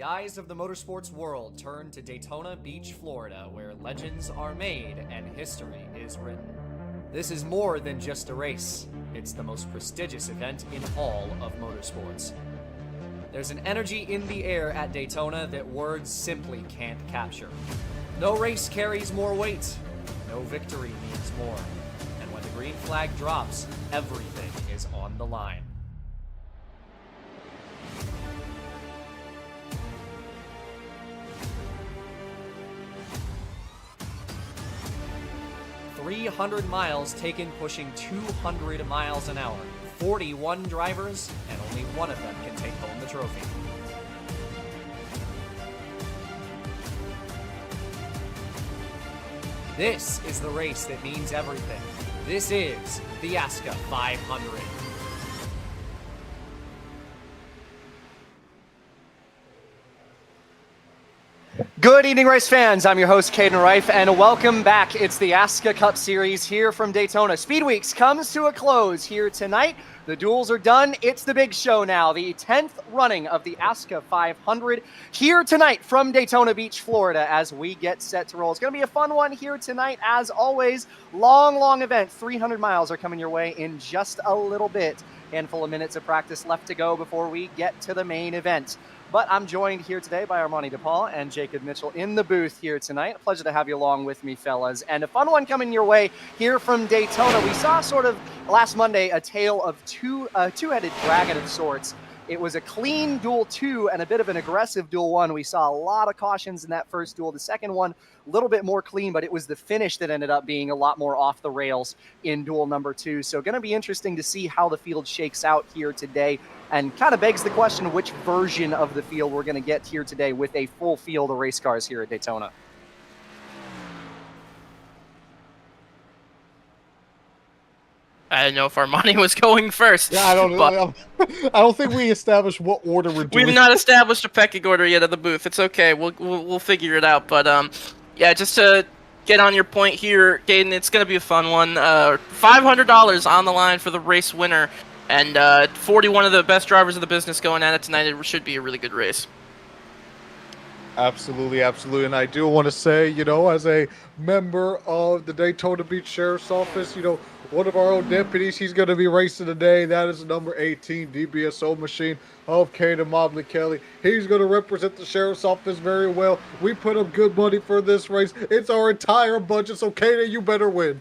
The eyes of the motorsports world turn to Daytona Beach, Florida, where legends are made and history is written. This is more than just a race. It's the most prestigious event in all of motorsports. There's an energy in the air at Daytona that words simply can't capture. No race carries more weight. No victory means more. And when the green flag drops, everything is on the line. "300 miles taken pushing 200 miles an hour, 41 drivers, and only one of them can take home the trophy." This is the race that means everything. This is the ASCA 500. Good evening, race fans. I'm your host, Caden Reif, and welcome back. It's the ASCA Cup Series here from Daytona. Speed Weeks comes to a close here tonight. The duels are done. It's the big show now, the 10th running of the ASCA 500 here tonight from Daytona Beach, Florida, as we get set to roll. It's going to be a fun one here tonight, as always. Long event. 300 miles are coming your way in just a little bit. Handful of minutes of practice left to go before we get to the main event. But I'm joined here today by Armani DePaul and Jacob Mitchell in the booth here tonight. A pleasure to have you along with me, fellas. And a fun one coming your way here from Daytona. We saw sort of last Monday a tale of two-headed dragon of sorts. It was a clean duel 2 and a bit of an aggressive duel 1. We saw a lot of cautions in that first duel. The second one, a little bit more clean, but it was the finish that ended up being a lot more off the rails in duel number 2. So going to be interesting to see how the field shakes out here today, and kind of begs the question which version of the field we're going to get here today with a full field of race cars here at Daytona. I didn't know if Armani was going first. Yeah, I don't think we established what order we're doing. We've not established a pecking order yet at the booth. It's okay. We'll figure it out. But yeah, just to get on your point here, Gaten, it's gonna be a fun one. $500 on the line for the race winner, and 41 of the best drivers in the business going at it tonight. It should be a really good race. Absolutely. And I do want to say, as a member of the Daytona Beach Sheriff's Office, one of our own deputies, he's going to be racing today. That is number 18 DBSO machine of Caden Mobley Kelly. He's going to represent the Sheriff's Office very well. We put up good money for this race. It's our entire budget, so Caden, you better win.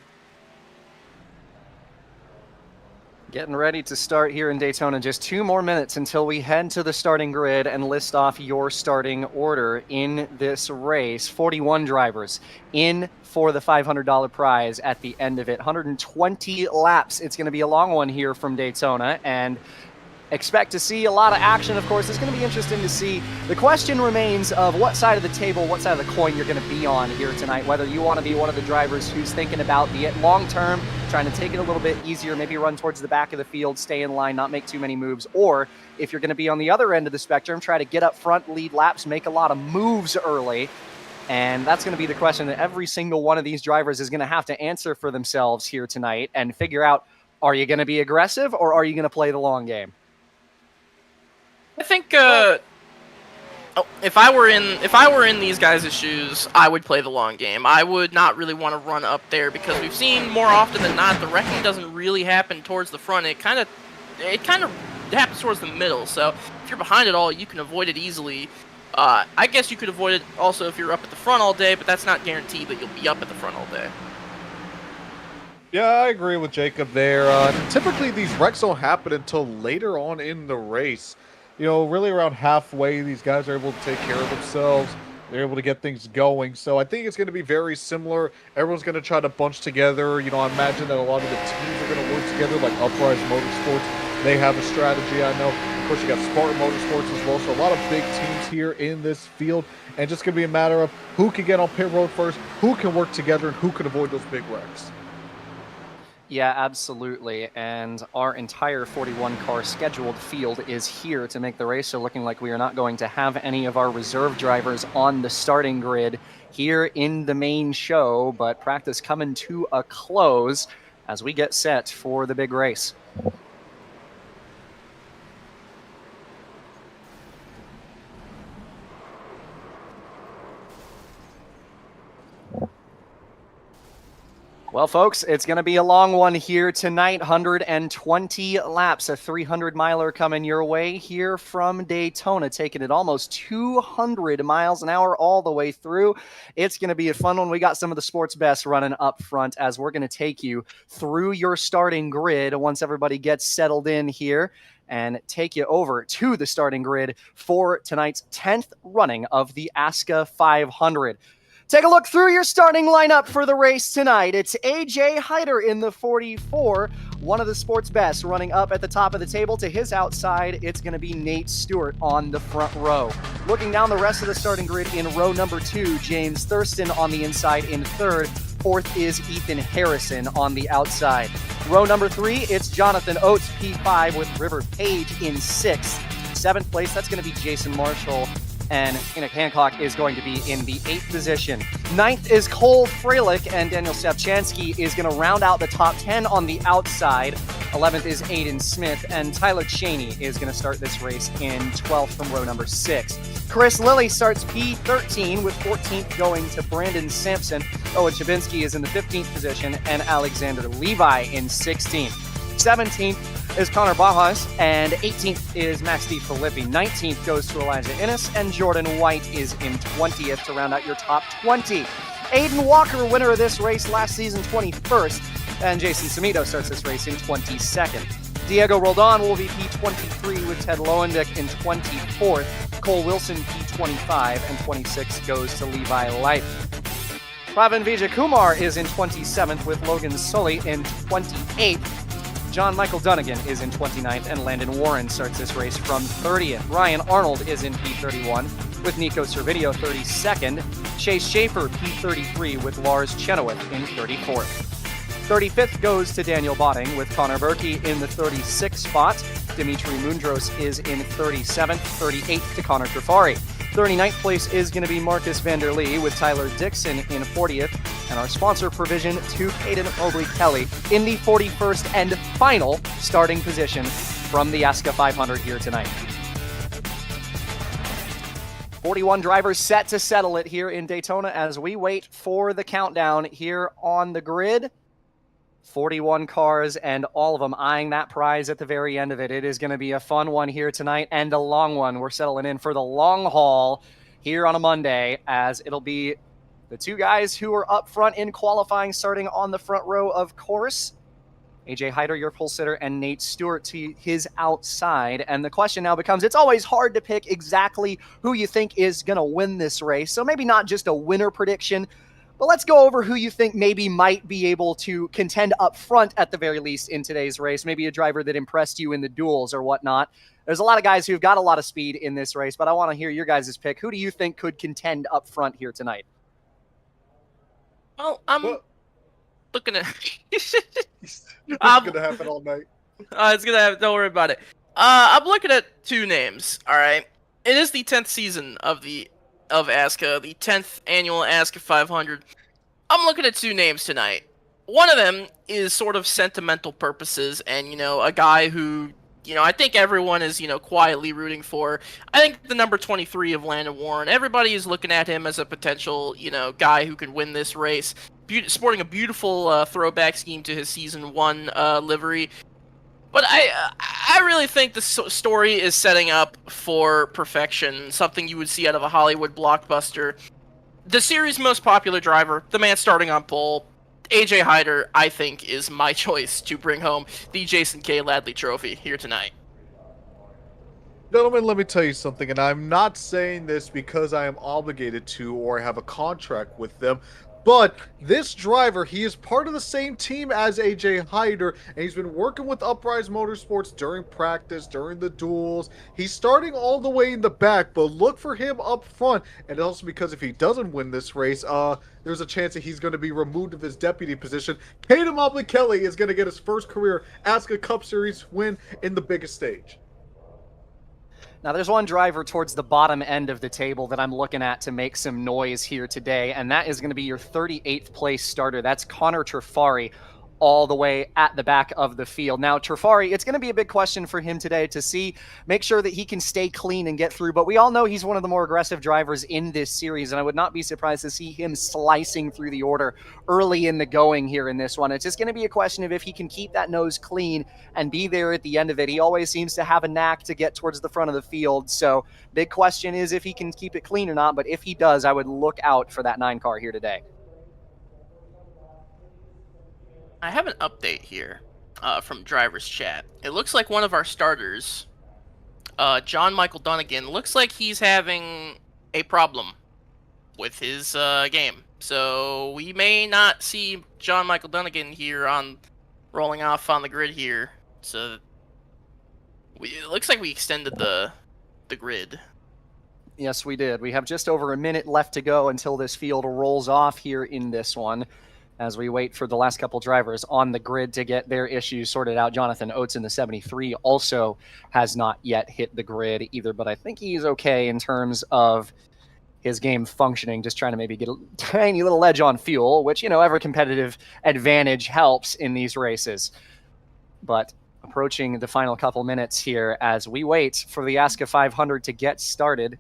Getting ready to start here in Daytona. Just 2 more minutes until we head to the starting grid and list off your starting order in this race. 41 drivers in for the $500 prize at the end of it. 120 laps. It's going to be a long one here from Daytona, and expect to see a lot of action. Of course, it's going to be interesting to see. The question remains of what side of the table, what side of the coin you're going to be on here tonight, whether you want to be one of the drivers who's thinking about the long term, trying to take it a little bit easier, maybe run towards the back of the field, stay in line, not make too many moves, or if you're going to be on the other end of the spectrum, try to get up front, lead laps, make a lot of moves early. And that's going to be the question that every single one of these drivers is going to have to answer for themselves here tonight and figure out, are you going to be aggressive or are you going to play the long game? I think if I were in these guys' shoes, I would play the long game. I would not really want to run up there, because we've seen more often than not the wrecking doesn't really happen towards the front. It kind of happens towards the middle. So if you're behind it all, you can avoid it easily. I guess you could avoid it also if you're up at the front all day, but that's not guaranteed that you'll be up at the front all day. Yeah, I agree with Jacob there. Typically, these wrecks don't happen until later on in the race. Really around halfway, these guys are able to take care of themselves. They're able to get things going. So I think it's going to be very similar. Everyone's going to try to bunch together. I imagine that a lot of the teams are going to work together, like Uprise Motorsports. They have a strategy, I know. Of course, you got Spartan Motorsports as well. So a lot of big teams here in this field. And just going to be a matter of who can get on pit road first, who can work together, and who can avoid those big wrecks. Yeah, absolutely. And our entire 41-car scheduled field is here to make the race. So looking like we are not going to have any of our reserve drivers on the starting grid here in the main show, but practice coming to a close as we get set for the big race. Well, folks, it's going to be a long one here tonight. 120 laps, a 300-miler coming your way here from Daytona, taking it almost 200 miles an hour all the way through. It's going to be a fun one. We got some of the sports best running up front as we're going to take you through your starting grid once everybody gets settled in here and take you over to the starting grid for tonight's 10th running of the ASCA 500. Take a look through your starting lineup for the race tonight. It's AJ Hyder in the 44, one of the sports best, running up at the top of the table. To his outside, it's going to be Nate Stewart on the front row. Looking down the rest of the starting grid in row number 2, James Thurston on the inside in third. Fourth is Ethan Harrison on the outside. Row number 3, it's Jonathan Oates, P5, with River Page in 6th. 7th place, that's going to be Jason Marshall. And Enoch Hancock is going to be in the 8th position. 9th is Cole Freilich, and Daniel Stepchansky is going to round out the top 10 on the outside. 11th is Aiden Smith, and Tyler Cheney is going to start this race in 12th from row number 6. Chris Lilly starts P13, with 14th going to Brandon Sampson. Owen Chabinski is in the 15th position, and Alexander Levi in 16th. 17th is Connor Bajas, and 18th is Max DiFilippi. 19th goes to Elijah Innes, and Jordan White is in 20th to round out your top 20. Aiden Walker, winner of this race last season, 21st, and Jason Samito starts this race in 22nd. Diego Roldan will be P23 with Ted Lowendick in 24th. Cole Wilson P25, and 26 goes to Levi Light. Pravin Vijayakumar is in 27th with Logan Sully in 28th. John Michael Dunnigan is in 29th, and Landon Warren starts this race from 30th. Ryan Arnold is in P31 with Nico Servideo 32nd. Chase Schaefer P33 with Lars Chenoweth in 34th. 35th goes to Daniel Botting with Connor Berkey in the 36th spot. Dimitri Mundros is in 37th, 38th to Connor Trafari. 39th place is going to be Marcus Vanderlee with Tyler Dixon in 40th. And our sponsor provision to Caden Mobley Kelly in the 41st and final starting position from the ASCA 500 here tonight. 41 drivers set to settle it here in Daytona as we wait for the countdown here on the grid. 41 cars and all of them eyeing that prize at the very end of it. It is going to be a fun one here tonight and a long one. We're settling in for the long haul here on a Monday, as it'll be the two guys who are up front in qualifying, starting on the front row, of course. AJ Hyder, your pole sitter, and Nate Stewart to his outside. And the question now becomes, it's always hard to pick exactly who you think is going to win this race. So maybe not just a winner prediction, but let's go over who you think maybe might be able to contend up front at the very least in today's race. Maybe a driver that impressed you in the duels or whatnot. There's a lot of guys who've got a lot of speed in this race, but I want to hear your guys' pick. Who do you think could contend up front here tonight? Well, I'm looking at... It's going to happen all night. It's going to happen. Don't worry about it. I'm looking at two names, all right? It is the 10th season of ASCA, the 10th annual ASCA 500. I'm looking at two names tonight. One of them is sort of sentimental purposes and, a guy who, I think everyone is, quietly rooting for. I think the number 23 of Landon Warren, everybody is looking at him as a potential, guy who can win this race. Sporting a beautiful throwback scheme to his Season 1 livery. But I really think the story is setting up for perfection, something you would see out of a Hollywood blockbuster. The series' most popular driver, the man starting on pole, AJ Hyder, I think, is my choice to bring home the Jason K. Ladley Trophy here tonight. Gentlemen, let me tell you something, and I'm not saying this because I am obligated to or have a contract with them, but this driver, he is part of the same team as AJ Hyder, and he's been working with Uprise Motorsports during practice, during the duels. He's starting all the way in the back, but look for him up front. And also because if he doesn't win this race, there's a chance that he's going to be removed of his deputy position. Caden Mobley Kelly is going to get his first career ASCA Cup Series win in the biggest stage. Now, there's one driver towards the bottom end of the table that I'm looking at to make some noise here today, and that is going to be your 38th place starter. That's Connor Trafari. all the way at the back of the field. Now, Trifari, it's going to be a big question for him today to make sure that he can stay clean and get through. But we all know he's one of the more aggressive drivers in this series, and I would not be surprised to see him slicing through the order early in the going here in this one. It's just going to be a question of if he can keep that nose clean and be there at the end of it. He always seems to have a knack to get towards the front of the field. So big question is if he can keep it clean or not. But if he does, I would look out for that 9 car here today. I have an update here from driver's chat. It looks like one of our starters, John Michael Dunnigan, looks like he's having a problem with his game. So we may not see John Michael Dunnigan here rolling off on the grid here. So it looks like we extended the grid. Yes, we did. We have just over a minute left to go until this field rolls off here in this one, as we wait for the last couple drivers on the grid to get their issues sorted out. Jonathan Oates in the 73 also has not yet hit the grid either, but I think he's okay in terms of his game functioning, just trying to maybe get a tiny little edge on fuel, which, every competitive advantage helps in these races. But approaching the final couple minutes here as we wait for the ASCA 500 to get started.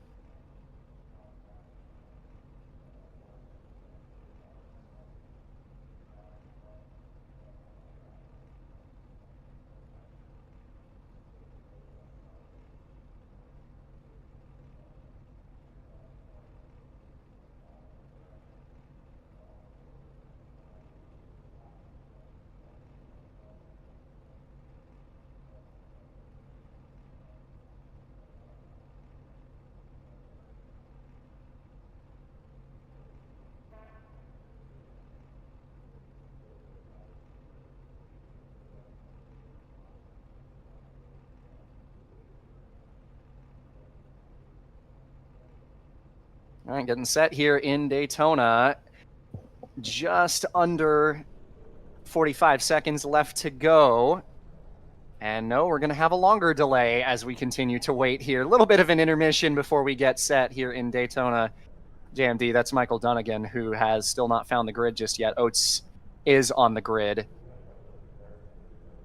All right, getting set here in Daytona. Just under 45 seconds left to go. And no, we're going to have a longer delay as we continue to wait here. A little bit of an intermission before we get set here in Daytona. JMD, that's Michael Dunnigan, who has still not found the grid just yet. Oates is on the grid.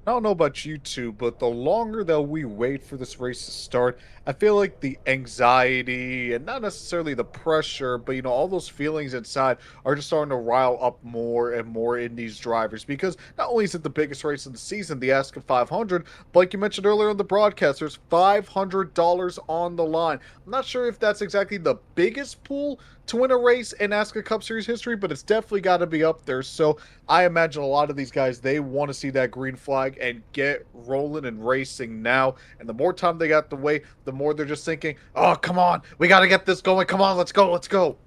I don't know about you two, but the longer that we wait for this race to start, I feel like the anxiety and not necessarily the pressure, but all those feelings inside are just starting to rile up more and more in these drivers, because not only is it the biggest race of the season, the ASCA 500, but like you mentioned earlier on the broadcast, there's $500 on the line. I'm not sure if that's exactly the biggest pool to win a race in ASCA Cup Series history, but it's definitely got to be up there. So I imagine a lot of these guys, they want to see that green flag and get rolling and racing now. And the more time they got to wait, the more they're just thinking, oh, come on, we got to get this going. Come on, let's go, let's go.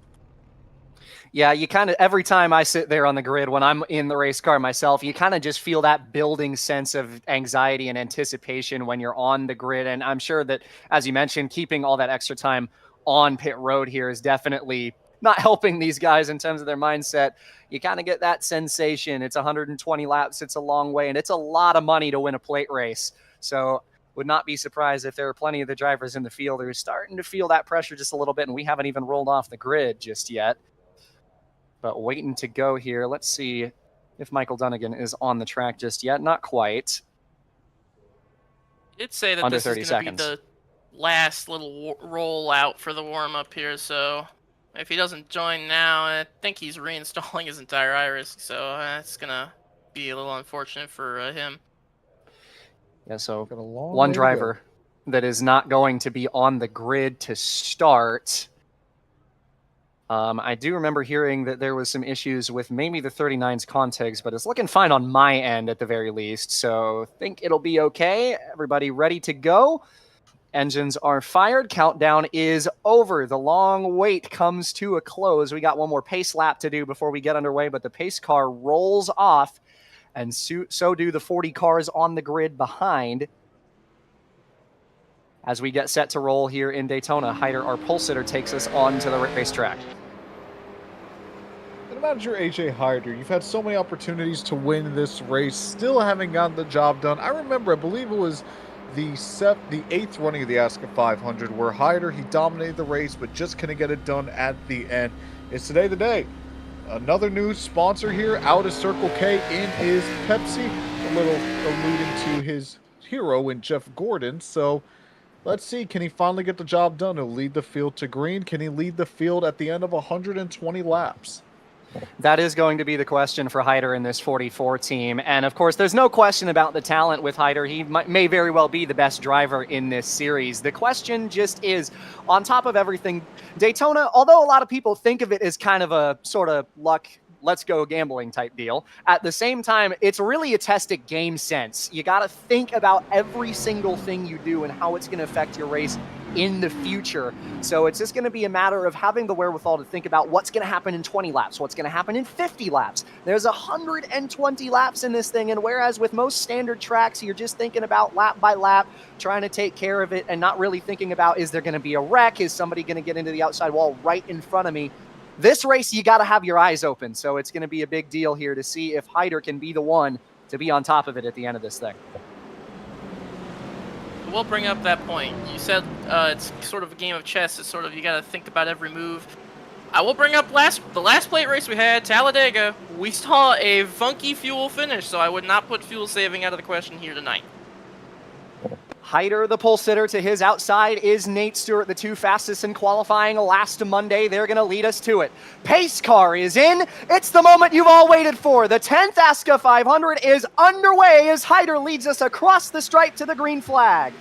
Yeah, you kind of, every time I sit there on the grid when I'm in the race car myself, you kind of just feel that building sense of anxiety and anticipation when you're on the grid. And I'm sure that, as you mentioned, keeping all that extra time on pit road here is definitely not helping these guys in terms of their mindset. You kind of get that sensation. It's 120 laps. It's a long way, and it's a lot of money to win a plate race. So would not be surprised if there are plenty of the drivers in the field who are starting to feel that pressure just a little bit, and we haven't even rolled off the grid just yet. But waiting to go here. Let's see if Michael Dunnigan is on the track just yet. Not quite. I'd say that Under this 30 is going to be seconds. the last little roll out for the warm-up here, so if he doesn't join now, I think he's reinstalling his entire iRacing, so that's going to be a little unfortunate for him. Yeah, so one driver that is not going to be on the grid to start. I do remember hearing that there was some issues with maybe the 39's contigs, but it's looking fine on my end at the very least, so think it'll be okay. Everybody ready to go? Engines are fired. Countdown is over. The long wait comes to a close. We got one more pace lap to do before we get underway, but the pace car rolls off, and so do the 40 cars on the grid behind. As we get set to roll here in Daytona, Hyder, our pole sitter, takes us on to the racetrack. And manager AJ Hyder, you've had so many opportunities to win this race, still haven't gotten the job done. I remember, I believe it was the 8th running of the ASCA 500, where Hyder, he dominated the race, but just couldn't get it done at the end. Is today the day? Another new sponsor here, out is Circle K, in is Pepsi, a little alluding to his hero in Jeff Gordon. So let's see, can he finally get the job done? He'll lead the field to green. Can he lead the field at the end of 120 laps? That is going to be the question for Hyder in this 44 team. And of course, there's no question about the talent with Hyder. He may very well be the best driver in this series. The question just is, on top of everything, Daytona, although a lot of people think of it as kind of a sort of luck, let's go gambling type deal, at the same time, it's really a test at game sense. You got to think about every single thing you do and how it's going to affect your race in the future. So it's just going to be a matter of having the wherewithal to think about what's going to happen in 20 laps, what's going to happen in 50 laps. There's 120 laps in this thing, and whereas with most standard tracks, you're just thinking about lap by lap, trying to take care of it and not really thinking about, is there going to be a wreck? Is somebody going to get into the outside wall right in front of me? This race, you got to have your eyes open. So it's going to be a big deal here to see if Hyder can be the one to be on top of it at the end of this thing. We'll bring up that point. You said it's sort of a game of chess. It's sort of, you got to think about every move. I will bring up the last plate race we had, Talladega. We saw a funky fuel finish, so I would not put fuel saving out of the question here tonight. Hyder, the pole sitter, to his outside is Nate Stewart, the two fastest in qualifying last Monday. They're going to lead us to it. Pace car is in. It's the moment you've all waited for. The 10th ASCA 500 is underway as Hyder leads us across the stripe to the green flag.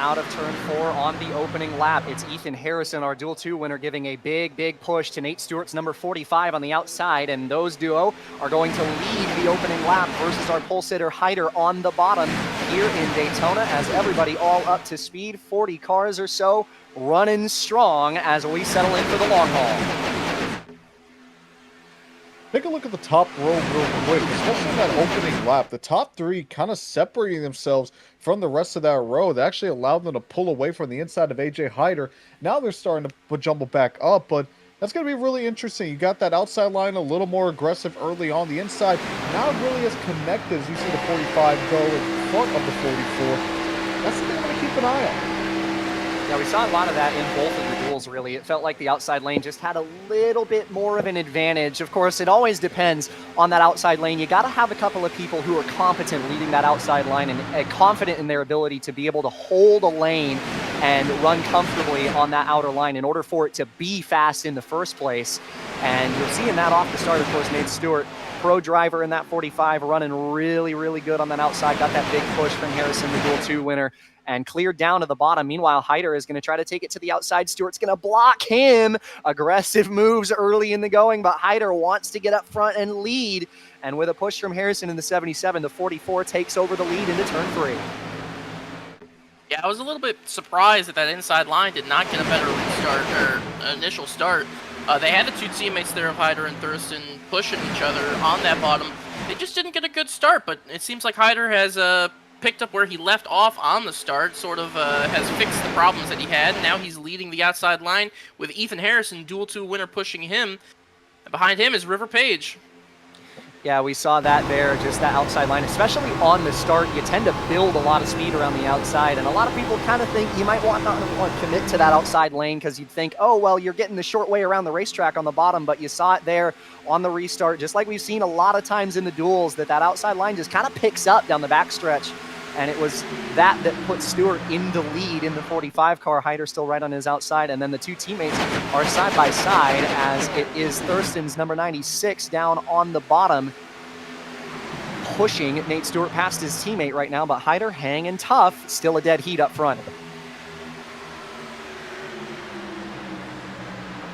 Out of turn 4 on the opening lap. It's Ethan Harrison, our Duel 2 winner, giving a big push to Nate Stewart's number 45 on the outside, and those duo are going to lead the opening lap versus our pole sitter Hyder on the bottom here in Daytona as everybody all up to speed. 40 cars or so running strong as we settle in for the long haul. Take a look at the top row real quick, especially that opening lap. The top three kind of separating themselves from the rest of that row. That actually allowed them to pull away from the inside of AJ Hyder. Now they're starting to jumble back up, but that's going to be really interesting. You got that outside line a little more aggressive early on the inside. Now it really is connected as you see the 45 go in front of the 44. That's something I'm going to keep an eye on. Yeah, we saw a lot of that in both of the duels, really. It felt like the outside lane just had a little bit more of an advantage. Of course, it always depends on that outside lane. You got to have a couple of people who are competent leading that outside line and confident in their ability to be able to hold a lane and run comfortably on that outer line in order for it to be fast in the first place. And you're seeing that off the start, of course. Nate Stewart, pro driver in that 45, running really good on that outside. Got that big push from Harrison, the Duel 2 winner, and cleared down to the bottom. Meanwhile, Hyder is going to try to take it to the outside. Stewart's going to block him. Aggressive moves early in the going, but Hyder wants to get up front and lead. And with a push from Harrison in the 77, the 44 takes over the lead into turn 3. Yeah, I was a little bit surprised that inside line did not get a better restart or initial start. They had the two teammates there of Hyder and Thurston pushing each other on that bottom. They just didn't get a good start, but it seems like Hyder has picked up where he left off on the start, sort of has fixed the problems that he had. Now he's leading the outside line with Ethan Harrison, Duel 2 winner, pushing him. And behind him is River Page. Yeah, we saw that there, just that outside line, especially on the start. You tend to build a lot of speed around the outside, and a lot of people kind of think you might not want to commit to that outside lane because you'd think, oh, well, you're getting the short way around the racetrack on the bottom, but you saw it there on the restart, just like we've seen a lot of times in the duels, that outside line just kind of picks up down the backstretch. And it was that put Stewart in the lead in the 45 car. Hyder still right on his outside. And then the two teammates are side by side as it is Thurston's number 96 down on the bottom, pushing Nate Stewart past his teammate right now. But Hyder hanging tough, still a dead heat up front.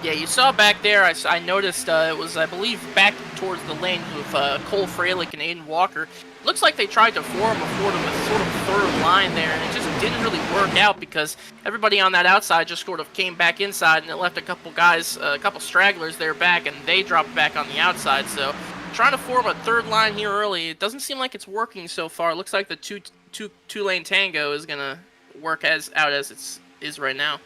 Yeah, you saw back there, I noticed it was, I believe, back towards the lane with Cole Freilich and Aiden Walker. Looks like they tried to form a sort of third line there, and it just didn't really work out because everybody on that outside just sort of came back inside, and it left a couple guys, a couple stragglers there back, and they dropped back on the outside. So trying to form a third line here early, it doesn't seem like it's working so far. It looks like the two-lane tango is going to work as it is right now.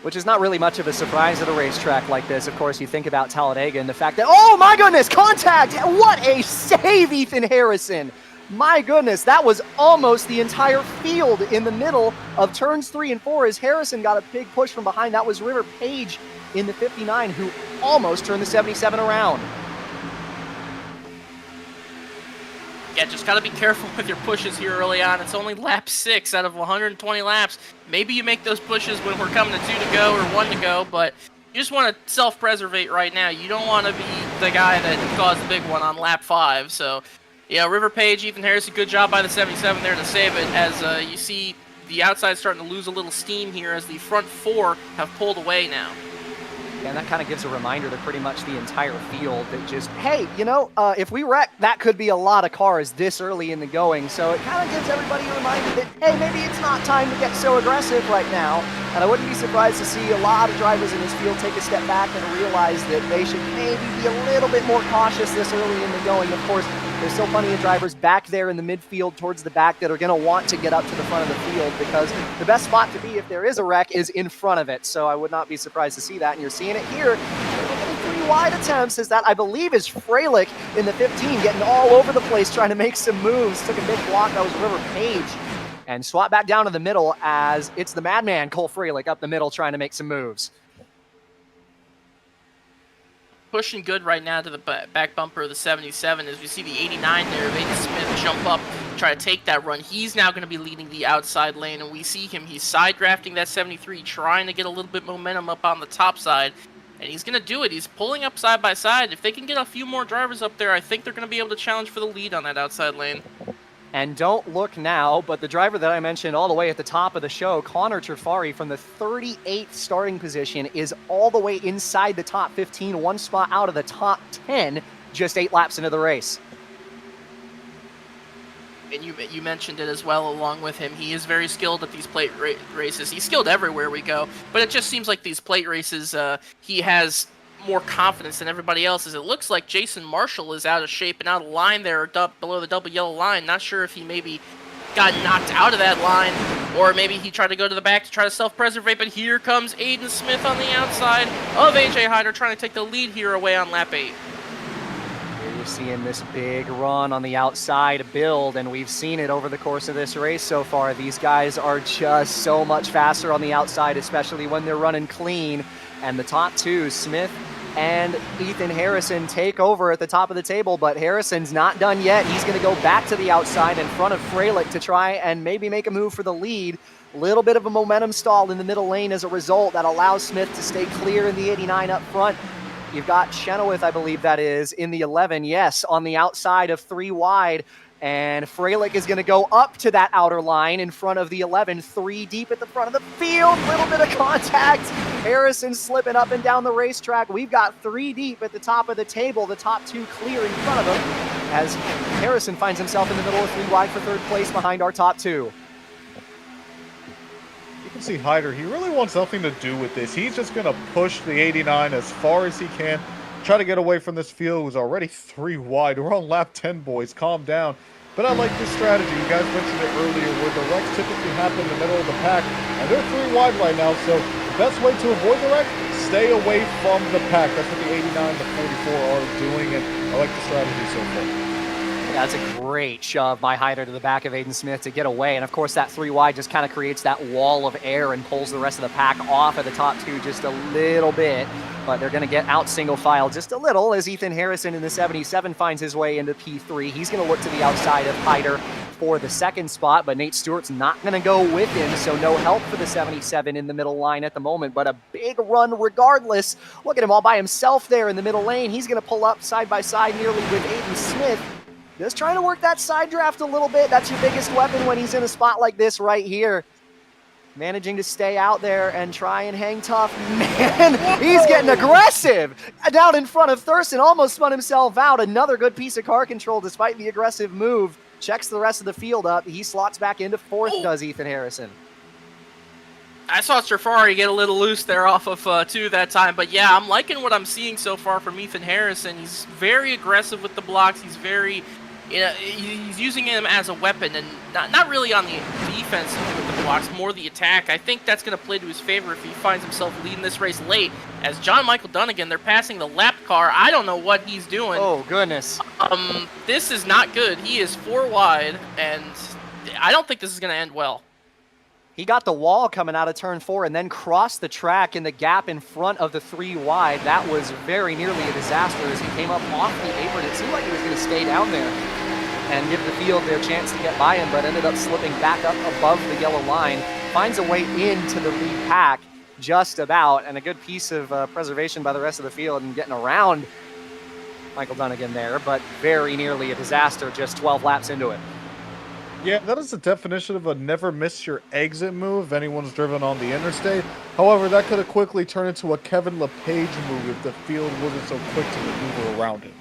Which is not really much of a surprise at a racetrack like this. Of course, you think about Talladega and the fact that, oh my goodness, contact! What a save, Ethan Harrison! My goodness, that was almost the entire field in the middle of turns 3 and 4 as Harrison got a big push from behind. That was River Page in the 59 who almost turned the 77 around. Yeah, just got to be careful with your pushes here early on. It's only lap 6 out of 120 laps. Maybe you make those pushes when we're coming to 2 to go or 1 to go, but you just want to self-preservate right now. You don't want to be the guy that caused the big one on lap 5. So, yeah, River Page, Ethan Harrison, good job by the 77 there to save it as you see the outside starting to lose a little steam here as the front 4 have pulled away now. And that kind of gives a reminder to pretty much the entire field that just, hey, you know, if we wreck, that could be a lot of cars this early in the going. So it kind of gives everybody a reminder that, hey, maybe it's not time to get so aggressive right now. And I wouldn't be surprised to see a lot of drivers in this field take a step back and realize that they should maybe be a little bit more cautious this early in the going. Of course, there's still plenty of drivers back there in the midfield towards the back that are going to want to get up to the front of the field because the best spot to be if there is a wreck is in front of it. So I would not be surprised to see that. And you're seeing it here. Three wide attempts is that I believe is Freilich in the 15 getting all over the place trying to make some moves. Took a big block. That was River Page. And swap back down to the middle as it's the madman Cole Freilich up the middle trying to make some moves. Pushing good right now to the back bumper of the 77 as we see the 89 there of Aiden Smith jump up, try to take that run. He's now going to be leading the outside lane, and we see him. He's side drafting that 73, trying to get a little bit momentum up on the top side, and he's going to do it. He's pulling up side by side. If they can get a few more drivers up there, I think they're going to be able to challenge for the lead on that outside lane. And don't look now, but the driver that I mentioned all the way at the top of the show, Connor Trifari, from the 38th starting position, is all the way inside the top 15, one spot out of the top 10, just 8 laps into the race. And you mentioned it as well along with him. He is very skilled at these plate races. He's skilled everywhere we go, but it just seems like these plate races, he has more confidence than everybody else. As it looks like Jason Marshall is out of shape and out of line there below the double yellow line. Not sure if he maybe got knocked out of that line or maybe he tried to go to the back to try to self-preservate, but here comes Aiden Smith on the outside of AJ Hyder trying to take the lead here away on lap 8. Here you're seeing this big run on the outside build, and we've seen it over the course of this race so far. These guys are just so much faster on the outside, especially when they're running clean. And the top two, Smith and Ethan Harrison, take over at the top of the table, but Harrison's not done yet. He's going to go back to the outside in front of Freilich to try and maybe make a move for the lead. A little bit of a momentum stall in the middle lane as a result that allows Smith to stay clear in the 89 up front. You've got Chenoweth, I believe that is, in the 11, yes, on the outside of 3 wide. And Freilich is going to go up to that outer line in front of the 11, 3 deep at the front of the field. Little bit of contact. Harrison slipping up and down the racetrack. We've got 3 deep at the top of the table, the top 2 clear in front of him, as Harrison finds himself in the middle of 3 wide for 3rd place behind our top 2. You can see Hyder, he really wants nothing to do with this. He's just going to push the 89 as far as he can. Try to get away from this field. It was already 3 wide. We're on lap 10, boys. Calm down. But I like this strategy. You guys mentioned it earlier where the wrecks typically happen in the middle of the pack. And they're 3 wide right now. So the best way to avoid the wreck, stay away from the pack. That's what the 89 and the 44 are doing. And I like the strategy so far. That's a great shove by Hyder to the back of Aiden Smith to get away. And of course, that 3 wide just kind of creates that wall of air and pulls the rest of the pack off at the top 2 just a little bit. But they're going to get out single file just a little as Ethan Harrison in the 77 finds his way into P3. He's going to look to the outside of Hyder for the 2nd spot, but Nate Stewart's not going to go with him, so no help for the 77 in the middle line at the moment, but a big run regardless. Look at him all by himself there in the middle lane. He's going to pull up side by side nearly with Aiden Smith. Just trying to work that side draft a little bit. That's your biggest weapon when he's in a spot like this right here. managing to stay out there and try and hang tough. Man, he's getting aggressive down in front of Thurston. Almost spun himself out. Another good piece of car control despite the aggressive move. Checks the rest of the field up. He slots back into fourth, does Ethan Harrison. I saw Trafari get a little loose there off of 2 that time, but yeah, I'm liking what I'm seeing so far from Ethan Harrison. He's very aggressive with the blocks. He's very, he's using him as a weapon, and not really on the defense with the blocks, more the attack. I think that's going to play to his favor if he finds himself leading this race late. As John Michael Dunnigan, they're passing the lap car. I don't know what he's doing. Oh, goodness. This is not good. He is 4 wide, and I don't think this is going to end well. He got the wall coming out of turn 4 and then crossed the track in the gap in front of the 3 wide. That was very nearly a disaster as he came up off the apron. It seemed like he was going to stay down there and give the field their chance to get by him, but ended up slipping back up above the yellow line. Finds a way into the lead pack just about, and a good piece of preservation by the rest of the field and getting around Michael Dunnigan there, but very nearly a disaster just 12 laps into it. Yeah, that is the definition of a never miss your exit move if anyone's driven on the interstate. However, that could have quickly turned into a Kevin LePage move if the field wasn't so quick to maneuver around it.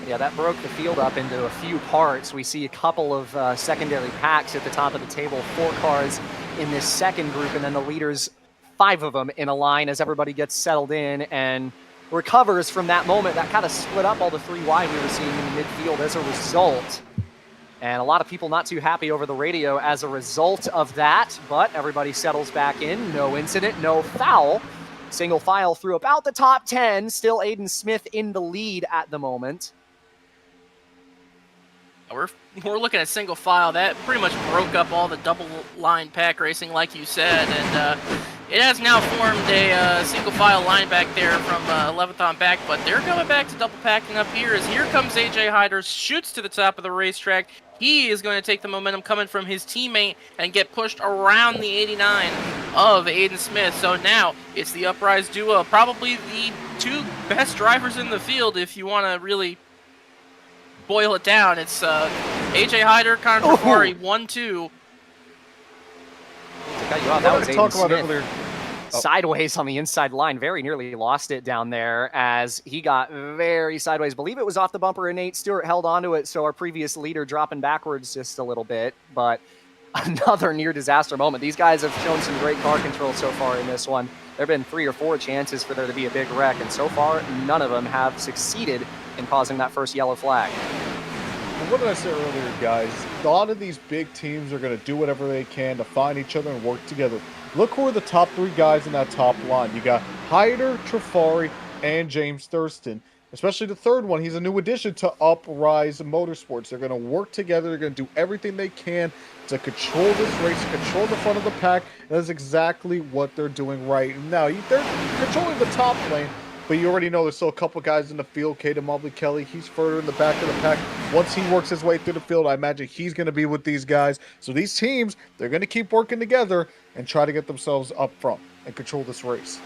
Yeah, that broke the field up into a few parts. We see a couple of secondary packs at the top of the table, 4 cars in this second group, and then the leaders, 5 of them in a line as everybody gets settled in and recovers from that moment. That kind of split up all the 3 wide we were seeing in the midfield as a result. And a lot of people not too happy over the radio as a result of that, but everybody settles back in. No incident, no foul. Single file through about the top 10. Still Aiden Smith in the lead at the moment. We're looking at single file. That pretty much broke up all the double line pack racing, like you said, and it has now formed a single file line back there from 11th on back, but they're going back to double packing up here as here comes AJ Hyder, shoots to the top of the racetrack. He is going to take the momentum coming from his teammate and get pushed around the 89 of Aiden Smith. So now it's the Uprise duo, probably the 2 best drivers in the field if you want to really boil it down. It's AJ Hyder, Connor Trafari, 1-2. That was Aiden Smith. Sideways on the inside line, very nearly lost it down there as he got very sideways. Believe it was off the bumper, and Nate Stewart held onto it, so our previous leader dropping backwards just a little bit, but another near disaster moment. These guys have shown some great car control so far in this one. There have been 3 or 4 chances for there to be a big wreck, and so far none of them have succeeded in causing that first yellow flag. And what did I say earlier, guys? A lot of these big teams are going to do whatever they can to find each other and work together. Look who are the top 3 guys in that top line. You got Hyder, Trafari, and James Thurston. Especially the third one. He's a new addition to Uprise Motorsports. They're going to work together. They're going to do everything they can to control this race, control the front of the pack. That's exactly what they're doing right now. They're controlling the top lane, but you already know there's still a couple guys in the field. Caden Mobley Kelly, he's further in the back of the pack. Once he works his way through the field, I imagine he's going to be with these guys. So these teams, they're going to keep working together and try to get themselves up front and control this race.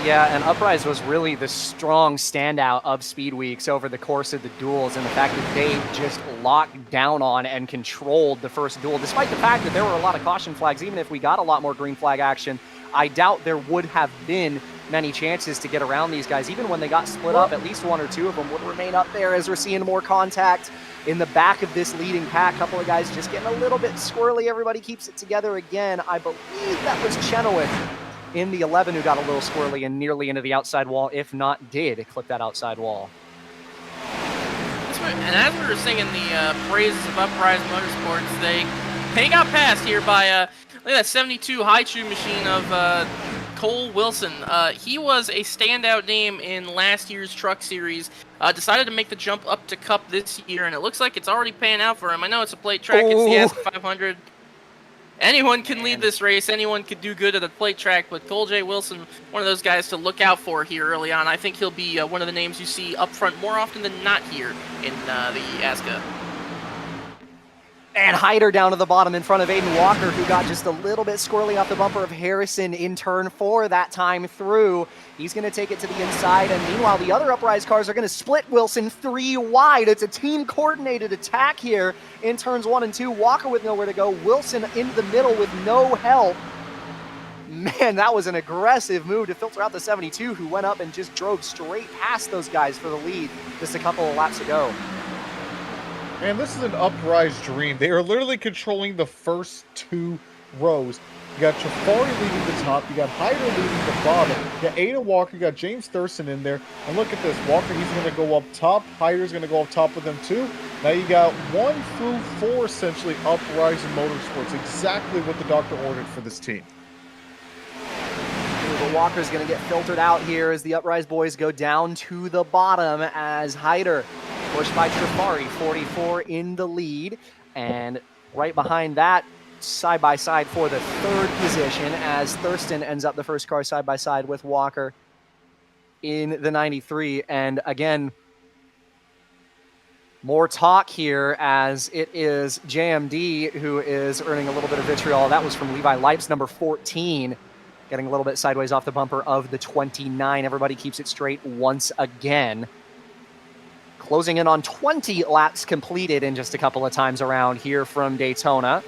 Yeah, and Uprise was really the strong standout of Speed Weeks over the course of the duels, and the fact that they just locked down on and controlled the first duel, despite the fact that there were a lot of caution flags. Even if we got a lot more green flag action, I doubt there would have been many chances to get around these guys. Even when they got split up, at least 1 or 2 of them would remain up there as we're seeing more contact in the back of this leading pack. A couple of guys just getting a little bit squirrely. Everybody keeps it together again. I believe that was Chenoweth in the 11 who got a little squirrely and nearly into the outside wall, if not did clip that outside wall. And as we were singing the praises of Uprise Motorsports, they got passed here by look at that 72 Haichu machine of Cole Wilson. He was a standout name in last year's Truck Series. Decided to make the jump up to Cup this year, and it looks like it's already paying out for him. I know it's a plate track, it's the ASCA 500. Anyone can lead this race, anyone could do good at a plate track, but Cole J. Wilson, one of those guys to look out for here early on. I think he'll be one of the names you see up front more often than not here in the ASCA. And Hyder down to the bottom in front of Aiden Walker, who got just a little bit squirrely off the bumper of Harrison in turn 4 that time through. He's going to take it to the inside, and meanwhile, the other Uprise cars are going to split Wilson 3 wide. It's a team-coordinated attack here in turns 1 and 2. Walker with nowhere to go. Wilson into the middle with no help. Man, that was an aggressive move to filter out the 72, who went up and just drove straight past those guys for the lead just a couple of laps ago. Man, this is an Uprise dream. They are literally controlling the first 2 rows. You got Jafari leading the top. You got Hyder leading the bottom. You got Ada Walker. You got James Thurston in there. And look at this. Walker, he's going to go up top. Hyder's going to go up top with them too. Now you got 1 through 4 essentially Uprise in Motorsports. Exactly what the doctor ordered for this team. But Walker's going to get filtered out here as the Uprise boys go down to the bottom as Hyder pushed by Trifari, 44 in the lead. And right behind that, side-by-side for the 3rd position as Thurston ends up the first car side-by-side with Walker in the 93. And again, more talk here as it is JMD who is earning a little bit of vitriol. That was from Levi Lipes, number 14. Getting a little bit sideways off the bumper of the 29. Everybody keeps it straight once again. Closing in on 20 laps completed in just a couple of times around here from Daytona.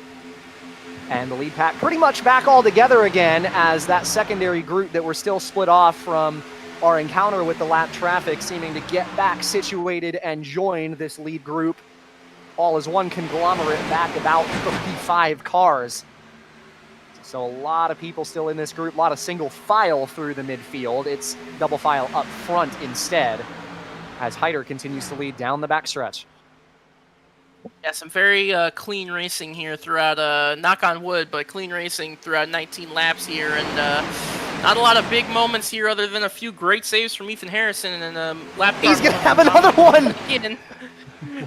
And the lead pack pretty much back all together again as that secondary group that were still split off from our encounter with the lap traffic seeming to get back situated and join this lead group all as one conglomerate back about 35 cars. So a lot of people still in this group, a lot of single file through the midfield. It's double file up front instead as Hyder continues to lead down the backstretch. Yeah, some very clean racing here throughout, knock on wood, but clean racing throughout 19 laps here. And not a lot of big moments here other than a few great saves from Ethan Harrison and lap. He's going to have another one!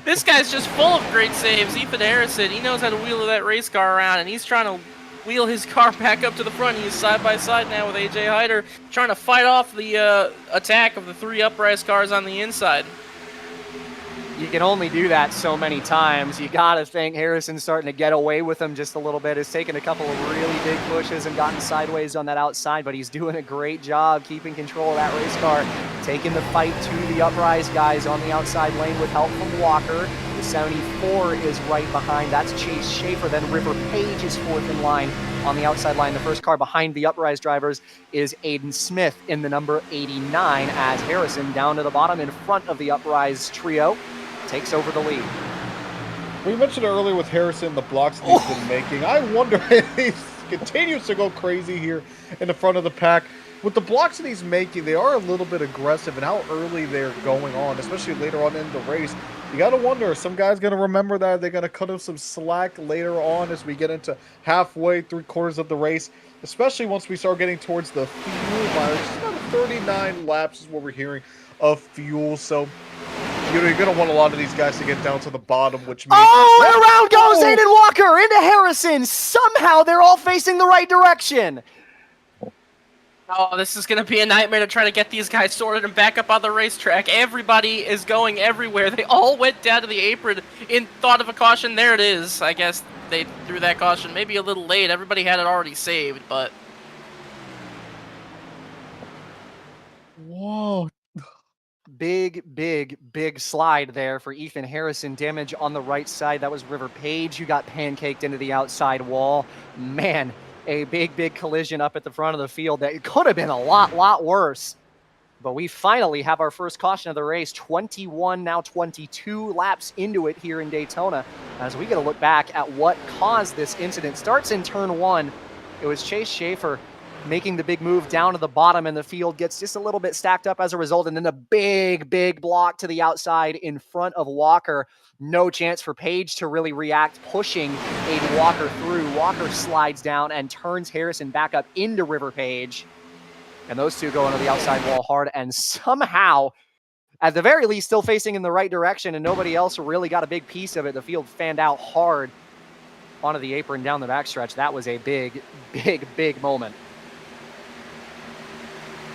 This guy's just full of great saves. Ethan Harrison, he knows how to wheel that race car around, and he's trying to wheel his car back up to the front. He's side by side now with AJ Hyder, trying to fight off the attack of the 3 Uprise cars on the inside. You can only do that so many times. You got to think Harrison's starting to get away with him just a little bit. He's taken a couple of really big pushes and gotten sideways on that outside, but he's doing a great job keeping control of that race car, taking the fight to the Uprise guys on the outside lane with help from Walker. The 74 is right behind. That's Chase Schaefer. Then River Page is 4th in line on the outside line. The first car behind the Uprise drivers is Aiden Smith in the number 89 as Harrison down to the bottom in front of the Uprise trio takes over the lead. We mentioned earlier with Harrison, the blocks that he's been making. I wonder if he continues to go crazy here in the front of the pack. With the blocks that he's making, they are a little bit aggressive and how early they're going on, especially later on in the race. You got to wonder, some guy's going to remember that. They're going to cut him some slack later on as we get into halfway, 3/4 of the race, especially once we start getting towards the fuel mileage. It's about 39 laps is what we're hearing of fuel. So, you're going to want a lot of these guys to get down to the bottom, which means... Oh, and around goes Aiden Walker into Harrison. Somehow they're all facing the right direction. Oh, this is going to be a nightmare to try to get these guys sorted and back up on the racetrack. Everybody is going everywhere. They all went down to the apron in thought of a caution. There it is. I guess they threw that caution maybe a little late. Everybody had it already saved, but... Whoa. Big slide there for Ethan Harrison. Damage on the right side. That was River Page who got pancaked into the outside wall. Man, a big collision up at the front of the field that could have been a lot worse. But we finally have our first caution of the race. 21, now 22 laps into it here in Daytona. As we get a look back at what caused this incident. Starts in turn 1. It was Chase Schaefer making the big move down to the bottom, and the field gets just a little bit stacked up as a result, and then a big block to the outside in front of Walker. No chance for Page to really react, pushing Aiden Walker through. Walker slides down and turns Harrison back up into River Page, and those two go into the outside wall hard, and somehow, at the very least, still facing in the right direction, and nobody else really got a big piece of it. The field fanned out hard onto the apron down the backstretch. That was a big moment.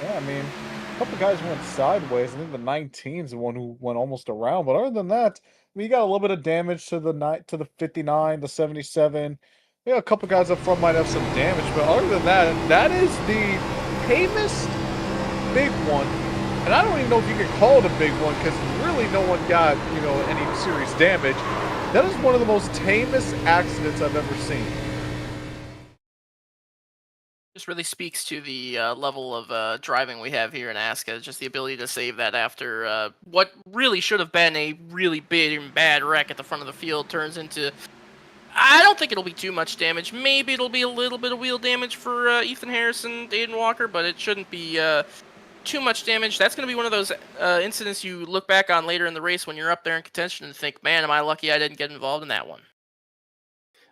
Yeah, I mean, a couple guys went sideways. I think the 19's the one who went almost around. But other than that, You got a little bit of damage to the 59, the 77. A couple guys up front might have some damage, but other than that, that is the tamest big one. And I don't even know if you could call it a big one because really no one got, any serious damage. That is one of the most tamest accidents I've ever seen. Just really speaks to the level of driving we have here in ASCA. Just the ability to save that after what really should have been a really big and bad wreck at the front of the field turns into. I don't think it'll be too much damage. Maybe it'll be a little bit of wheel damage for Ethan Harrison, Aiden Walker, but it shouldn't be too much damage. That's going to be one of those incidents you look back on later in the race when you're up there in contention and think, man, am I lucky I didn't get involved in that one.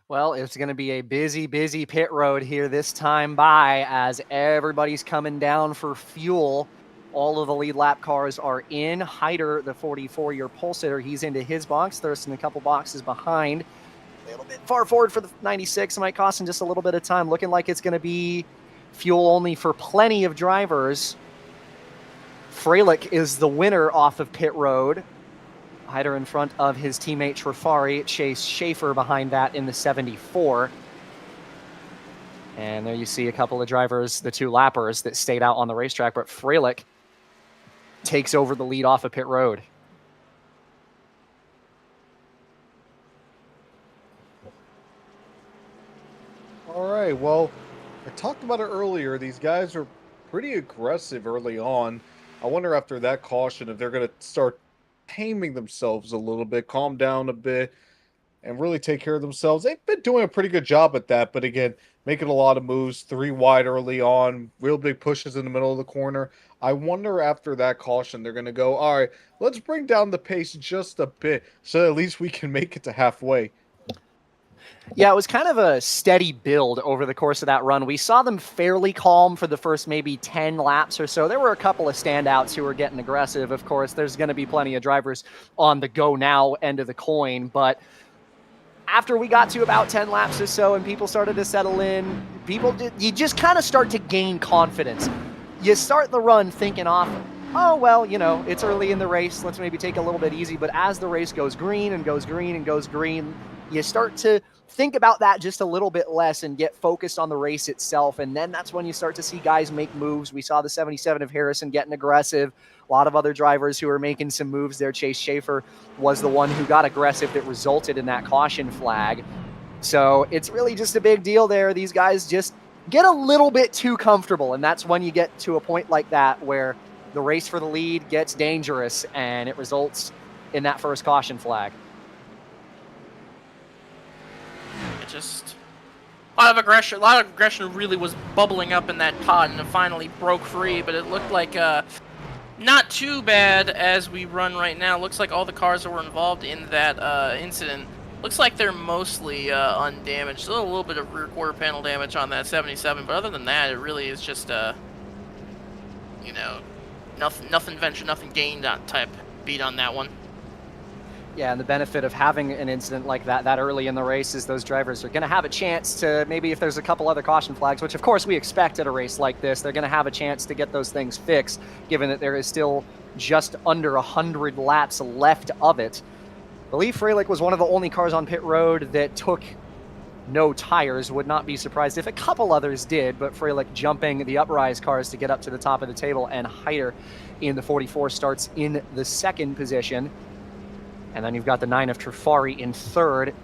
Well, it's going to be a busy, busy pit road here this time by as everybody's coming down for fuel. All of the lead lap cars are in. Hyder, the 44-year pole sitter, he's into his box. Thurston a couple boxes behind. A little bit far forward for the 96. It might cost him just a little bit of time. Looking like it's going to be fuel only for plenty of drivers. Freilich is the winner off of pit road. Hyder in front of his teammate Trifari, Chase Schaefer behind that in the 74. And there you see a couple of drivers, the two lappers that stayed out on the racetrack, but Freilich takes over the lead off of pit road. All right, well, I talked about it earlier. These guys are pretty aggressive early on. I wonder after that caution if they're going to start taming themselves a little bit, calm down a bit, and really take care of themselves. They've been doing a pretty good job at that, but again, making a lot of moves, 3 wide early on, real big pushes in the middle of the corner. I wonder after that caution, they're going to go, all right, let's bring down the pace just a bit so at least we can make it to halfway. Yeah, it was kind of a steady build over the course of that run. We saw them fairly calm for the first maybe 10 laps or so. There were a couple of standouts who were getting aggressive. Of course, there's going to be plenty of drivers on the go now end of the coin. But after we got to about 10 laps or so and people started to settle in, you just kind of start to gain confidence. You start the run thinking off, oh, well, it's early in the race. Let's maybe take a little bit easy. But as the race goes green and goes green and goes green, you start to think about that just a little bit less and get focused on the race itself. And then that's when you start to see guys make moves. We saw the 77 of Harrison getting aggressive. A lot of other drivers who are making some moves there. Chase Schaefer was the one who got aggressive that resulted in that caution flag. So it's really just a big deal there. These guys just get a little bit too comfortable. And that's when you get to a point like that where the race for the lead gets dangerous and it results in that first caution flag. Just a lot of aggression really was bubbling up in that pot, and it finally broke free. But it looked like not too bad as we run right now. Looks like all the cars that were involved in that incident looks like they're mostly undamaged. Still a little bit of rear quarter panel damage on that 77, but other than that, it really is just nothing venture, nothing gained type beat on that one. Yeah, and the benefit of having an incident like that early in the race is those drivers are going to have a chance to, maybe if there's a couple other caution flags, which of course we expect at a race like this, they're going to have a chance to get those things fixed, given that there is still just under 100 laps left of it. I believe Freilich was one of the only cars on pit road that took no tires. Would not be surprised if a couple others did, but Freilich jumping the uprise cars to get up to the top of the table, and Hyder in the 44 starts in the second position. And then you've got the 9 of Trifari in third.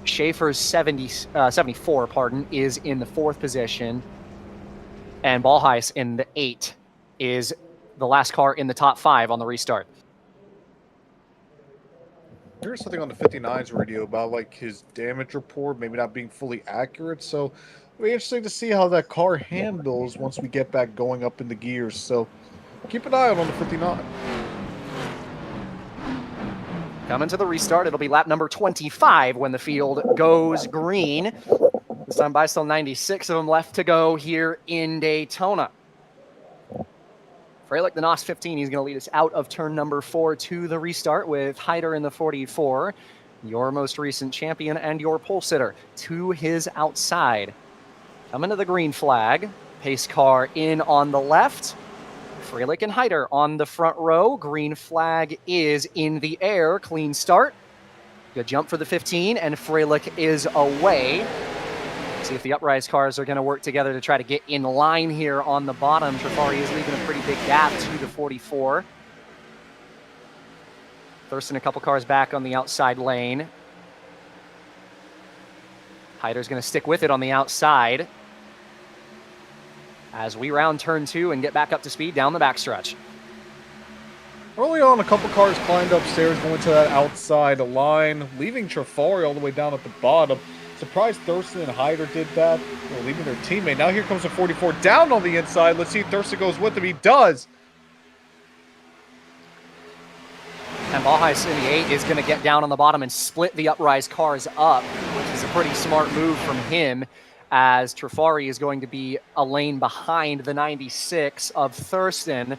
Schaefer's 74, is in the fourth position. And Balheis in the 8 is the last car in the top 5 on the restart. Here's something on the 59's radio about like his damage report maybe not being fully accurate. So it'll be interesting to see how that car handles once we get back going up in the gears. So keep an eye out on the 59. Coming to the restart, it'll be lap number 25 when the field goes green. This time by still 96 of them left to go here in Daytona. Freilich, the NOS 15, he's going to lead us out of turn number 4 to the restart with Hyder in the 44, your most recent champion and your pole sitter, to his outside. Coming to the green flag, pace car in on the left. Freilich and Hyder on the front row. Green flag is in the air. Clean start. Good jump for the 15, and Freilich is away. See if the uprise cars are going to work together to try to get in line here on the bottom. Trifari is leaving a pretty big gap to the 44. Thurston a couple cars back on the outside lane. Hyder's going to stick with it on the outside as we round turn 2 and get back up to speed down the backstretch. Early on, a couple cars climbed upstairs, going to that outside line, leaving Trifari all the way down at the bottom. Surprised Thurston and Hyder did that, leaving their teammate. Now here comes the 44 down on the inside. Let's see if Thurston goes with him. He does. And Ballheis in the 8 is going to get down on the bottom and split the uprise cars up, which is a pretty smart move from him, as Trifari is going to be a lane behind the 96 of Thurston.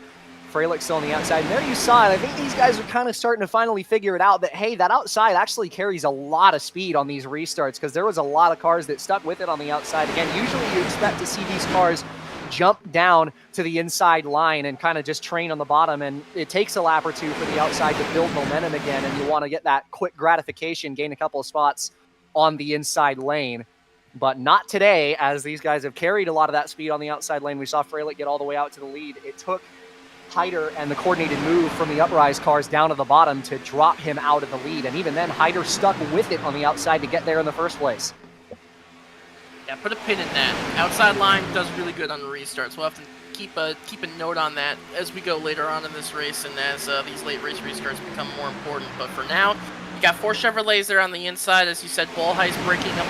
Freilich still on the outside. And there you saw it. I think these guys are kind of starting to finally figure it out that, hey, that outside actually carries a lot of speed on these restarts, because there was a lot of cars that stuck with it on the outside. Again, usually you expect to see these cars jump down to the inside line and kind of just train on the bottom, and it takes a lap or two for the outside to build momentum again, and you want to get that quick gratification, gain a couple of spots on the inside lane. But not today, as these guys have carried a lot of that speed on the outside lane. We saw Freilich get all the way out to the lead. It took Hyder and the coordinated move from the uprise cars down to the bottom to drop him out of the lead. And even then, Hyder stuck with it on the outside to get there in the first place. Yeah, put a pin in that. Outside line does really good on the restarts. We'll have to keep a note on that as we go later on in this race and as these late race restarts become more important. But for now, you got 4 Chevrolets there on the inside. As you said, Ballheis breaking up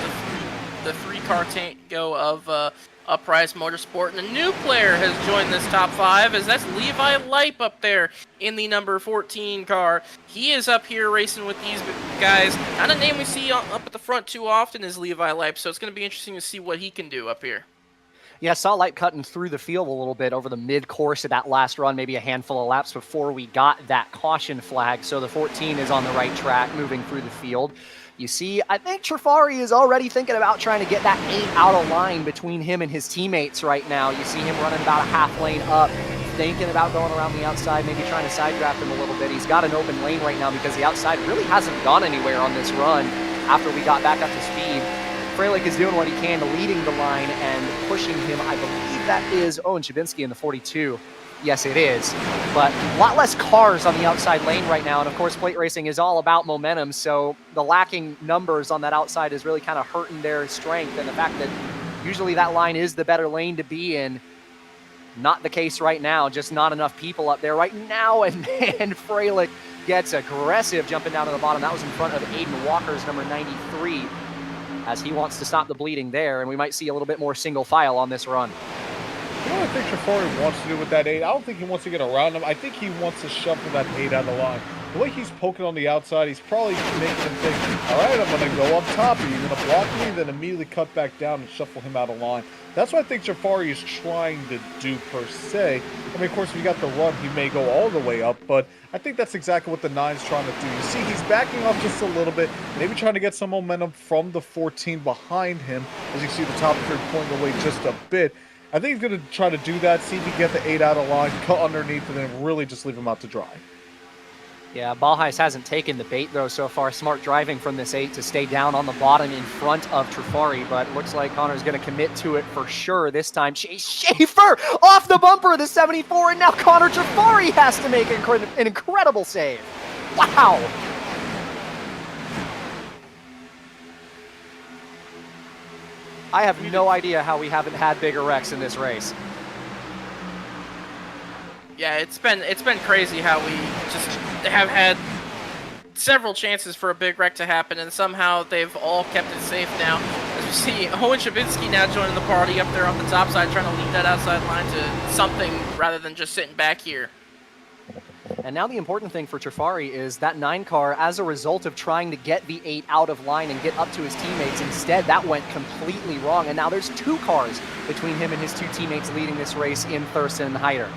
the three-car tango of Uprise Motorsport, and a new player has joined this top 5, as that's Levi Leip up there in the number 14 car. He is up here racing with these guys. Not a name we see up at the front too often is Levi Leip, so it's going to be interesting to see what he can do up here. Yeah, I saw Leip cutting through the field a little bit over the mid-course of that last run, maybe a handful of laps before we got that caution flag, so the 14 is on the right track moving through the field. You see, I think Trifari is already thinking about trying to get that 8 out of line between him and his teammates right now. You see him running about a half lane up, thinking about going around the outside, maybe trying to side draft him a little bit. He's got an open lane right now because the outside really hasn't gone anywhere on this run after we got back up to speed. Freilich is doing what he can to leading the line and pushing him. I believe that is Owen Chabinski in the 42. Yes, it is. But a lot less cars on the outside lane right now. And of course, plate racing is all about momentum. So the lacking numbers on that outside is really kind of hurting their strength. And the fact that usually that line is the better lane to be in, not the case right now. Just not enough people up there right now. And man, Freilich gets aggressive jumping down to the bottom. That was in front of Aiden Walker's number 93, as he wants to stop the bleeding there. And we might see a little bit more single file on this run. You know what I think Trifari wants to do with that 8? I don't think he wants to get around him. I think he wants to shuffle that 8 out of the line. The way he's poking on the outside, he's probably making him think, all right, I'm going to go up top. Are you going to block me? Then immediately cut back down and shuffle him out of line. That's what I think Trifari is trying to do per se. I mean, of course, if you got the run, he may go all the way up, but I think that's exactly what the 9's trying to do. You see, he's backing off just a little bit, maybe trying to get some momentum from the 14 behind him. As you see, the top 3 pulling away just a bit. I think he's going to try to do that, see if he can get the 8 out of line, cut underneath, and then really just leave him out to dry. Yeah, Ballheis hasn't taken the bait, though, so far. Smart driving from this 8 to stay down on the bottom in front of Trifari, but it looks like Connor's going to commit to it for sure this time. Chase Schaefer off the bumper of the 74, and now Connor Trifari has to make an incredible save. Wow! I have no idea how we haven't had bigger wrecks in this race. Yeah, it's been crazy how we just have had several chances for a big wreck to happen, and somehow they've all kept it safe now. As we see Owen Chabinski now joining the party up there on the top side, trying to lead that outside line to something rather than just sitting back here. And now the important thing for Trifari is that 9 car, as a result of trying to get the 8 out of line and get up to his teammates, instead that went completely wrong. And now there's 2 cars between him and his 2 teammates leading this race in Thurston and Hyder.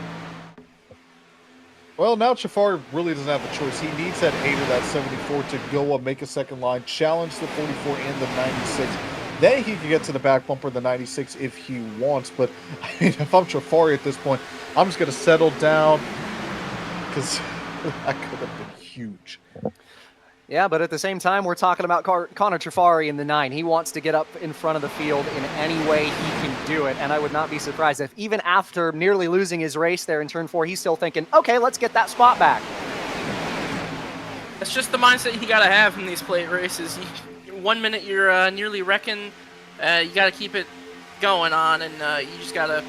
Well, now Trifari really doesn't have a choice. He needs that 8 or that 74 to go up, make a second line, challenge the 44 and the 96. Then he can get to the back bumper of the 96 if he wants. But I mean, if I'm Trifari at this point, I'm just going to settle down, because that could have been huge. Yeah, but at the same time, we're talking about Connor Trafari in the 9. He wants to get up in front of the field in any way he can do it, and I would not be surprised if even after nearly losing his race there in turn 4, he's still thinking, okay, let's get that spot back. It's just the mindset you gotta have in these plate races. 1 minute you're nearly wrecking, you gotta keep it going on, and you just gotta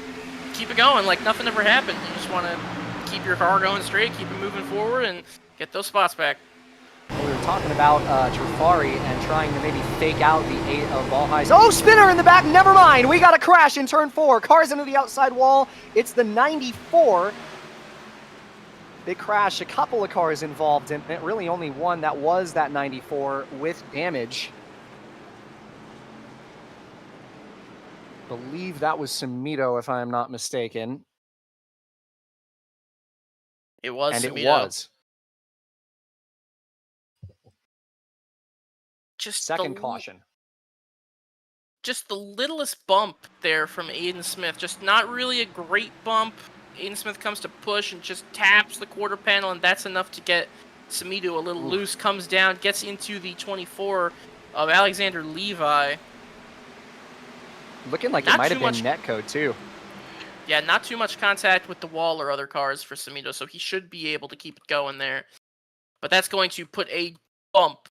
keep it going like nothing ever happened. You just want to keep your car going straight, keep it moving forward, and get those spots back. We were talking about Trafari and trying to maybe fake out the 8 of ball highs. Oh, spinner in the back. Never mind. We got a crash in turn 4. Cars into the outside wall. It's the 94. Big crash. A couple of cars involved in it. Really only one that was that 94 with damage. Believe that was Sumito, if I'm not mistaken. It was and Sumito. It was. Just second caution. Just the littlest bump there from Aiden Smith. Just not really a great bump. Aiden Smith comes to push and just taps the quarter panel, and that's enough to get Sumito a little loose. Comes down, gets into the 24 of Alexander Levi. Looking like it might have been netcode too. Yeah, not too much contact with the wall or other cars for Sumito, so he should be able to keep it going there. But that's going to put a bump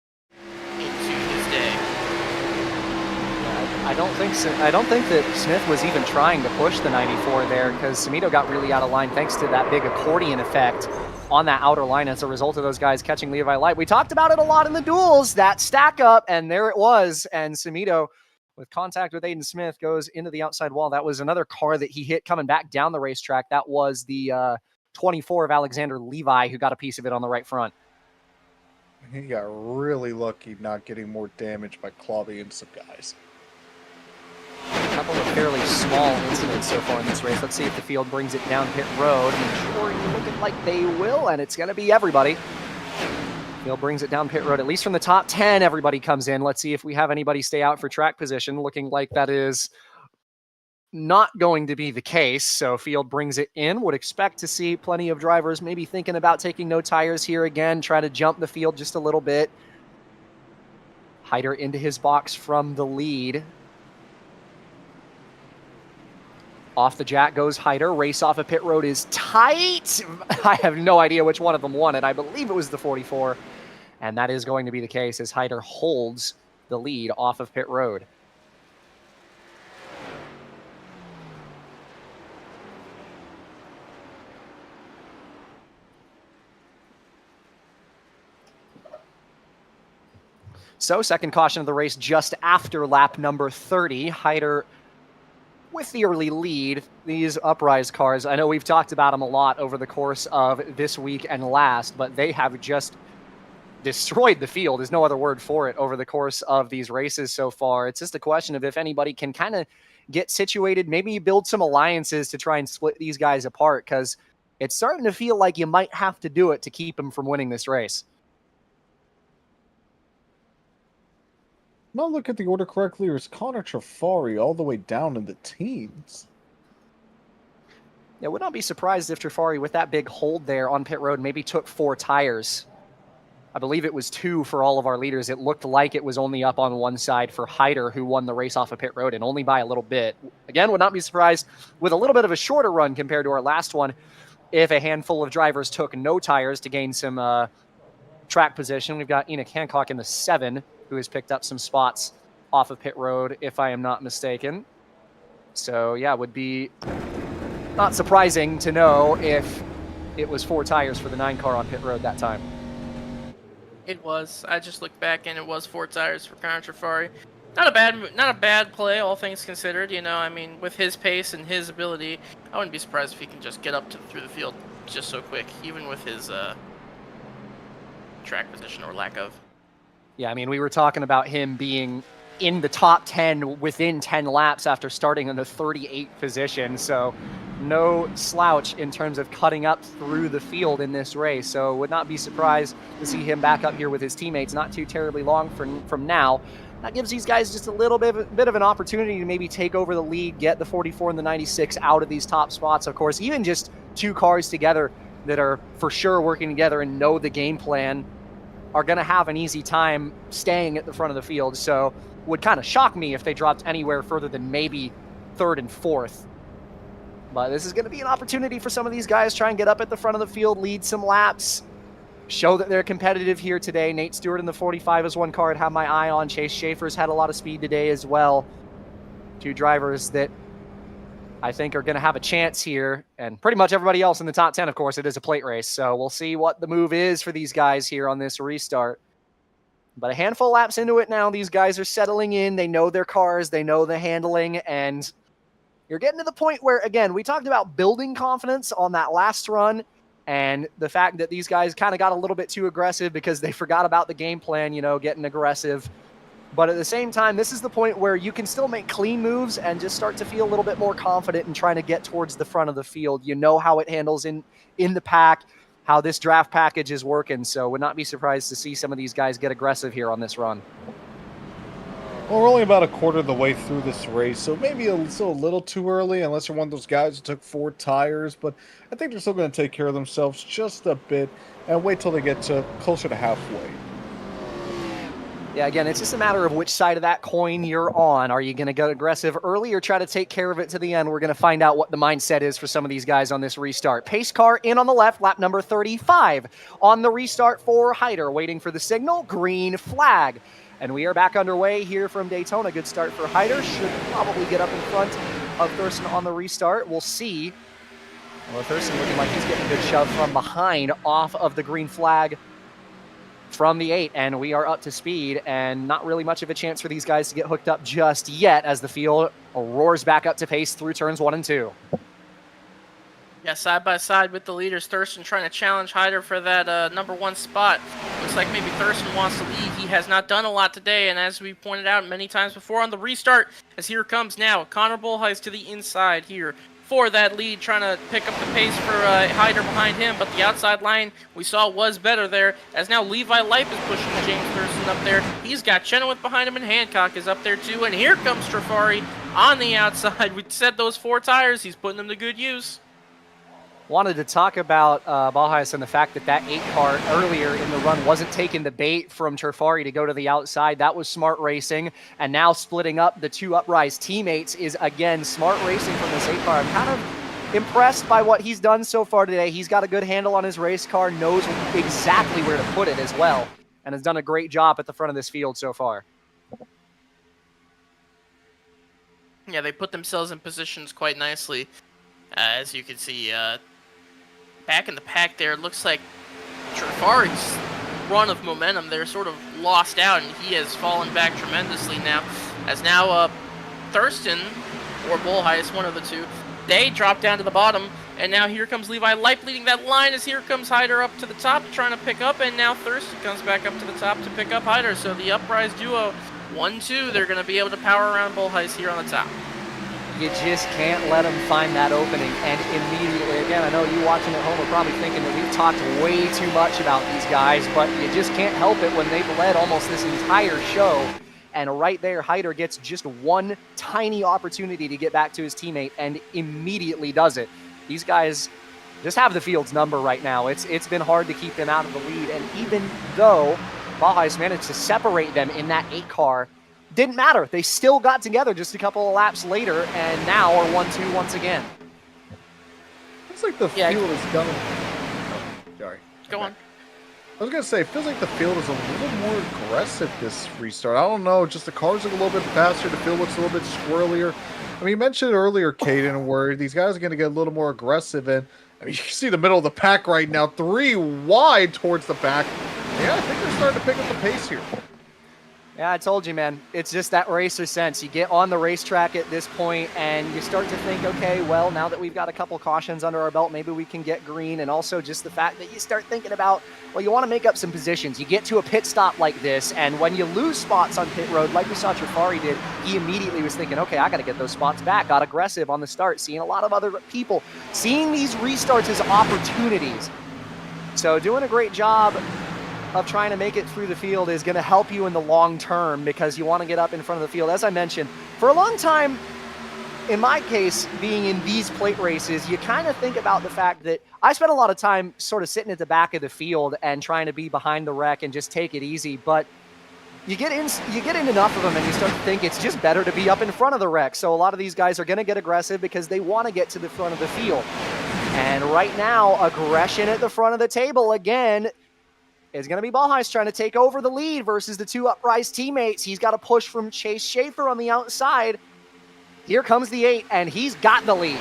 into his day. I don't think that Smith was even trying to push the 94 there, because Sumito got really out of line thanks to that big accordion effect on that outer line as a result of those guys catching Levi light. We talked about it a lot in the duels, that stack up, and there it was. And Sumito, with contact with Aiden Smith, goes into the outside wall. That was another car that he hit coming back down the racetrack. That was the 24 of Alexander Levi, who got a piece of it on the right front. He got really lucky not getting more damage by clobbing some guys. A couple of fairly small incidents so far in this race. Let's see if the field brings it down pit road. Sure, looking like they will, and it's going to be everybody. Field brings it down pit road. At least from the top 10, everybody comes in. Let's see if we have anybody stay out for track position. Looking like that is not going to be the case. So field brings it in. Would expect to see plenty of drivers maybe thinking about taking no tires here again. Try to jump the field just a little bit. Hyder into his box from the lead. Off the jack goes Hyder. Race off of pit road is tight. I have no idea which one of them won it. I believe it was the 44. And that is going to be the case as Hyder holds the lead off of pit road. So second caution of the race just after lap number 30. Hyder with the early lead. These Uprise cars, I know we've talked about them a lot over the course of this week and last, but they have just destroyed the field. There's no other word for it over the course of these races so far. It's just a question of if anybody can kind of get situated, maybe build some alliances to try and split these guys apart, because it's starting to feel like you might have to do it to keep them from winning this race. Now look at the order correctly, or is Connor Trafari all the way down in the teens? Yeah, would not be surprised if Trafari, with that big hold there on pit road, maybe took 4 tires. I believe it was 2 for all of our leaders. It looked like it was only up on one side for Hyder, who won the race off of pit road, and only by a little bit. Again, would not be surprised with a little bit of a shorter run compared to our last one if a handful of drivers took no tires to gain some track position. We've got Enoch Hancock in the 7, who has picked up some spots off of pit road, if I am not mistaken. So, yeah, would be not surprising to know if it was 4 tires for the 9 car on pit road that time. It was. I just looked back, and it was 4 tires for Connor Trafari. Not a bad play, all things considered. You know, I mean, with his pace and his ability, I wouldn't be surprised if he can just get up through the field just so quick, even with his track position or lack of. Yeah, I mean, we were talking about him being in the top 10 within 10 laps after starting in the 38th position. So no slouch in terms of cutting up through the field in this race. So would not be surprised to see him back up here with his teammates not too terribly long from now. That gives these guys just a little bit of an opportunity to maybe take over the lead, get the 44 and the 96 out of these top spots. Of course, even just 2 cars together that are for sure working together and know the game plan are going to have an easy time staying at the front of the field. So would kind of shock me if they dropped anywhere further than maybe 3rd and 4th. But this is going to be an opportunity for some of these guys, try and get up at the front of the field, lead some laps, show that they're competitive here today. Nate Stewart in the 45 is one car I'd have my eye on. Chase Schaefer's had a lot of speed today as well. 2 drivers that I think are going to have a chance here. And pretty much everybody else in the top 10, of course, it is a plate race. So we'll see what the move is for these guys here on this restart. But a handful of laps into it now, these guys are settling in. They know their cars. They know the handling. And you're getting to the point where, again, we talked about building confidence on that last run. And the fact that these guys kind of got a little bit too aggressive because they forgot about the game plan, you know, getting aggressive. But at the same time, this is the point where you can still make clean moves and just start to feel a little bit more confident in trying to get towards the front of the field. You know how it handles in the pack, how this draft package is working. So would not be surprised to see some of these guys get aggressive here on this run. Well, we're only about a quarter of the way through this race, so maybe still a little too early, unless you're one of those guys who took 4 tires. But I think they're still going to take care of themselves just a bit and wait till they get to closer to halfway. Yeah, again, it's just a matter of which side of that coin you're on. Are you going to go aggressive early or try to take care of it to the end? We're going to find out what the mindset is for some of these guys on this restart. Pace car in on the left, lap number 35. On the restart for Hyder, waiting for the signal, green flag. And we are back underway here from Daytona. Good start for Hyder. Should probably get up in front of Thurston on the restart. We'll see. Well, Thurston looking like he's getting a good shove from behind off of the green flag from the 8, and we are up to speed, and not really much of a chance for these guys to get hooked up just yet as the field roars back up to pace through turns 1 and 2. Yeah, side by side with the leaders, Thurston trying to challenge Hyder for that number 1 spot. Looks like maybe Thurston wants to lead. He has not done a lot today, and as we pointed out many times before on the restart, as here comes now, Connor Bullheis to the inside here for that lead, trying to pick up the pace for Hyder behind him, but the outside line we saw was better there, as now Levi Lipe is pushing James Thurston up there. He's got Chenoweth behind him, and Hancock is up there too, and here comes Trafari on the outside. We said those 4 tires, he's putting them to good use. Wanted to talk about Bullheis and the fact that 8 car earlier in the run wasn't taking the bait from Trafari to go to the outside. That was smart racing. And now splitting up the 2 Uprise teammates is, again, smart racing from this 8 car. I'm kind of impressed by what he's done so far today. He's got a good handle on his race car, knows exactly where to put it as well, and has done a great job at the front of this field so far. Yeah, they put themselves in positions quite nicely. As you can see, back in the pack there, it looks like Trafari's run of momentum there sort of lost out, and he has fallen back tremendously now. As now Thurston, or Bullheis, one of the 2, they drop down to the bottom, and now here comes Levi Lipe leading that line, as here comes Hyder up to the top trying to pick up, and now Thurston comes back up to the top to pick up Hyder. So the Uprise duo, 1-2, they're going to be able to power around Bullheis here on the top. You just can't let them find that opening. And immediately, again, I know you watching at home are probably thinking that we've talked way too much about these guys, but you just can't help it when they've led almost this entire show. And right there, Hyder gets just one tiny opportunity to get back to his teammate and immediately does it. These guys just have the field's number right now. It's been hard to keep them out of the lead. And even though Bullheis managed to separate them in that 8 car, didn't matter. They still got together just a couple of laps later, and now are 1-2 once again. It's like the field is done. Sorry. Go on. I was going to say, it feels like the field is a little more aggressive this restart. I don't know, just the cars look a little bit faster, the field looks a little bit squirrelier. I mean, you mentioned earlier, Caden, where these guys are going to get a little more aggressive, and I mean, you can see the middle of the pack right now, 3 wide towards the back. Yeah, I think they're starting to pick up the pace here. Yeah, I told you, man. It's just that racer sense. You get on the racetrack at this point and you start to think, okay, well, now that we've got a couple cautions under our belt, maybe we can get green. And also just the fact that you start thinking about, well, you want to make up some positions. You get to a pit stop like this, and when you lose spots on pit road, like we saw Trafari did, he immediately was thinking, okay, I got to get those spots back. Got aggressive on the start, seeing a lot of other people, seeing these restarts as opportunities. So doing a great job of trying to make it through the field is going to help you in the long term, because you want to get up in front of the field. As I mentioned, for a long time, in my case, being in these plate races, you kind of think about the fact that I spent a lot of time sort of sitting at the back of the field and trying to be behind the wreck and just take it easy. But you get in enough of them and you start to think it's just better to be up in front of the wreck. So a lot of these guys are going to get aggressive because they want to get to the front of the field. And right now, aggression at the front of the table again is going to be Ballheis trying to take over the lead versus the two Uprise teammates. He's got a push from Chase Schaefer on the outside. Here comes the 8, and he's got the lead.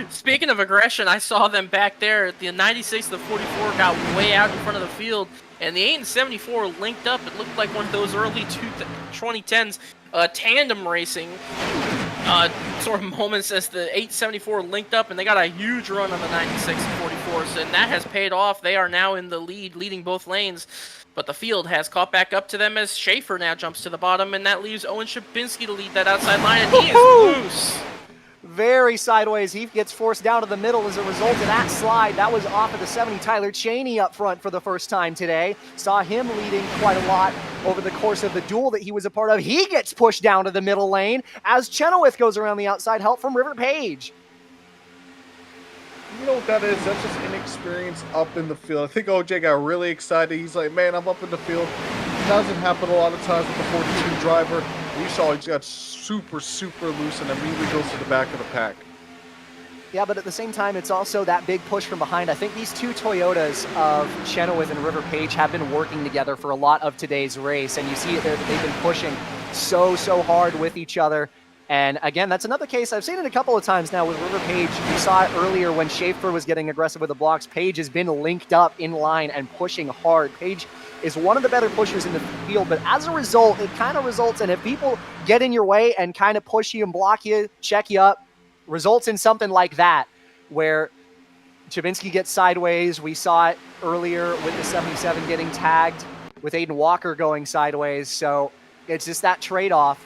Speaking of aggression, I saw them back there. The 96 and the 44 got way out in front of the field, and the 8 and 74 linked up. It looked like one of those early 2010s tandem racing sort of moments as the 874 linked up, and they got a huge run on the 96 and 44s, and that has paid off. They are now in the lead, leading both lanes. But the field has caught back up to them as Schaefer now jumps to the bottom, and that leaves Owen Shabinsky to lead that outside line, and he is loose. Very sideways. He gets forced down to the middle as a result of that slide. That was off of the 70. Tyler Cheney up front for the first time today. Saw him leading quite a lot over the course of the duel that he was a part of. He gets pushed down to the middle lane as Chenoweth goes around the outside, help from River Page. You know what that is? That's just inexperience up in the field. I think OJ got really excited. He's like, man, I'm up in the field. It doesn't happen a lot of times with the 42 driver. We saw he got super loose and immediately goes to the back of the pack. Yeah, but at the same time, it's also that big push from behind. I think these two Toyotas of Chenoweth and River Page have been working together for a lot of today's race, and you see it there that they've been pushing so hard with each other. And again, that's another case. I've seen it a couple of times now with River Page. You saw it earlier when Schaefer was getting aggressive with the blocks. Page has been linked up in line and pushing hard. Page is one of the better pushers in the field, but as a result, it kind of results in if people get in your way and kind of push you and block you, check you up, results in something like that, where Chabinsky gets sideways. We saw it earlier with the 77 getting tagged, with Aiden Walker going sideways. So it's just that trade-off.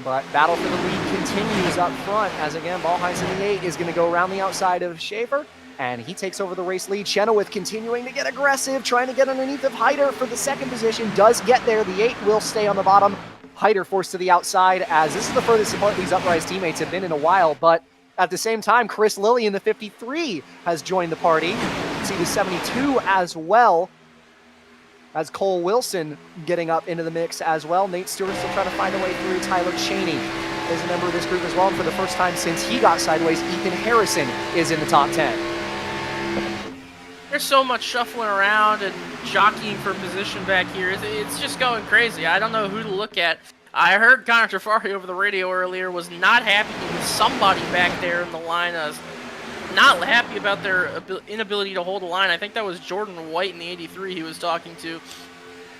But battle for the lead continues up front as, again, Ballheis in the 8 is going to go around the outside of Schaefer, and he takes over the race lead. Chenoweth continuing to get aggressive, trying to get underneath of Hyder for the second position. Does get there. The 8 will stay on the bottom. Hyder forced to the outside, as this is the furthest apart these Uprise teammates have been in a while. But at the same time, Chris Lilly in the 53 has joined the party. You see the 72 as well, as Cole Wilson getting up into the mix as well. Nate Stewart still trying to find a way through. Tyler Cheney is a member of this group as well. And for the first time since he got sideways, Ethan Harrison is in the top 10. There's so much shuffling around and jockeying for position back here. It's just going crazy. I don't know who to look at. I heard Connor Trafari over the radio earlier was not happy with somebody back there in the line. Not happy about their inability to hold a line. I think that was Jordan White in the 83 he was talking to.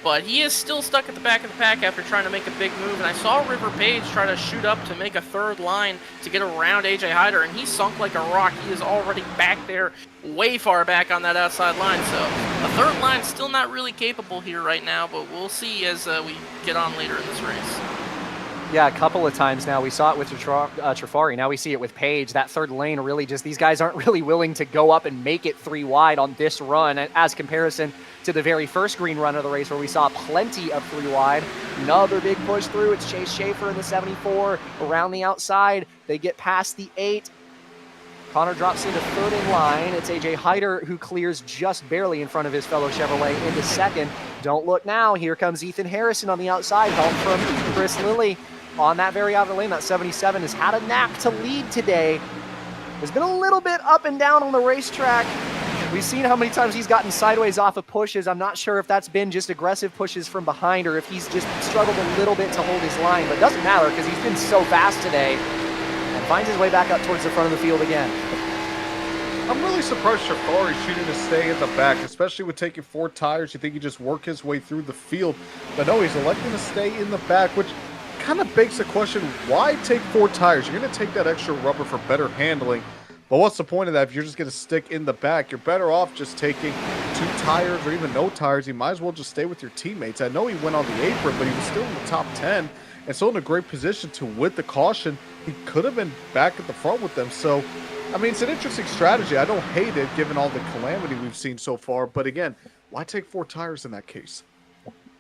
But he is still stuck at the back of the pack after trying to make a big move. And I saw River Page try to shoot up to make a third line to get around AJ Hyder, and he sunk like a rock. He is already back there, way far back on that outside line. So a third line still not really capable here right now, but we'll see as we get on later in this race. Yeah, a couple of times now. We saw it with Trafari. Now we see it with Page. That third lane really just, these guys aren't really willing to go up and make it 3 wide on this run as comparison to the very first green run of the race where we saw plenty of 3 wide. Another big push through. It's Chase Schaefer in the 74 around the outside. They get past the 8. Connor drops into third in line. It's AJ Hyder who clears just barely in front of his fellow Chevrolet into second. Don't look now. Here comes Ethan Harrison on the outside. Help from Chris Lilly on that very outer lane. That 77 has had a knack to lead today. Has been a little bit up and down on the racetrack. We've seen how many times he's gotten sideways off of pushes. I'm not sure if that's been just aggressive pushes from behind or if he's just struggled a little bit to hold his line, but it doesn't matter because he's been so fast today and finds his way back up towards the front of the field again. I'm really surprised Trafari's shooting to stay in the back, especially with taking 4 tires. You think he'd just work his way through the field, but no, he's electing to stay in the back, which kind of begs the question, why take 4 tires? You're going to take that extra rubber for better handling, but what's the point of that if you're just going to stick in the back? You're better off just taking 2 tires or even no tires. You might as well just stay with your teammates. I know he went on the apron, but he was still in the top 10 and still in a great position to, with the caution, he could have been back at the front with them. So, I mean, it's an interesting strategy. I don't hate it given all the calamity we've seen so far, but again, why take 4 tires in that case?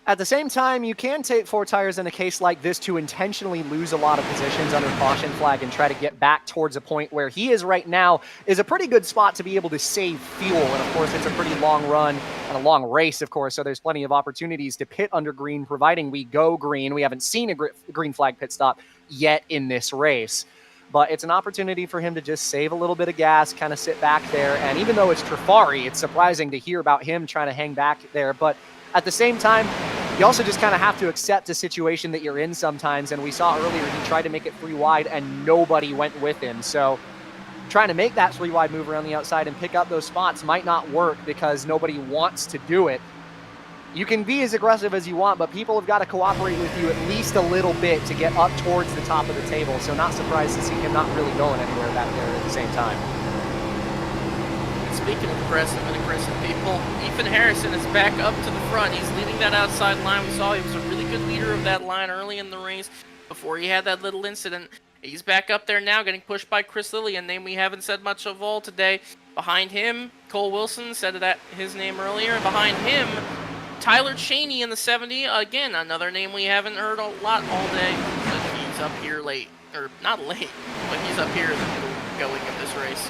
At the same time, you can take 4 tires in a case like this to intentionally lose a lot of positions under caution flag and try to get back towards a point where he is right now is a pretty good spot to be able to save fuel. And of course, it's a pretty long run and a long race, of course, so there's plenty of opportunities to pit under green, providing we go green. We haven't seen a green flag pit stop yet in this race. But it's an opportunity for him to just save a little bit of gas, kind of sit back there. And even though it's Trifari, it's surprising to hear about him trying to hang back there. But at the same time, you also just kind of have to accept a situation that you're in sometimes. And we saw earlier he tried to make it 3 wide and nobody went with him. So trying to make that 3 wide move around the outside and pick up those spots might not work because nobody wants to do it. You can be as aggressive as you want, but people have got to cooperate with you at least a little bit to get up towards the top of the table. So not surprised to see him not really going anywhere back there at the same time. And speaking of aggressive and aggressive people, Ethan Harrison is back up to the front. He's leading that outside line. We saw he was a really good leader of that line early in the race before he had that little incident. He's back up there now, getting pushed by Chris Lilly, a name we haven't said much of all today. Behind him, Cole Wilson, said that his name earlier. And behind him, Tyler Cheney in the 70, again, another name we haven't heard a lot all day, but he's up here late, or not late, but he's up here in the middle going of this race.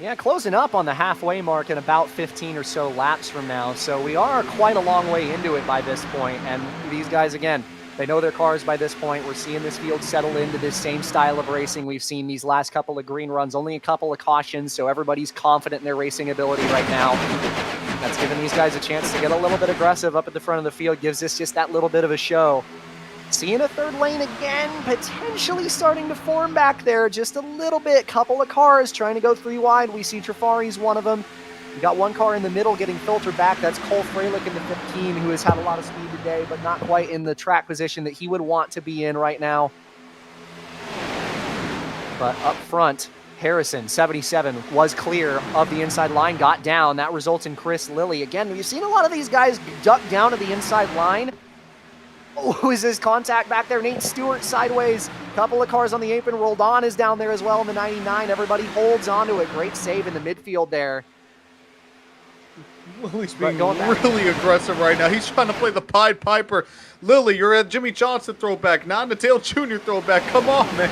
Yeah, closing up on the halfway mark in about 15 or so laps from now, so we are quite a long way into it by this point, and these guys, again, they know their cars by this point. We're seeing this field settle into this same style of racing we've seen these last couple of green runs, only a couple of cautions, so everybody's confident in their racing ability right now. That's giving these guys a chance to get a little bit aggressive up at the front of the field, gives us just that little bit of a show. Seeing a third lane again, potentially starting to form back there just a little bit. Couple of cars trying to go 3 wide. We see Trifari's one of them. We got one car in the middle getting filtered back. That's Cole Freilich in the 15, who has had a lot of speed today, but not quite in the track position that he would want to be in right now. But up front, Harrison, 77, was clear of the inside line, got down. That results in Chris Lilly. Again, we've seen a lot of these guys duck down to the inside line. Oh, who is this contact back there? Nate Stewart sideways. Couple of cars on the apron. Roldan is down there as well in the 99. Everybody holds onto it. Great save in the midfield there. Lilly's being really aggressive right now. He's trying to play the Pied Piper. Lilly, you're a Jimmy Johnson throwback, not a Dale Jr. throwback. Come on, man.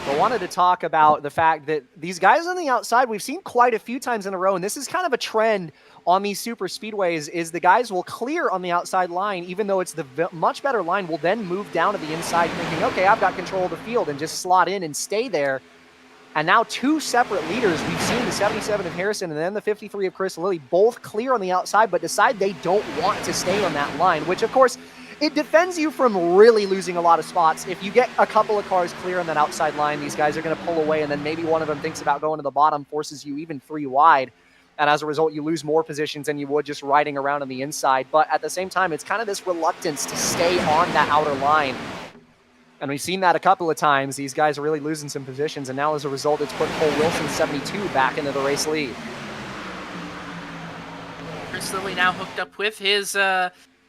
I wanted to talk about the fact that these guys on the outside, we've seen quite a few times in a row, and this is kind of a trend on these super speedways, is the guys will clear on the outside line, even though it's the much better line, will then move down to the inside thinking, okay, I've got control of the field, and just slot in and stay there. And now 2 separate leaders, we've seen the 77 of Harrison and then the 53 of Chris Lilly, both clear on the outside, but decide they don't want to stay on that line, which of course, it defends you from really losing a lot of spots. If you get a couple of cars clear on that outside line, these guys are going to pull away, and then maybe one of them thinks about going to the bottom, forces you even 3 wide. And as a result, you lose more positions than you would just riding around on the inside. But at the same time, it's kind of this reluctance to stay on that outer line. And we've seen that a couple of times. These guys are really losing some positions, and now as a result, it's put Cole Wilson, 72, back into the race lead. Chris Lilly now hooked up with his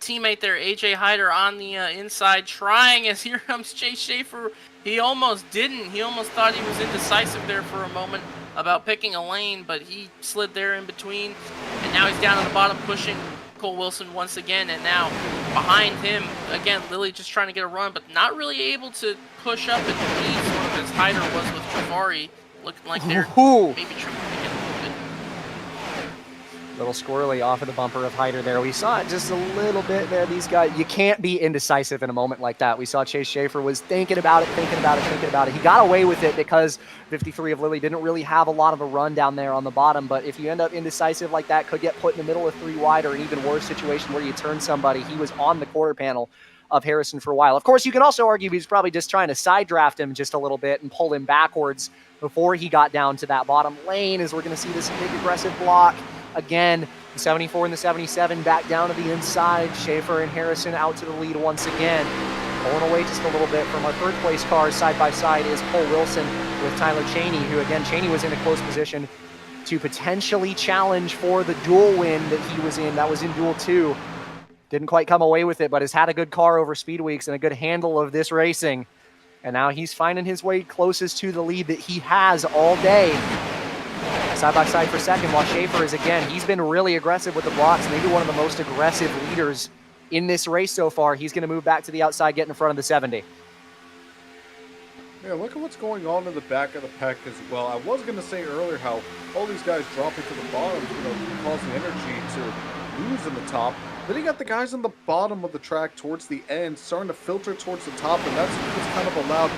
teammate there, AJ Hyder, on the inside, trying, as here comes Chase Schaefer. He almost didn't. He almost thought he was indecisive there for a moment about picking a lane, but he slid there in between, and now he's down on the bottom pushing Cole Wilson once again, and now behind him, again, Lilly just trying to get a run, but not really able to push up and lead sort of as Hyder was with Trifari, looking like they're maybe trying to get a little bit. Little squirrely off of the bumper of Hyder there. We saw it just a little bit there. These guys, you can't be indecisive in a moment like that. We saw Chase Schaefer was thinking about it. He got away with it because 53 of Lilly didn't really have a lot of a run down there on the bottom. But if you end up indecisive like that, could get put in the middle of 3 wide, or an even worse situation where you turn somebody. He was on the quarter panel of Harrison for a while. Of course, you can also argue he's probably just trying to side draft him just a little bit and pull him backwards before he got down to that bottom lane, as we're going to see this big aggressive block. Again, the 74 and the 77 back down to the inside. Schaefer and Harrison out to the lead once again. Pulling away just a little bit from our third place cars side by side is Cole Wilson with Tyler Cheney, who again, Cheney was in a close position to potentially challenge for the dual win that he was in. That was in duel 2. Didn't quite come away with it, but has had a good car over speed weeks and a good handle of this racing. And now he's finding his way closest to the lead that he has all day. side by side for second, while Schaefer is, again, he's been really aggressive with the blocks, maybe one of the most aggressive leaders in this race so far. He's going to move back to the outside, get in front of the 70. Yeah, look at what's going on in the back of the pack as well. I was going to say earlier how all these guys dropping to the bottom, cause the energy to lose in the top. Then you got the guys on the bottom of the track towards the end starting to filter towards the top, and that's what's kind of allowed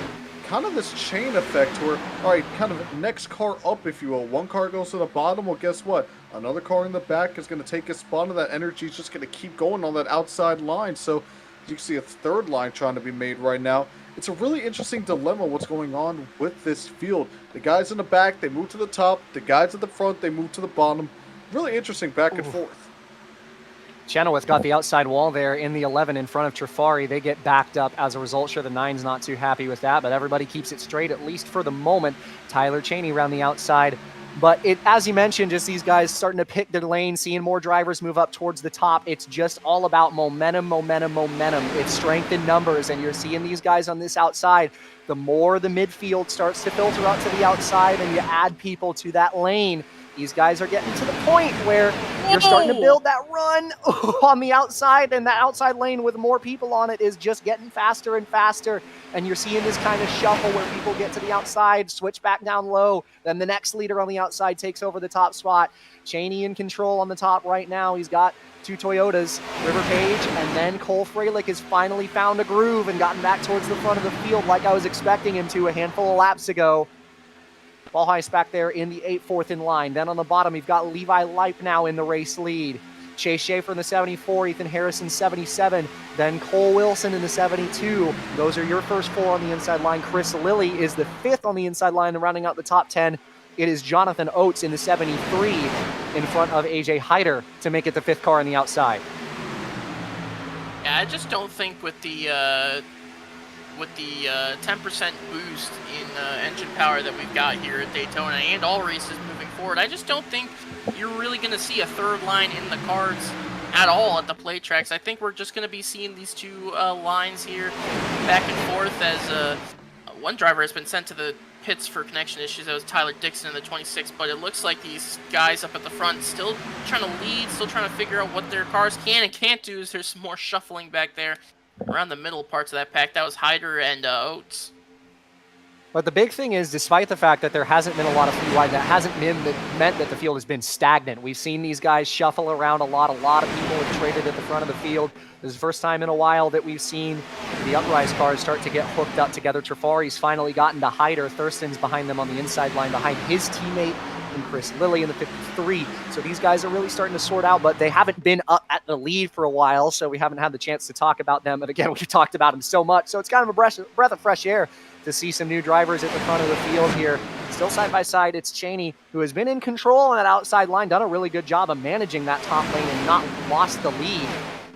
kind of this chain effect where, all right, kind of next car up, if you will. One car goes to the bottom, well, guess what? Another car in the back is going to take a spot, and that energy is just going to keep going on that outside line. So you can see a third line trying to be made right now. It's a really interesting dilemma what's going on with this field. The guys in the back, they move to the top. The guys at the front, they move to the bottom. Really interesting back and forth. Chenoweth got the outside wall there in the 11 in front of Trifari. They get backed up as a result. Sure, the 9's not too happy with that, but everybody keeps it straight, at least for the moment. Tyler Cheney around the outside. But as you mentioned, just these guys starting to pick their lane, seeing more drivers move up towards the top. It's just all about momentum, momentum, momentum. It's strength in numbers, and you're seeing these guys on this outside. The more the midfield starts to filter out to the outside and you add people to that lane, these guys are getting to the point where you're starting to build that run on the outside, and that outside lane with more people on it is just getting faster and faster. And you're seeing this kind of shuffle where people get to the outside, switch back down low, then the next leader on the outside takes over the top spot. Cheney in control on the top right now. He's got two Toyotas, River Page, and then Cole Freilich has finally found a groove and gotten back towards the front of the field like I was expecting him to a handful of laps ago. Ball Heist back there in the 8th, 4th in line. Then on the bottom, you've got Levi Leip now in the race lead. Chase Schaefer in the 74, Ethan Harrison 77, then Cole Wilson in the 72. Those are your first four on the inside line. Chris Lilly is the 5th on the inside line, and rounding out the top 10, it is Jonathan Oates in the 73 in front of AJ Hyder to make it the 5th car on the outside. Yeah, I just don't think with the 10% boost in engine power that we've got here at Daytona and all races moving forward, I just don't think you're really going to see a third line in the cards at all at the plate tracks. I think we're just going to be seeing these two lines here back and forth as one driver has been sent to the pits for connection issues. That was Tyler Dixon in the 26, but it looks like these guys up at the front still trying to lead, still trying to figure out what their cars can and can't do. As there's some more shuffling back there around the middle parts of that pack. That was Hyder and Oates. But the big thing is, despite the fact that there hasn't been a lot of fleet wide, that hasn't meant that the field has been stagnant. We've seen these guys shuffle around a lot. A lot of people have traded at the front of the field. This is the first time in a while that we've seen the Uprise cars start to get hooked up together. Trifari's finally gotten to Hyder. Thurston's behind them on the inside line, behind his teammate and Chris Lilly in the 53. So these guys are really starting to sort out, but they haven't been up at the lead for a while, so we haven't had the chance to talk about them. And again, we've talked about them so much, so it's kind of a breath of fresh air to see some new drivers at the front of the field here. Still side by side, it's Cheney, who has been in control on that outside line, done a really good job of managing that top lane and not lost the lead,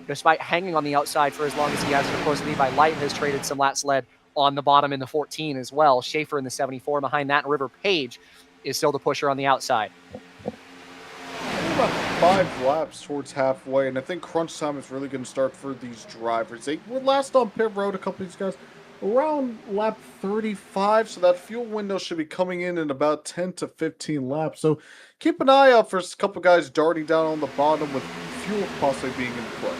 despite hanging on the outside for as long as he has. And of course, Levi Light has traded some laps led on the bottom in the 14 as well. Schaefer in the 74 behind that, and River Page is still the pusher on the outside. About 5 laps towards halfway, and I think crunch time is really going to start for these drivers. They were last on pit road, a couple of these guys, around lap 35, so that fuel window should be coming in about 10 to 15 laps. So keep an eye out for a couple guys darting down on the bottom with fuel possibly being in play.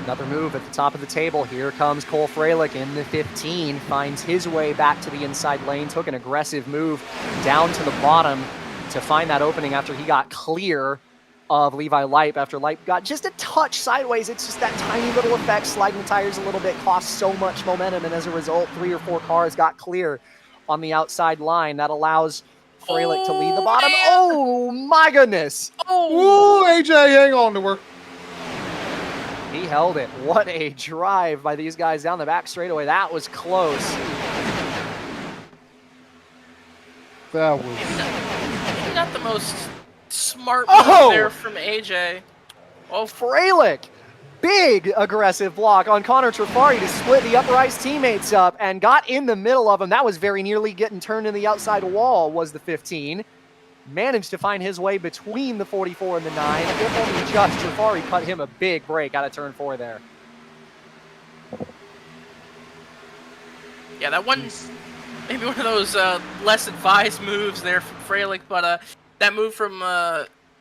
Another move at the top of the table. Here comes Cole Freilich in the 15, finds his way back to the inside lane, took an aggressive move down to the bottom to find that opening after he got clear of Levi Leip. After Leip got just a touch sideways, it's just that tiny little effect, sliding the tires a little bit, cost so much momentum, and as a result, 3 or 4 cars got clear on the outside line. That allows Freilich to lead the bottom. Man. Oh my goodness! Ooh, AJ, hang on to her. He held it. What a drive by these guys down the back straightaway. That was close. That was... Maybe not the most smart move there from AJ. Oh, Freilich. Big aggressive block on Connor Trifari to split the Uprise teammates up and got in the middle of him. That was very nearly getting turned in the outside wall, was the 15. Managed to find his way between the 44 and the 9. If only just, Trifari cut him a big break out of turn 4 there. Yeah, that one maybe one of those less advised moves there from Freilich, but that move from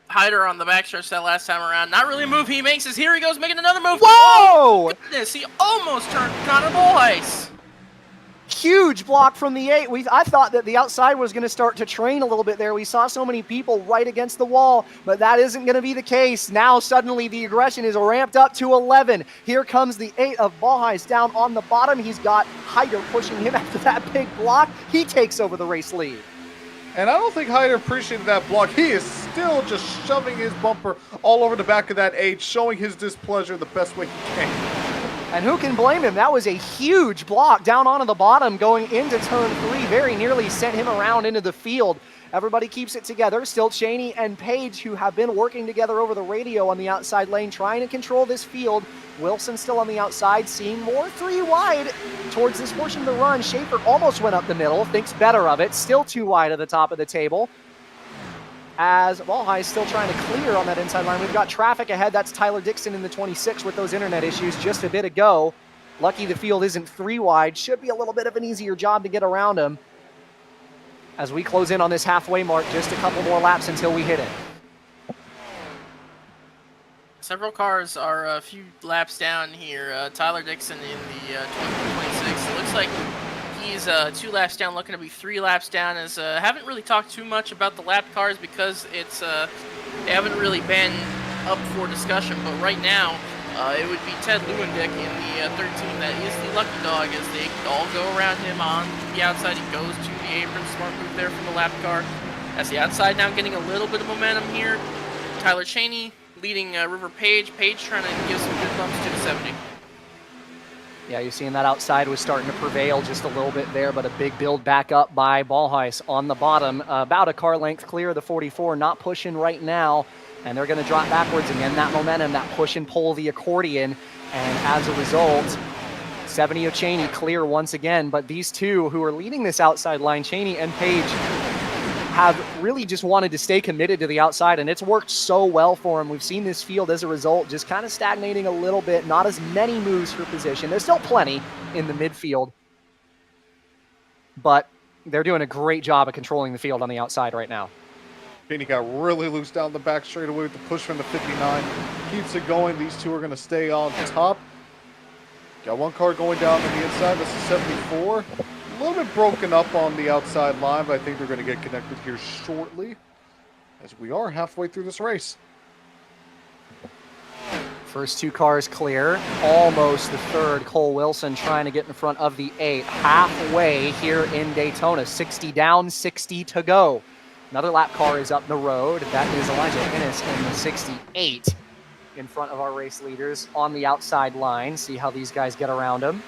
Hyder on the backstretch that last time around, not really a move he makes, is here he goes making another move. Whoa! Oh, goodness, he almost turned Connor Bolhuis. Huge block from the 8. I thought that the outside was going to start to train a little bit there. We saw so many people right against the wall, but that isn't going to be the case. Now suddenly the aggression is ramped up to 11. Here comes the 8 of Bolhuis down on the bottom. He's got Hyder pushing him after that big block. He takes over the race lead. And I don't think Hyder appreciated that block. He is still just shoving his bumper all over the back of that 8, showing his displeasure the best way he can. And who can blame him? That was a huge block down onto the bottom going into turn 3. Very nearly sent him around into the field. Everybody keeps it together. Still Cheney and Page, who have been working together over the radio on the outside lane, trying to control this field. Wilson still on the outside, seeing more 3 wide towards this portion of the run. Schaefer almost went up the middle, thinks better of it. Still 2 wide at the top of the table. As Bolhuis still trying to clear on that inside line. We've got traffic ahead. That's Tyler Dixon in the 26 with those internet issues just a bit ago. Lucky the field isn't 3 wide. Should be a little bit of an easier job to get around him. As we close in on this halfway mark, just a couple more laps until we hit it. Several cars are a few laps down here. Tyler Dixon in the 26. It looks like he's 2 laps down, looking to be 3 laps down. As haven't really talked too much about the lap cars because it's they haven't really been up for discussion. But right now, it would be Ted Lewandijk in the 13 that is the lucky dog, as they all go around him on the outside. He goes to the apron, smart move there from the lap car. As the outside now getting a little bit of momentum here. Tyler Cheney leading River Page. Page trying to give some good bumps to the 70. Yeah, you're seeing that outside was starting to prevail just a little bit there, but a big build back up by Bolhuis on the bottom. About a car length clear of the 44, not pushing right now, and they're going to drop backwards again. That momentum, that push and pull the accordion, and as a result, 70 of Cheney clear once again, but these two who are leading this outside line, Cheney and Page, have really just wanted to stay committed to the outside, and it's worked so well for them. We've seen this field as a result just kind of stagnating a little bit, not as many moves for position. There's still plenty in the midfield, but they're doing a great job of controlling the field on the outside right now. Cheney got really loose down the back straightaway with the push from the 59. Keeps it going. These two are going to stay on top. Got one car going down on the inside. This is 74. A little bit broken up on the outside line, but I think they're going to get connected here shortly, as we are halfway through this race. First 2 cars clear. Almost the third. Cole Wilson trying to get in front of the 8. Halfway here in Daytona. 60 down, 60 to go. Another lap car is up the road. That is Elijah Ennis in the 68 in front of our race leaders on the outside line. See how these guys get around him.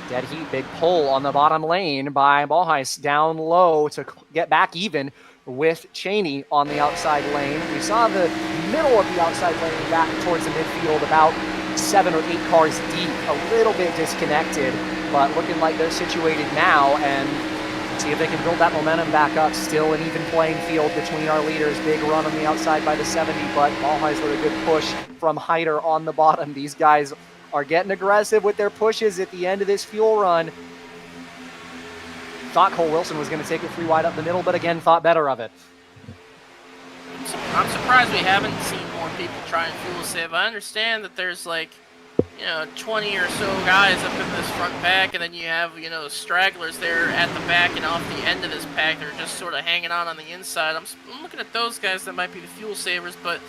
Dead heat, big pull on the bottom lane by Bolhuis down low to get back even with Cheney on the outside lane. We saw the middle of the outside lane back towards the midfield, about 7 or 8 cars deep, a little bit disconnected, but looking like they're situated now, and see if they can build that momentum back up. Still an even playing field between our leaders. Big run on the outside by the 70, but Bolhuis with a good push from Hyder on the bottom. These guys are getting aggressive with their pushes at the end of this fuel run. Thought Cole Wilson was going to take it 3 wide up the middle, but again, thought better of it. I'm surprised we haven't seen more people try and fuel save. I understand that there's 20 or so guys up in this front pack, and then you have, stragglers there at the back and off the end of this pack that are just sort of hanging on the inside. I'm looking at those guys that might be the fuel savers, but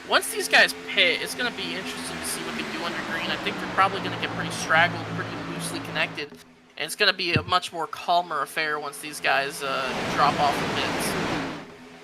once these guys pit, it's going to be interesting to see what they do under green. I think they're probably going to get pretty straggled, pretty loosely connected, and it's going to be a much more calmer affair once these guys drop off the pits.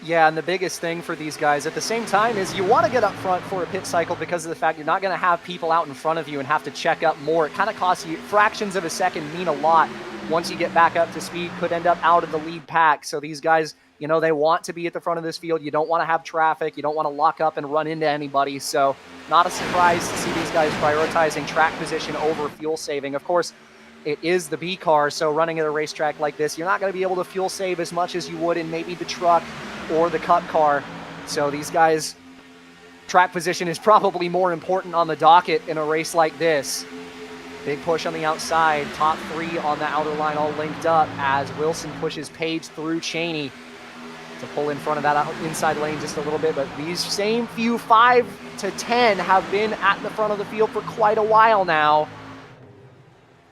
Yeah, and the biggest thing for these guys at the same time is you want to get up front for a pit cycle because of the fact you're not going to have people out in front of you and have to check up more. It kind of costs you fractions of a second, mean a lot. Once you get back up to speed, could end up out of the lead pack. So these guys, they want to be at the front of this field. You don't want to have traffic. You don't want to lock up and run into anybody. So not a surprise to see these guys prioritizing track position over fuel saving. Of course, it is the B car, so running at a racetrack like this, you're not going to be able to fuel save as much as you would in maybe the truck or the Cup car. So these guys, track position is probably more important on the docket in a race like this. Big push on the outside, top 3 on the outer line all linked up as Wilson pushes Page through Cheney to pull in front of that inside lane just a little bit. But these same few 5 to 10 have been at the front of the field for quite a while now.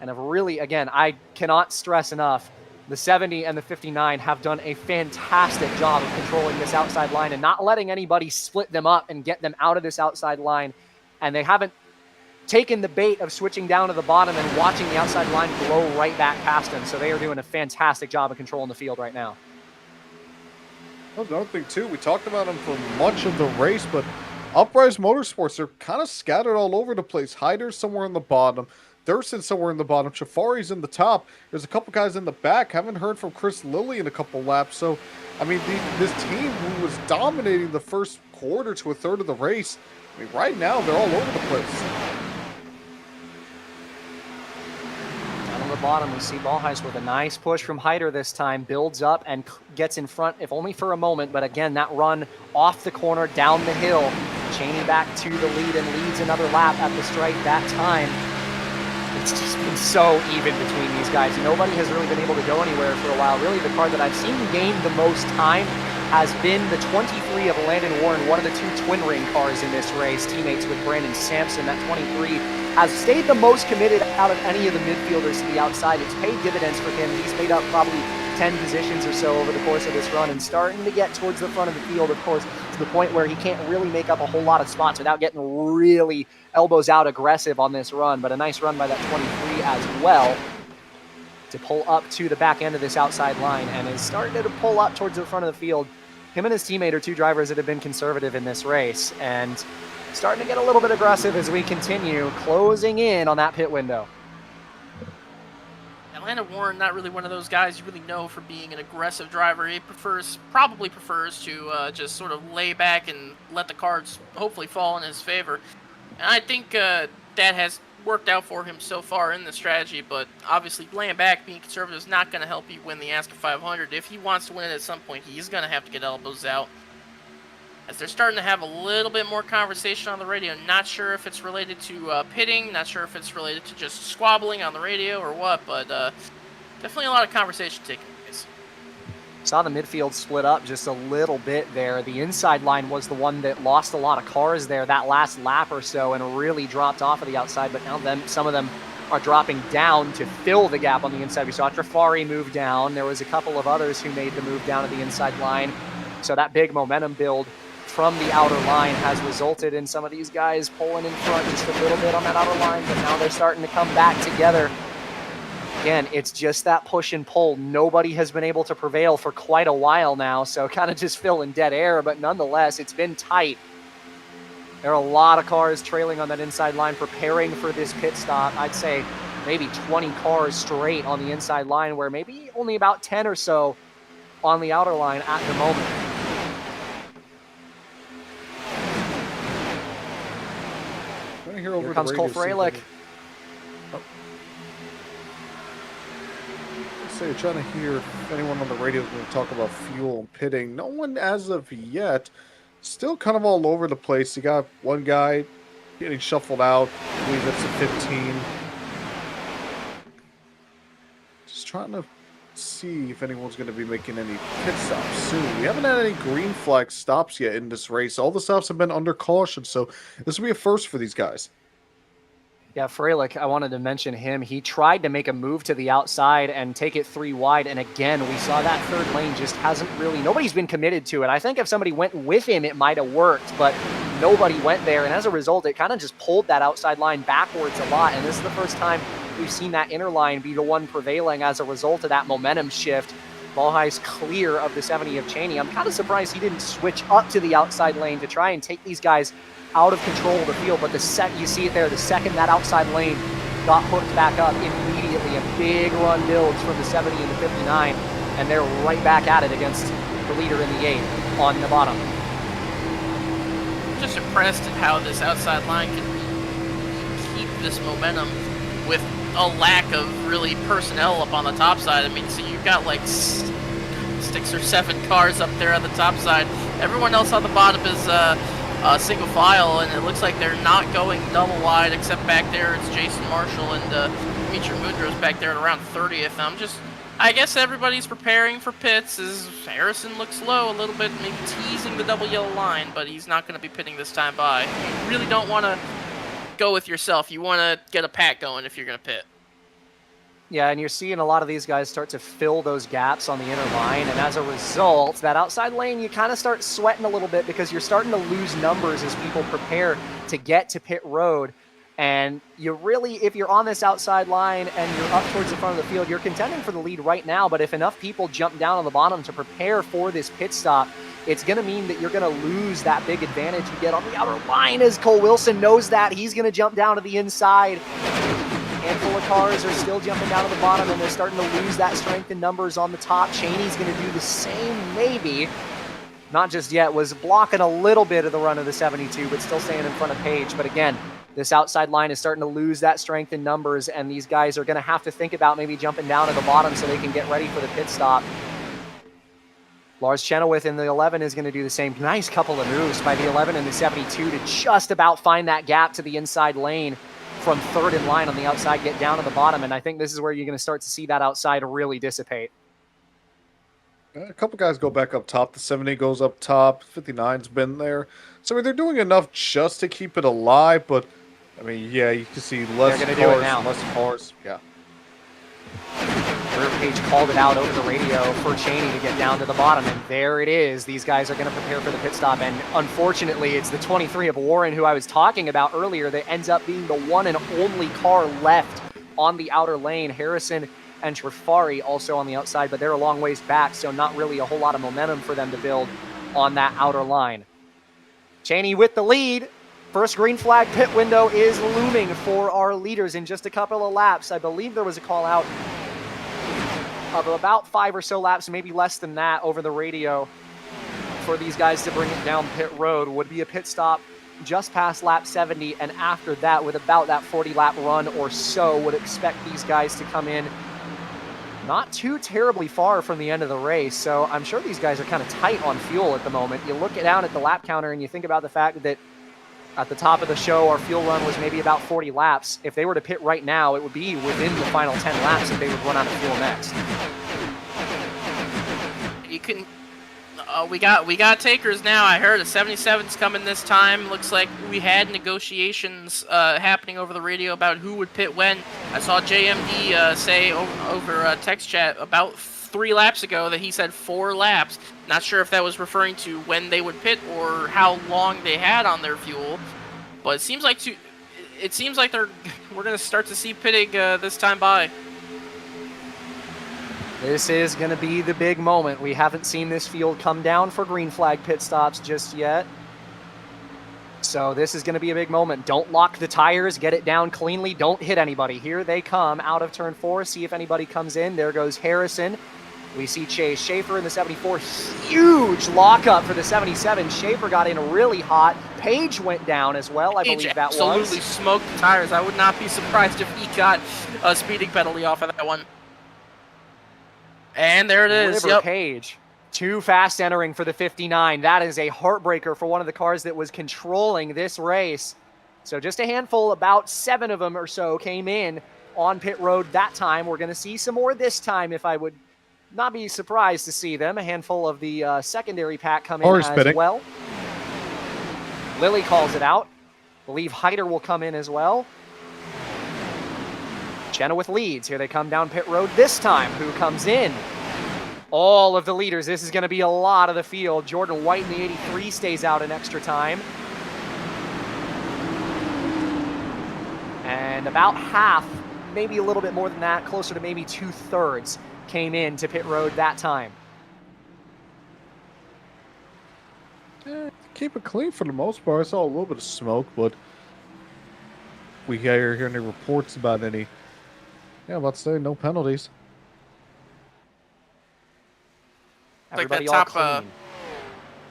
And have really, again, I cannot stress enough, the 70 and the 59 have done a fantastic job of controlling this outside line and not letting anybody split them up and get them out of this outside line. And they haven't taken the bait of switching down to the bottom and watching the outside line blow right back past them. So they are doing a fantastic job of controlling the field right now. Well, another thing, too, we talked about them for much of the race, but Uprise Motorsports, they're kind of scattered all over the place. Hyder's somewhere in the bottom. Thurston's somewhere in the bottom. Shafari's in the top. There's a couple guys in the back. Haven't heard from Chris Lilly in a couple laps. So, I mean, this team who was dominating the first quarter to a third of the race, I mean, right now, they're all over the place. Down on the bottom, we see Ballheis with a nice push from Hyder this time. Builds up and gets in front, if only for a moment. But again, that run off the corner, down the hill. Cheney back to the lead and leads another lap at the stripe that time. It's just been so even between these guys. Nobody has really been able to go anywhere for a while. Really, the car that I've seen gain the most time has been the 23 of Landon Warren, one of the 2 twin ring cars in this race, teammates with Brandon Sampson. That 23 has stayed the most committed out of any of the midfielders to the outside. It's paid dividends for him. He's made up probably 10 positions or so over the course of this run and starting to get towards the front of the field, of course, to the point where he can't really make up a whole lot of spots without getting really elbows out aggressive on this run. But a nice run by that 23 as well to pull up to the back end of this outside line and is starting to pull up towards the front of the field. Him and his teammate are 2 drivers that have been conservative in this race and starting to get a little bit aggressive as we continue closing in on that pit window. Landon Warren, not really one of those guys you really know for being an aggressive driver. He probably prefers to just sort of lay back and let the cards hopefully fall in his favor. And I think that has worked out for him so far in the strategy, but obviously laying back, being conservative is not going to help you win the ASCA 500. If he wants to win it at some point, he's going to have to get elbows out. As they're starting to have a little bit more conversation on the radio. Not sure if it's related to pitting, not sure if it's related to just squabbling on the radio or what, but definitely a lot of conversation taking place. Saw the midfield split up just a little bit there. The inside line was the one that lost a lot of cars there that last lap or so and really dropped off of the outside, but now some of them are dropping down to fill the gap on the inside. We saw Trafari move down. There was a couple of others who made the move down to the inside line. So that big momentum build from the outer line has resulted in some of these guys pulling in front just a little bit on that outer line, but now they're starting to come back together. Again, it's just that push and pull. Nobody has been able to prevail for quite a while now, so kind of just filling dead air, but nonetheless, it's been tight. There are a lot of cars trailing on that inside line preparing for this pit stop. I'd say maybe 20 cars straight on the inside line, where maybe only about 10 or so on the outer line at the moment. Here comes Cole Freilich. Say, trying to hear if anyone on the radio is going to talk about fuel and pitting. No one as of yet. Still kind of all over the place. You got one guy getting shuffled out. I believe it's a 15. Just trying to see if anyone's going to be making any pit stops soon. We haven't had any green flag stops yet in this race. All the stops have been under caution, so this will be a first for these guys. Yeah, Freilich, I wanted to mention him. He tried to make a move to the outside and take it 3 wide, and again, we saw that third lane just hasn't really, nobody's been committed to it. I think if somebody went with him, it might have worked, but nobody went there, and as a result, it kind of just pulled that outside line backwards a lot, and this is the first time we've seen that inner line be the one prevailing as a result of that momentum shift. Ballheis clear of the 70 of Cheney. I'm kind of surprised he didn't switch up to the outside lane to try and take these guys out of control of the field, but you see it there, the second that outside lane got hooked back up, immediately a big run builds from the 70 and the 59, and they're right back at it against the leader in the 8 on the bottom. Just impressed at how this outside line can keep this momentum with a lack of really personnel up on the top side. I mean, so you've got like 6 or 7 cars up there on the top side. Everyone else on the bottom is single file, and it looks like they're not going double wide, except back there it's Jason Marshall and Dimitri Mudros back there at around 30th. I guess everybody's preparing for pits as Harrison looks low a little bit, maybe teasing the double yellow line, but he's not going to be pitting this time by. You really don't want to go with yourself. You want to get a pack going if you're going to pit. Yeah, and you're seeing a lot of these guys start to fill those gaps on the inner line, and as a result, that outside lane, you kind of start sweating a little bit because you're starting to lose numbers as people prepare to get to pit road. And you really, if you're on this outside line and you're up towards the front of the field, you're contending for the lead right now, but if enough people jump down on the bottom to prepare for this pit stop, it's going to mean that you're going to lose that big advantage you get on the outer line, as Cole Wilson knows that. He's going to jump down to the inside. Handful of cars are still jumping down to the bottom, and they're starting to lose that strength in numbers on the top. Cheney's going to do the same, maybe. Not just yet. Was blocking a little bit of the run of the 72, but still staying in front of Page. But again, this outside line is starting to lose that strength in numbers, and these guys are going to have to think about maybe jumping down to the bottom so they can get ready for the pit stop. Lars Chenoweth in the 11 is going to do the same. Nice couple of moves by the 11 and the 72 to just about find that gap to the inside lane from third in line on the outside, get down to the bottom, and I think this is where you're going to start to see that outside really dissipate. A couple guys go back up top. The 70 goes up top. 59's been there. So I mean, they're doing enough just to keep it alive, but I mean, yeah, you can see less cars. Yeah. Page called it out over the radio for Cheney to get down to the bottom, and there it is. These guys are going to prepare for the pit stop, and unfortunately, it's the 23 of Warren, who I was talking about earlier, that ends up being the one and only car left on the outer lane. Harrison and Trifari also on the outside, but they're a long ways back, so not really a whole lot of momentum for them to build on that outer line. Cheney with the lead. First green flag pit window is looming for our leaders in just a couple of laps. I believe there was a call out of about 5 or so laps, maybe less than that, over the radio for these guys to bring it down pit road. Would be a pit stop just past lap 70, and after that, with about that 40-lap run or so, would expect these guys to come in not too terribly far from the end of the race. So I'm sure these guys are kind of tight on fuel at the moment. You look down at the lap counter and you think about the fact that at the top of the show, our fuel run was maybe about 40 laps. If they were to pit right now, it would be within the final 10 laps if they would run out of fuel next. You can... we got takers now. I heard a 77's coming this time. Looks like we had negotiations happening over the radio about who would pit when. I saw JMD say over text chat about 3 laps ago that he said 4 laps. Not sure if that was referring to when they would pit or how long they had on their fuel, but it seems like we're going to start to see pitting this time by. This is going to be the big moment. We haven't seen this field come down for green flag pit stops just yet. So this is going to be a big moment. Don't lock the tires. Get it down cleanly. Don't hit anybody. Here they come out of turn 4. See if anybody comes in. There goes Harrison. We see Chase Schaefer in the 74. Huge lockup for the 77. Schaefer got in really hot. Page went down as well, I believe that was. Absolutely smoked the tires. I would not be surprised if he got a speeding penalty off of that one. And there it is. River Page. Too fast entering for the 59. That is a heartbreaker for one of the cars that was controlling this race. So just a handful, about 7 of them or so, came in on pit road that time. We're going to see some more this time, if I would not be surprised to see them. A handful of the secondary pack come in as well. Lilly calls it out. Believe Hyder will come in as well. Chenoweth leads. Here they come down pit road this time. Who comes in? All of the leaders. This is going to be a lot of the field. Jordan White in the 83 stays out an extra time. And about half, maybe a little bit more than that, closer to maybe 2/3, came in to pit road that time. Keep it clean for the most part. I saw a little bit of smoke, but we hear any reports about any. Yeah, let's say no penalties. Everybody like that all top, clean.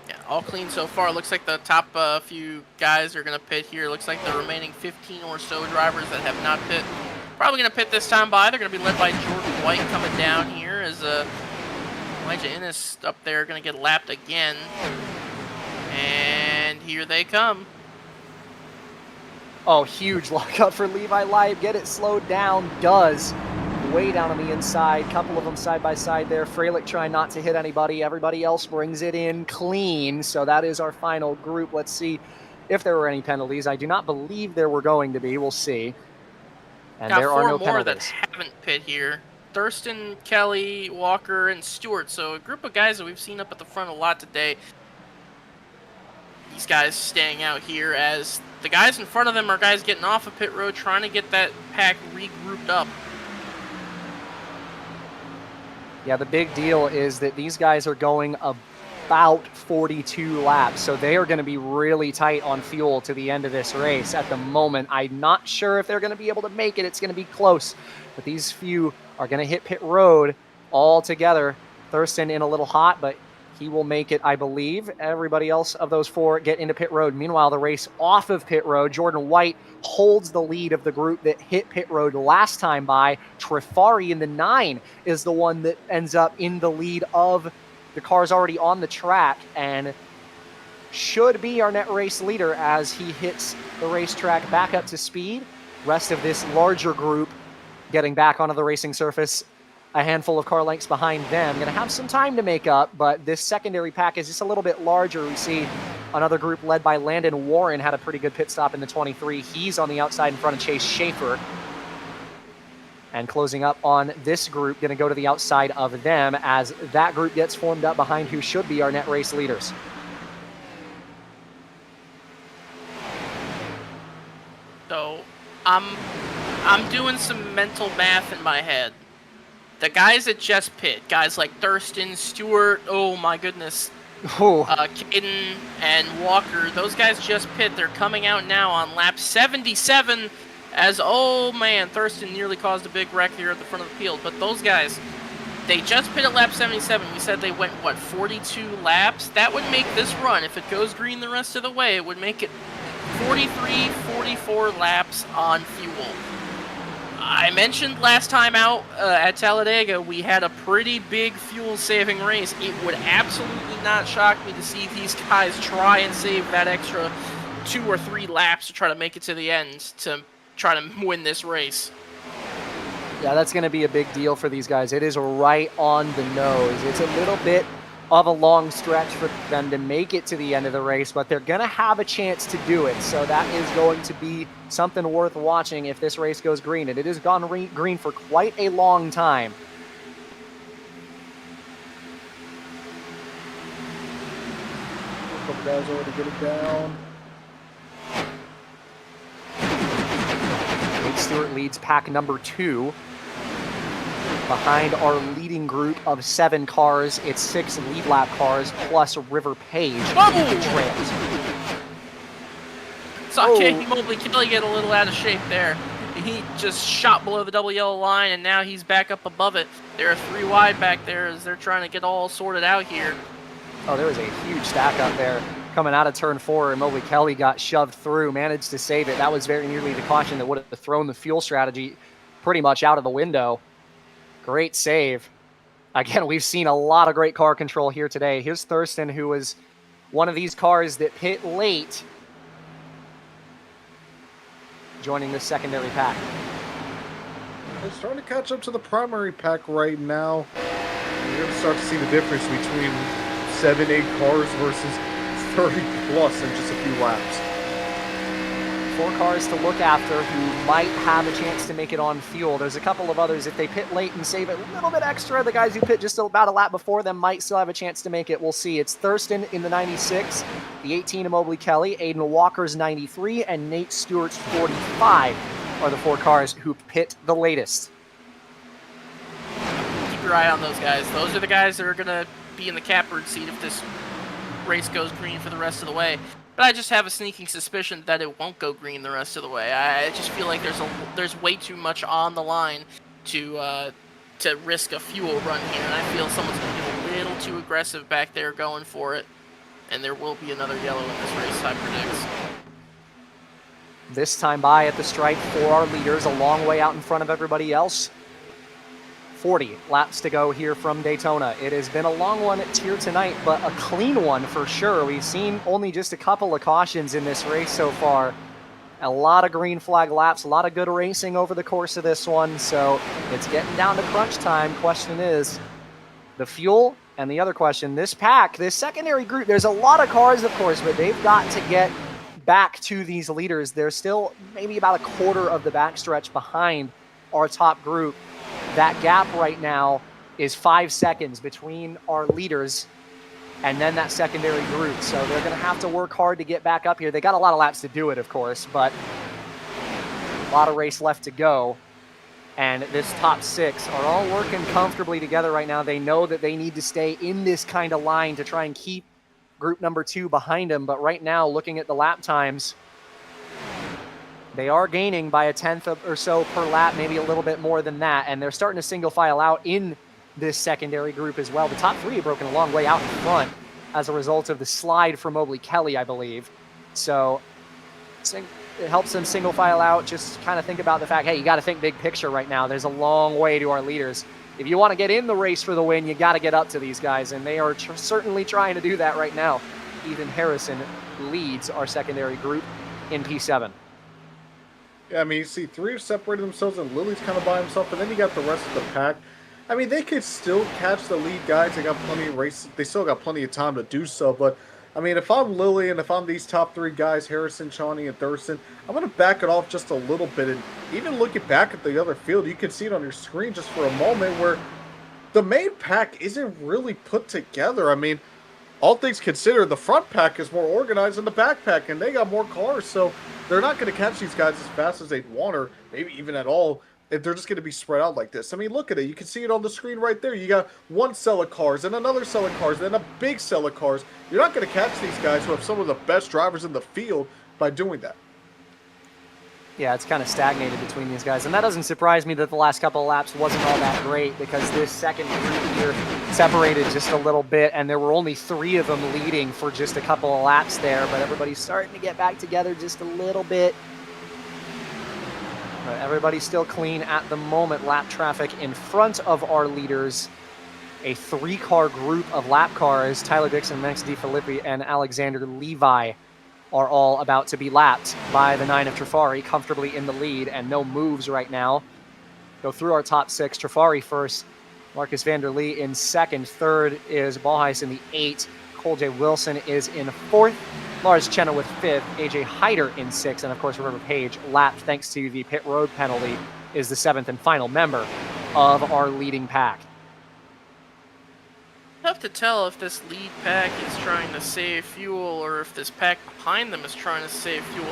Yeah, all clean so far. Looks like the top few guys are going to pit here. Looks like the remaining 15 or so drivers that have not pit probably going to pit this time by. They're going to be led by Jordan White coming down here as Elijah Ennis up there going to get lapped again. And here they come. Oh, huge lockup for Levi Light. Get it slowed down. Does. Way down on the inside. Couple of them side by side there. Freilich trying not to hit anybody. Everybody else brings it in clean. So that is our final group. Let's see if there were any penalties. I do not believe there were going to be. We'll see. And Got there are no four more that penalties. haven't pit here. Thurston, Kelly, Walker, and Stewart. So a group of guys that we've seen up at the front a lot today. These guys staying out here as the guys in front of them are guys getting off of pit road trying to get that pack regrouped up. Yeah, the big deal is that these guys are going about 42 laps, so they are going to be really tight on fuel to the end of this race. At the moment, I'm not sure if they're going to be able to make it. It's going to be close, but these few are going to hit pit road all together. Thurston in a little hot, but he will make it, I believe. Everybody else of those four get into pit road. Meanwhile, the race off of pit road, Jordan White holds the lead of the group that hit pit road last time by. Trifari in the 9 is the one that ends up in the lead of the cars already on the track and should be our net race leader as he hits the racetrack back up to speed. Rest of this larger group getting back onto the racing surface a handful of car lengths behind them. Going to have some time to make up, but this secondary pack is just a little bit larger. We see another group led by Landon Warren had a pretty good pit stop in the 23. He's on the outside in front of Chase Schaefer. And closing up on this group, going to go to the outside of them as that group gets formed up behind who should be our net race leaders. So I'm doing some mental math in my head. The guys that just pit, guys like Thurston, Stewart, oh my goodness, Caden and Walker, those guys just pit. They're coming out now on lap 77 as, oh man, Thurston nearly caused a big wreck here at the front of the field. But those guys, they just pit at lap 77. We said they went, what, 42 laps? That would make this run, if it goes green the rest of the way, it would make it 43, 44 laps on fuel. I mentioned last time out at Talladega, we had a pretty big fuel-saving race. It would absolutely not shock me to see these guys try and save that extra 2 or 3 laps to try to make it to the end to try to win this race. Yeah, that's going to be a big deal for these guys. It is right on the nose. It's a little bit of a long stretch for them to make it to the end of the race, but they're going to have a chance to do it. So that is going to be something worth watching if this race goes green. And it has gone green for quite a long time. A couple guys already get it down. Nate Stewart leads pack number 2. Behind our leading group of 7 cars, it's 6 lead lap cars plus River Page. Saw Katie Mobley Kelly get a little out of shape there. He just shot below the double yellow line, and now he's back up above it. There are 3 wide back there as they're trying to get all sorted out here. Oh, there was a huge stack up there coming out of turn 4, and Mobley Kelly got shoved through, managed to save it. That was very nearly the caution that would have thrown the fuel strategy pretty much out of the window. Great save. Again, we've seen a lot of great car control here today. Here's Thurston, who was one of these cars that pit late, joining the secondary pack. They're starting to catch up to the primary pack right now. You're going to start to see the difference between 7, 8 cars versus 30 plus in just a few laps. 4 cars to look after who might have a chance to make it on fuel. There's a couple of others. If they pit late and save it a little bit extra, the guys who pit just about a lap before them might still have a chance to make it. We'll see. It's Thurston in the 96, the 18 of Mobley Kelly, Aiden Walker's 93, and Nate Stewart's 45 are the 4 cars who pit the latest. Keep your eye on those guys. Those are the guys that are going to be in the catbird seat if this race goes green for the rest of the way. But I just have a sneaking suspicion that it won't go green the rest of the way. I just feel like there's way too much on the line to risk a fuel run here, and I feel someone's going to get a little too aggressive back there going for it, and there will be another yellow in this race, I predict. This time by at the stripe for our leaders, a long way out in front of everybody else. 40 laps to go here from Daytona. It has been a long one here tonight, but a clean one for sure. We've seen only just a couple of cautions in this race so far. A lot of green flag laps, a lot of good racing over the course of this one, so it's getting down to crunch time. Question is, the fuel, and the other question, this pack, this secondary group, there's a lot of cars, of course, but they've got to get back to these leaders. They're still maybe about a quarter of the backstretch behind our top group. That gap right now is 5 seconds between our leaders and then that secondary group. So they're going to have to work hard to get back up here. They got a lot of laps to do it, of course, but a lot of race left to go. And this top 6 are all working comfortably together right now. They know that they need to stay in this kind of line to try and keep group number 2 behind them. But right now, looking at the lap times, they are gaining by a tenth or so per lap, maybe a little bit more than that. And they're starting to single file out in this secondary group as well. The top 3 have broken a long way out in front as a result of the slide for Mobley Kelly, I believe. So it helps them single file out. Just kind of think about the fact, hey, you got to think big picture right now. There's a long way to our leaders. If you want to get in the race for the win, you got to get up to these guys, and they are certainly trying to do that right now. Ethan Harrison leads our secondary group in P7. Yeah, I mean, you see 3 have separated themselves, and Lily's kind of by himself, and then you got the rest of the pack. I mean, they could still catch the lead guys. They got plenty of race. They still got plenty of time to do so. But I mean, if I'm Lily and if I'm these top 3 guys, Harrison, Shawnee, and Thurston, I'm going to back it off just a little bit. And even looking back at the other field, you can see it on your screen just for a moment where the main pack isn't really put together. I mean, all things considered, the front pack is more organized than the back pack, and they got more cars. So they're not going to catch these guys as fast as they'd want, or maybe even at all, if they're just going to be spread out like this. I mean, look at it. You can see it on the screen right there. You got one cell of cars and another cell of cars and then a big cell of cars. You're not going to catch these guys who have some of the best drivers in the field by doing that. Yeah, it's kind of stagnated between these guys. And that doesn't surprise me that the last couple of laps wasn't all that great, because this second group here separated just a little bit, and there were only 3 of them leading for just a couple of laps there. But everybody's starting to get back together just a little bit. But everybody's still clean at the moment. Lap traffic in front of our leaders. A 3-car group of lap cars. Tyler Dixon, Max DiFilippi, and Alexander Levi are all about to be lapped by the 9 of Trafari, comfortably in the lead, and no moves right now. Go through our top 6. Trafari first. Marcus Vanderlee in second. Third is Ballheis in the 8th. Cole J. Wilson is in 4th. Lars Chenna with 5th, AJ Hyder in 6th, and of course River Page, lapped thanks to the pit road penalty, is the 7th and final member of our leading pack. Tough to tell if this lead pack is trying to save fuel or if this pack behind them is trying to save fuel.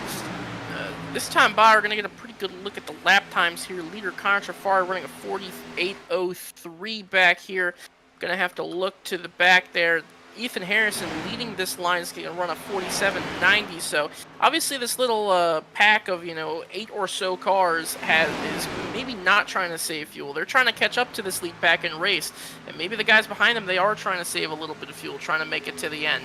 This time by, we're going to get a pretty good look at the lap times here. Leader Connor Trafari running a 48.03 back here. Going to have to look to the back there. Ethan Harrison leading this line is going to run a 47.90. So obviously this little pack of 8 or so cars is maybe not trying to save fuel. They're trying to catch up to this lead pack and race, and maybe the guys behind them, they are trying to save a little bit of fuel, trying to make it to the end.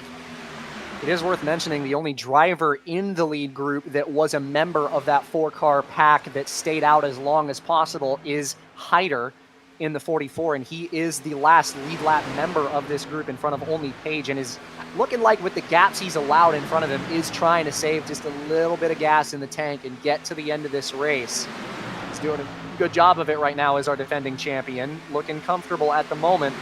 It is worth mentioning the only driver in the lead group that was a member of that 4-car pack that stayed out as long as possible is Hyder in the 44, and he is the last lead lap member of this group in front of only Page, and is looking like, with the gaps he's allowed in front of him, is trying to save just a little bit of gas in the tank and get to the end of this race. He's doing a good job of it right now as our defending champion, looking comfortable at the moment.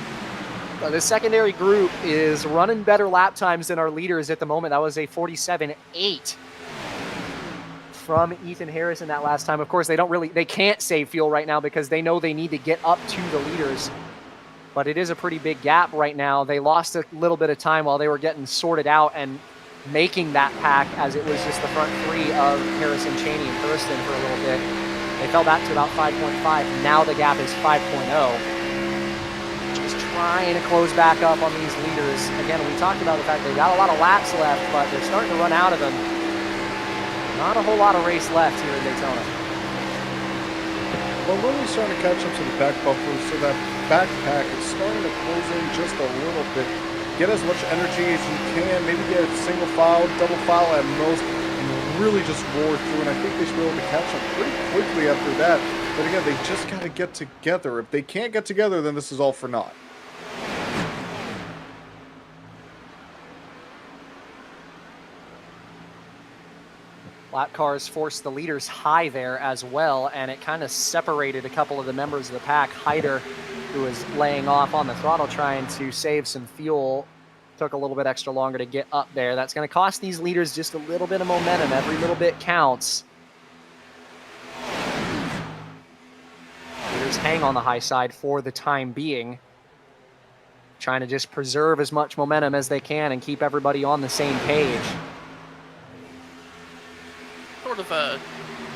The secondary group is running better lap times than our leaders at the moment. That was a 47.8 from Ethan Harrison that last time. Of course, they can't save fuel right now because they know they need to get up to the leaders. But it is a pretty big gap right now. They lost a little bit of time while they were getting sorted out and making that pack, as it was just the front 3 of Harrison, Cheney, and Thurston for a little bit. They fell back to about 5.5. Now the gap is 5.0. Just trying to close back up on these leaders. Again, we talked about the fact they've got a lot of laps left, but they're starting to run out of them. Not a whole lot of race left here in Daytona. Well, Lily's trying to catch up to the back buffer, so that backpack is starting to close in just a little bit. Get as much energy as you can, maybe get a single file, double file at most, and really just roared through, and I think they should be able to catch them pretty quickly after that. But again, they just got to get together. If they can't get together, then this is all for naught. Lap cars forced the leaders high there as well, and it kind of separated a couple of the members of the pack. Hyder, who was laying off on the throttle trying to save some fuel, took a little bit extra longer to get up there. That's going to cost these leaders just a little bit of momentum. Every little bit counts. Leaders hang on the high side for the time being, trying to just preserve as much momentum as they can and keep everybody on the same page. Sort of a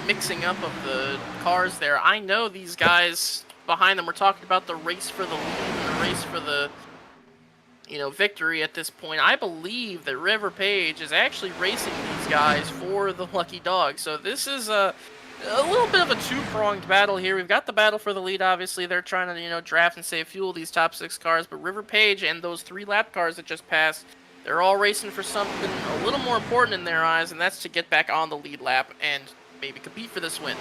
mixing up of the cars there. I know these guys behind them were talking about the race for the lead and the race for the, victory at this point. I believe that River Page is actually racing these guys for the lucky dog. So this is a little bit of a two-pronged battle here. We've got the battle for the lead, obviously. They're trying to, draft and save fuel, these top 6 cars. But River Page and those 3 lap cars that just passed, they're all racing for something a little more important in their eyes, and that's to get back on the lead lap and maybe compete for this win.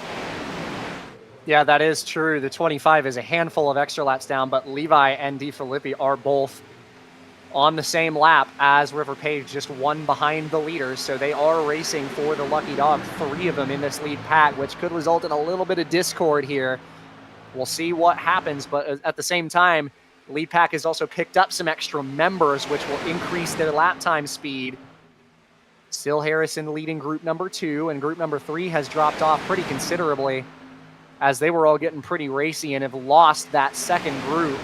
Yeah, that is true. The 25 is a handful of extra laps down, but Levi and DeFilippi are both on the same lap as River Page, just one behind the leaders. So they are racing for the lucky dog, 3 of them in this lead pack, which could result in a little bit of discord here. We'll see what happens, but at the same time, lead pack has also picked up some extra members, which will increase their lap time speed. Still Harrison leading group number 2, and group number 3 has dropped off pretty considerably as they were all getting pretty racy and have lost that second group,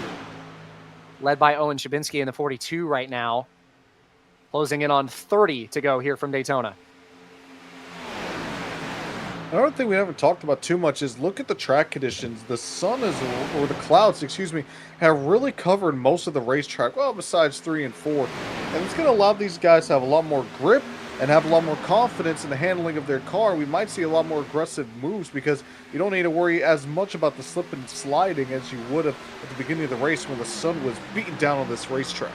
led by Owen Chabinski in the 42 right now, closing in on 30 to go here from Daytona. Another thing we haven't talked about too much is look at the track conditions. The sun or the clouds, have really covered most of the racetrack, well, besides 3 and 4. And it's going to allow these guys to have a lot more grip and have a lot more confidence in the handling of their car. We might see a lot more aggressive moves because you don't need to worry as much about the slip and sliding as you would have at the beginning of the race when the sun was beating down on this racetrack.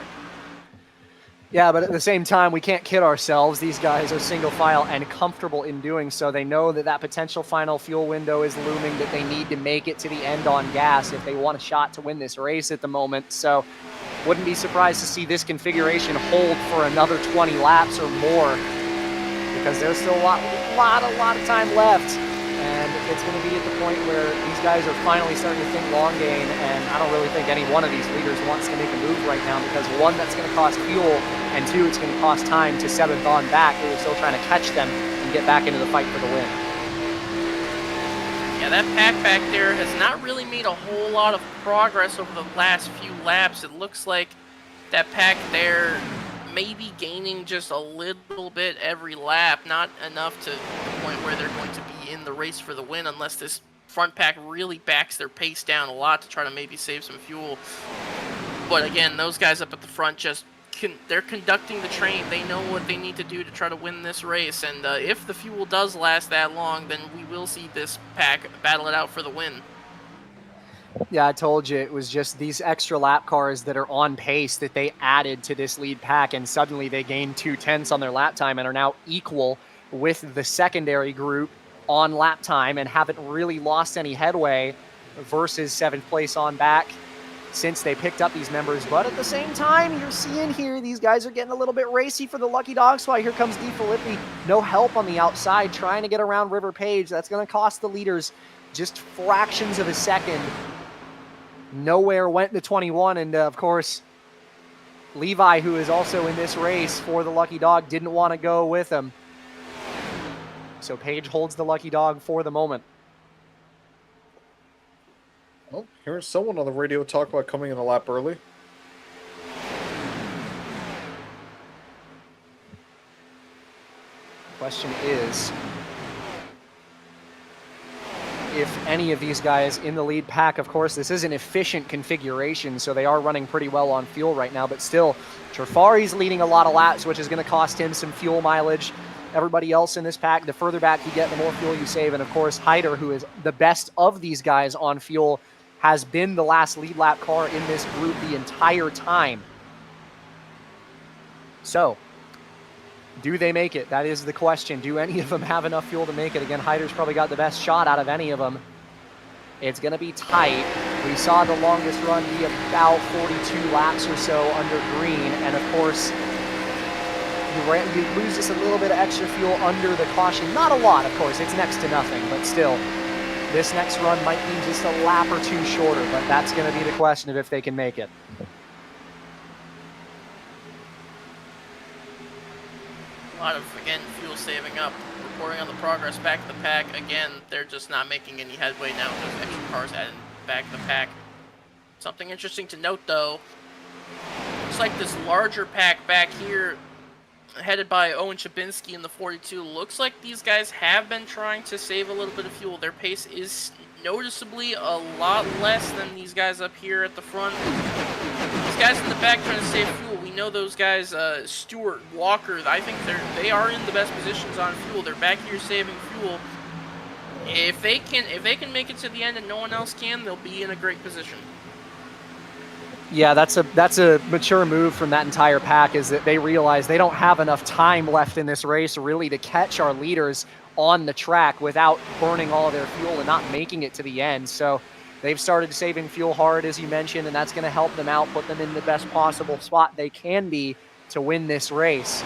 Yeah, but at the same time, we can't kid ourselves. These guys are single file and comfortable in doing so. They know that that potential final fuel window is looming, that they need to make it to the end on gas if they want a shot to win this race at the moment. So wouldn't be surprised to see this configuration hold for another 20 laps or more, because there's still a lot of time left. And it's going to be at the point where these guys are finally starting to think long game, and I don't really think any one of these leaders wants to make a move right now, because 1, that's going to cost fuel, and 2, it's going to cost time to 7th on back, who are still trying to catch them and get back into the fight for the win. Yeah, that pack back there has not really made a whole lot of progress over the last few laps. It looks like that pack there maybe gaining just a little bit every lap, not enough to the point where they're going to be in the race for the win unless this front pack really backs their pace down a lot to try to maybe save some fuel. But again, those guys up at the front they're conducting the train. They know what they need to do to try to win this race, and if the fuel does last that long, then we will see this pack battle it out for the win. Yeah, I told you, it was just these extra lap cars that are on pace that they added to this lead pack, and suddenly they gained 2/10 on their lap time and are now equal with the secondary group on lap time and haven't really lost any headway versus 7th place on back since they picked up these members. But at the same time, you're seeing here, these guys are getting a little bit racy for the lucky dog. So here comes DeFilippi, no help on the outside, trying to get around River Page. That's going to cost the leaders just fractions of a second. Nowhere went the 21, and of course, Levi, who is also in this race for the lucky dog, didn't want to go with him. So Page holds the lucky dog for the moment. Well, hearing someone on the radio talk about coming in a lap early. Question is, if any of these guys in the lead pack, of course, this is an efficient configuration, so they are running pretty well on fuel right now, but still, Trifari's leading a lot of laps, which is going to cost him some fuel mileage. Everybody else in this pack, the further back you get, the more fuel you save. And of course, Hyder, who is the best of these guys on fuel, has been the last lead lap car in this group the entire time. So, Do they make it? That is the question. Do any of them have enough fuel to make it? Again, Hyder's probably got the best shot out of any of them. It's going to be tight. We saw the longest run be about 42 laps or so under green. And of course, you lose just a little bit of extra fuel under the caution. Not a lot, of course. It's next to nothing. But still, this next run might be just a lap or two shorter. But that's going to be the question of if they can make it. A lot of, again, fuel saving up. Reporting on the progress back of the pack. Again, they're just not making any headway now with those extra cars added back of the pack. Something interesting to note, though, looks like this larger pack back here, headed by Owen Chabinski in the 42, looks like these guys have been trying to save a little bit of fuel. Their pace is noticeably a lot less than these guys up here at the front. These guys in the back trying to save fuel. We know those guys, Stewart, Walker, I think they are in the best positions on fuel. They're back here saving fuel. If they can make it to the end and no one else can, they'll be in a great position. Yeah, that's a mature move from that entire pack, is that they realize they don't have enough time left in this race really to catch our leaders on the track without burning all of their fuel and not making it to the end. So they've started saving fuel hard, as you mentioned, and that's going to help them out, put them in the best possible spot they can be to win this race.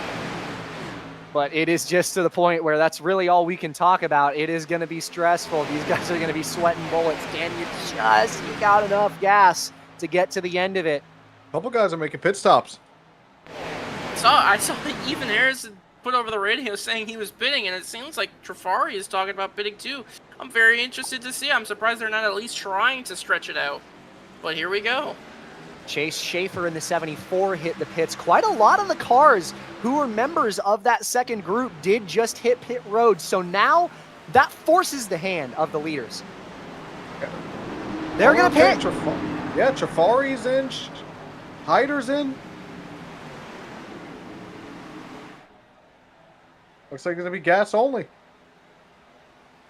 But it is just to the point where that's really all we can talk about. It is going to be stressful. These guys are going to be sweating bullets. Can you just eke out enough gas to get to the end of it? A couple guys are making pit stops. I saw even Harrison put over the radio saying he was bidding, and it seems like Trafari is talking about bidding too. I'm very interested to see. I'm surprised they're not at least trying to stretch it out. But here we go. Chase Schaefer in the 74 hit the pits. Quite a lot of the cars who were members of that second group did just hit pit road. So now that forces the hand of the leaders. They're going to pit. Yeah, Trafari's in. Hyder's in. Looks like it's going to be gas only.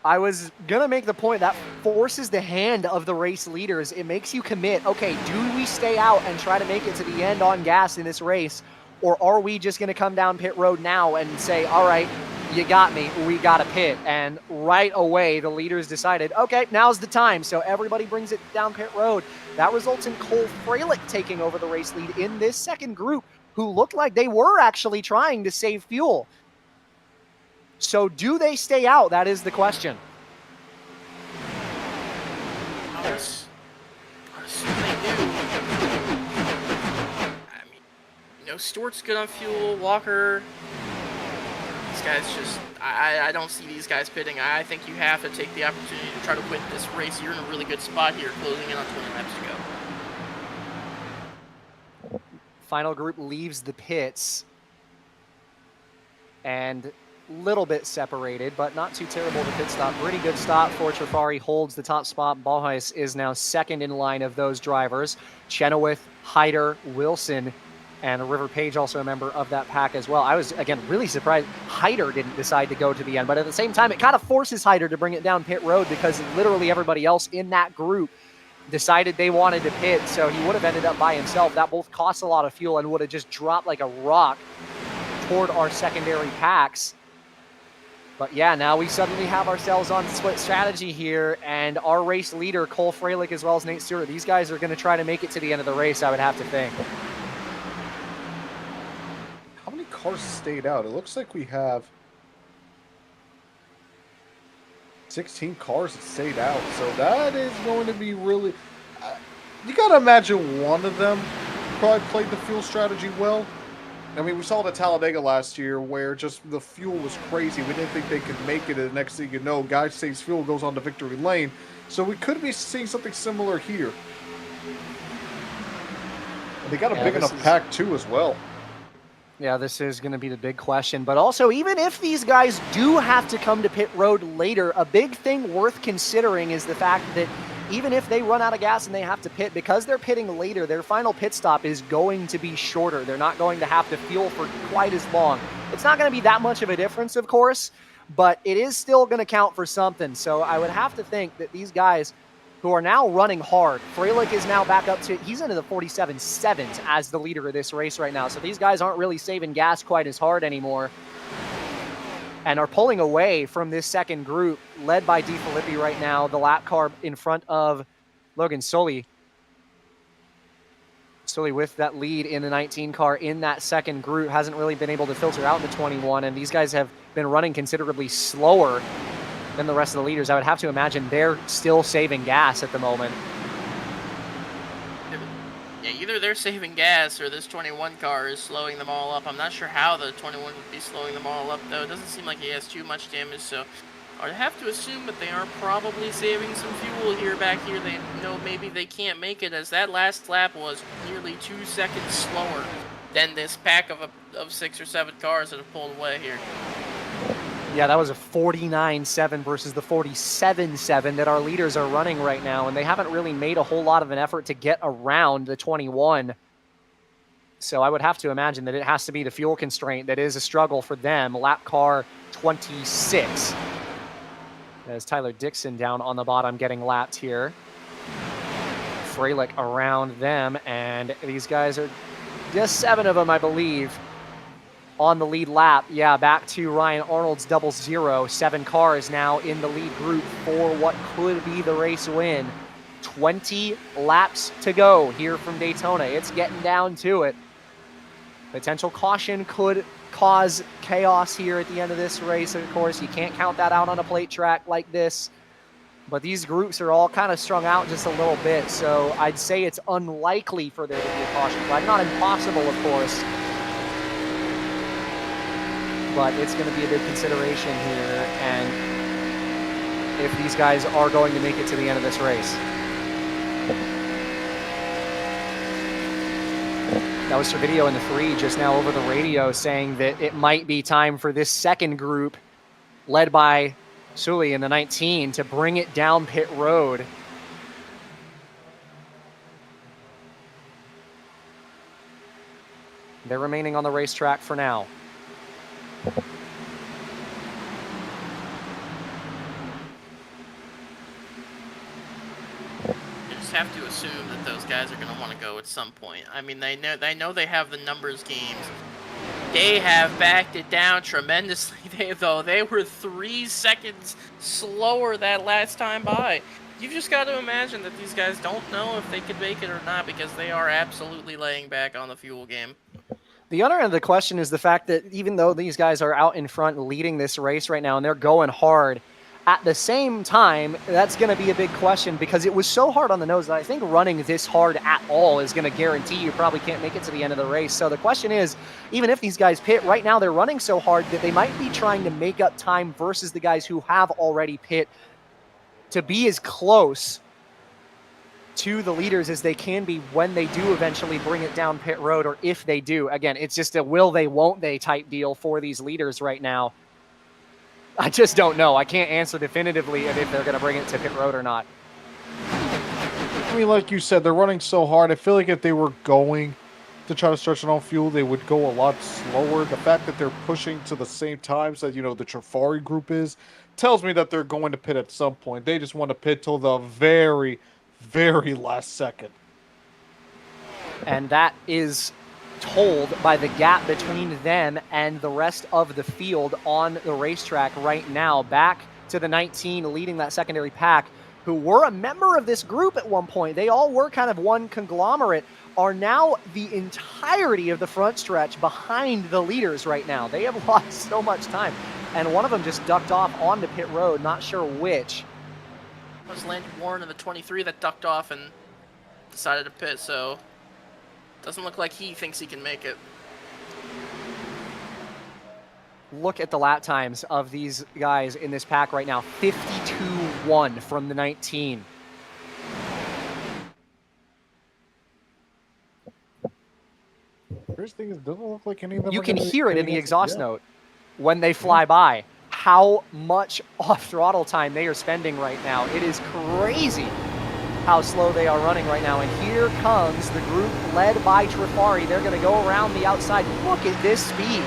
I was going to make the point that forces the hand of the race leaders. It makes you commit, okay, do we stay out and try to make it to the end on gas in this race? Or are we just going to come down pit road now and say, all right, you got me, we got to pit? And right away, the leaders decided, okay, now's the time. So everybody brings it down pit road. That results in Cole Freilich taking over the race lead in this second group, who looked like they were actually trying to save fuel. So do they stay out? That is the question. I assume they do. I mean, you know, Stewart's good on fuel. Walker. These guys just, I don't see these guys pitting. I think you have to take the opportunity to try to win this race. You're in a really good spot here, closing in on 20 laps to go. Final group leaves the pits. And little bit separated, but not too terrible to pit stop. Pretty good stop for Trafari, holds the top spot. Balhuis is now second in line of those drivers. Chenoweth, Hyder, Wilson, and River Page also a member of that pack as well. I was, again, really surprised Hyder didn't decide to go to the end, but at the same time, it kind of forces Hyder to bring it down pit road because literally everybody else in that group decided they wanted to pit, so he would have ended up by himself. That both costs a lot of fuel and would have just dropped like a rock toward our secondary packs. But yeah, now we suddenly have ourselves on split strategy here, and our race leader, Cole Freilich, as well as Nate Stewart, these guys are going to try to make it to the end of the race, I would have to think. How many cars stayed out? It looks like we have 16 cars that stayed out, so that is going to be really... you got to imagine one of them probably played the fuel strategy well. I mean, we saw it at Talladega last year where just the fuel was crazy. We didn't think they could make it, and the next thing you know, guy saves fuel, goes on to victory lane. So we could be seeing something similar here. And they got a big enough pack, too, as well. Yeah, this is going to be the big question. But also, even if these guys do have to come to pit road later, a big thing worth considering is the fact that even if they run out of gas and they have to pit, because they're pitting later, their final pit stop is going to be shorter. They're not going to have to fuel for quite as long. It's not going to be that much of a difference, of course, but it is still going to count for something. So I would have to think that these guys who are now running hard, Freilich is now back up to, he's into the 47.7s as the leader of this race right now. So these guys aren't really saving gas quite as hard anymore. and are pulling away from this second group, led by DeFilippi right now, the lap car in front of Logan Sully. Sully with that lead in the 19 car in that second group, hasn't really been able to filter out in the 21, and these guys have been running considerably slower than the rest of the leaders. I would have to imagine they're still saving gas at the moment. Yeah, either they're saving gas or this 21 car is slowing them all up. I'm not sure how the 21 would be slowing them all up, though. It doesn't seem like he has too much damage, so I would have to assume that they are probably saving some fuel here back here. They know maybe they can't make it, as that last lap was nearly 2 seconds slower than this pack of 6 or 7 cars that have pulled away here. Yeah, that was a 49.7 versus the 47.7 that our leaders are running right now, and they haven't really made a whole lot of an effort to get around the 21. So I would have to imagine that it has to be the fuel constraint that is a struggle for them. Lap car 26. As Tyler Dixon down on the bottom getting lapped here. Freilich around them, and these guys are just 7 of them, I believe, on the lead lap. Yeah, back to Ryan Arnold's 00. 7 cars now in the lead group for what could be the race win. 20 laps to go here from Daytona. It's getting down to it. Potential caution could cause chaos here at the end of this race. Of course, you can't count that out on a plate track like this. But these groups are all kind of strung out just a little bit, so I'd say it's unlikely for there to be a caution flag. Not impossible, of course, but it's going to be a big consideration here, and if these guys are going to make it to the end of this race. That was Servideo in the 3 just now over the radio saying that it might be time for this second group, led by Sully in the 19, to bring it down pit road. They're remaining on the racetrack for now. Have to assume that those guys are going to want to go at some point. I mean, they know they have the numbers games. They have backed it down tremendously. They were 3 seconds slower that last time by. You've just got to imagine that these guys don't know if they could make it or not, because they are absolutely laying back on the fuel game. The other end of the question is the fact that even though these guys are out in front leading this race right now and they're going hard, at the same time, that's going to be a big question, because it was so hard on the nose that I think running this hard at all is going to guarantee you probably can't make it to the end of the race. So the question is, even if these guys pit, right now they're running so hard that they might be trying to make up time versus the guys who have already pit to be as close to the leaders as they can be when they do eventually bring it down pit road, or if they do. Again, it's just a will they, won't they type deal for these leaders right now. I just don't know. I can't answer definitively if they're going to bring it to pit road or not. I mean, like you said, they're running so hard. I feel like if they were going to try to stretch it on fuel, they would go a lot slower. The fact that they're pushing to the same times that, the Trafari group is, tells me that they're going to pit at some point. They just want to pit till the very, very last second. And that is told by the gap between them and the rest of the field on the racetrack right now. Back to the 19 leading that secondary pack, who were a member of this group at one point. They all were kind of one conglomerate, are now the entirety of the front stretch behind the leaders right now. They have lost so much time, and one of them just ducked off onto pit road, not sure which. It was Landon Warren in the 23 that ducked off and decided to pit, so doesn't look like he thinks he can make it. Look at the lap times of these guys in this pack right now. 52.1 from the 19. First thing is, it doesn't look like any of them. You can hear it in the exhaust note when they fly by. How much off throttle time they are spending right now. It is crazy how slow they are running right now. And here comes the group led by Trafari. They're going to go around the outside. Look at this speed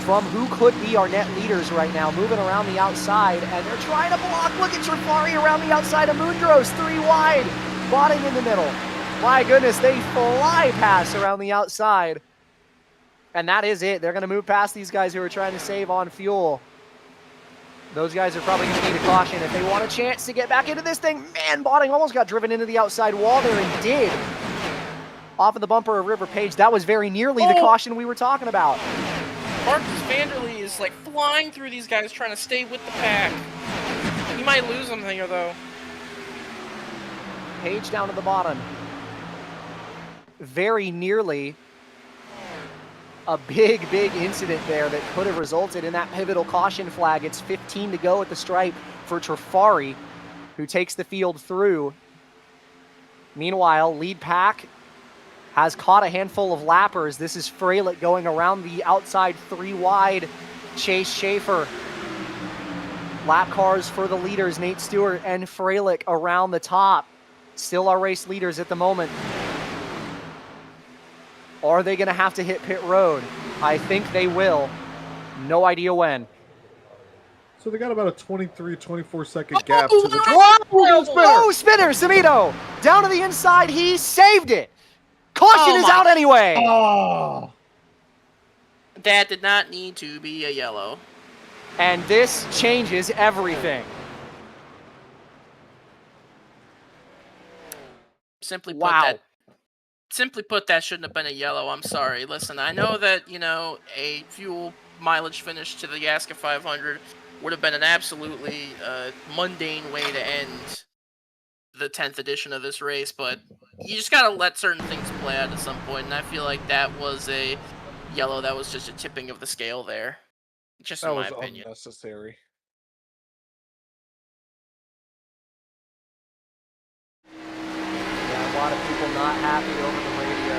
from who could be our net leaders right now, moving around the outside, and they're trying to block. Look at Trafari around the outside of Mundros, 3 wide, Botting in the middle. My goodness, they fly past around the outside. And that is it. They're going to move past these guys who are trying to save on fuel. Those guys are probably going to need a caution if they want a chance to get back into this thing. Man, Botting almost got driven into the outside wall there and did. Off of the bumper of River Page. That was very nearly the caution we were talking about. Marcus Vanderlee is like flying through these guys trying to stay with the pack. He might lose them here though. Page down to the bottom. Very nearly a big incident there that could have resulted in that pivotal caution flag. It's 15 to go at the stripe for Trafari, who takes the field through. Meanwhile, lead pack has caught a handful of lappers. This is Freilich going around the outside 3 wide. Chase Schaefer. Lap cars for the leaders, Nate Stewart and Freilich around the top. Still our race leaders at the moment. Are they going to have to hit pit road? I think they will. No idea when. So they got about a 23, 24-second gap Oh, to the... Oh, spinner, Samito. Down to the inside, he saved it. Caution is out anyway. Oh. That did not need to be a yellow. And this changes everything. Simply put, Wow. that shouldn't have been a yellow. I'm sorry. Listen, I know that, you know, a fuel mileage finish to the ASCA 500 would have been an absolutely mundane way to end the 10th edition of this race, but you just gotta let certain things play out at some point, and I feel like that was a yellow. That was just a tipping of the scale there, just in my opinion. Unnecessary. Yeah, a lot of people not happy over the radio.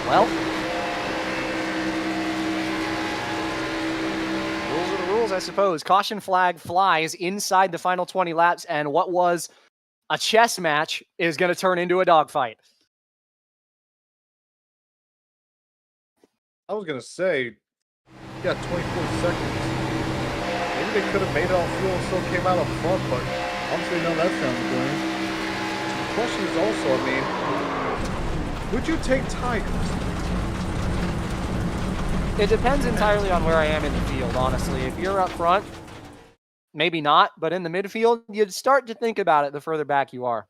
Well, rules are the rules, I suppose. Caution flag flies inside the final 20 laps, and what was a chess match is going to turn into a dogfight. I was going to say, you got 24 seconds. Maybe they could have made it on fuel and still came out up front, but obviously none of that sounds good. The question is also, I mean, would you take tires? It depends entirely on where I am in the field, honestly. If you're up front, maybe not, but in the midfield, you'd start to think about it the further back you are.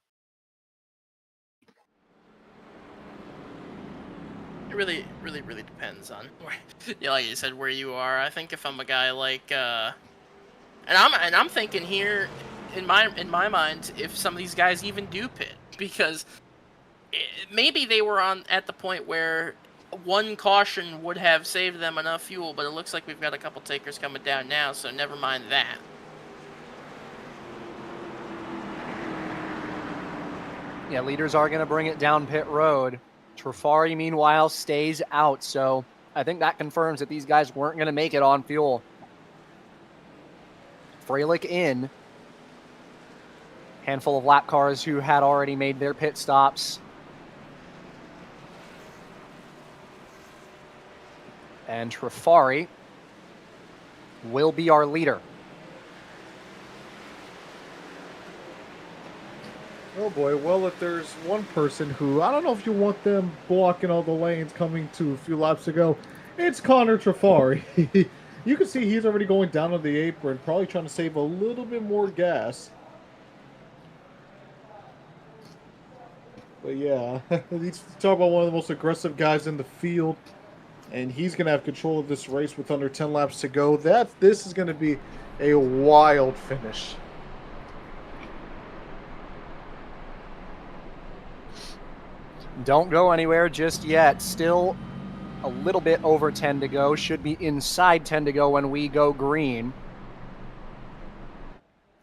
It really depends on where, yeah, like you said, where you are. I think if I'm a guy like, and I'm thinking here, in my mind, if some of these guys even do pit, because maybe they were at the point where one caution would have saved them enough fuel, but it looks like we've got a couple takers coming down now, so never mind that. Yeah, leaders are going to bring it down pit road. Trafari, meanwhile, stays out, so I think that confirms that these guys weren't going to make it on fuel. Freilich in. Handful of lap cars who had already made their pit stops. And Trafari will be our leader. Oh boy, well, if there's one person who, I don't know if you want them blocking all the lanes coming to a few laps ago, it's Connor Trafari. You can see he's already going down on the apron, probably trying to save a little bit more gas. But yeah, he's talking about one of the most aggressive guys in the field, and he's going to have control of this race with under 10 laps to go. This is going to be a wild finish. Don't go anywhere just yet. Still a little bit over 10 to go. Should be inside 10 to go when we go green.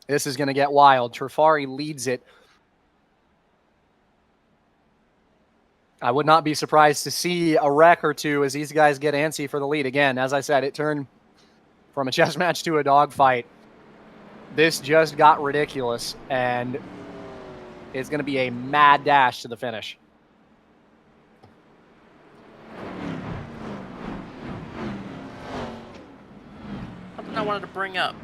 This is going to get wild. Trafari leads it. I would not be surprised to see a wreck or two as these guys get antsy for the lead. Again, as I said, it turned from a chess match to a dogfight. This just got ridiculous, and it's going to be a mad dash to the finish. Something I wanted to bring up.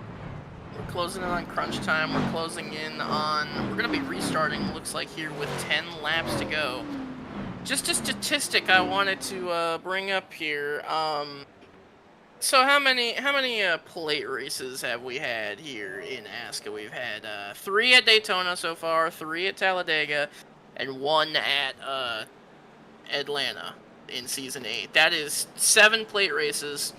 We're closing in on crunch time. We're closing in on... We're going to be restarting, looks like, here with 10 laps to go. Just a statistic I wanted to bring up here. So how many plate races have we had here in ASCA? We've had 3 at Daytona so far, 3 at Talladega, and 1 at Atlanta in Season 8. That is 7 plate races.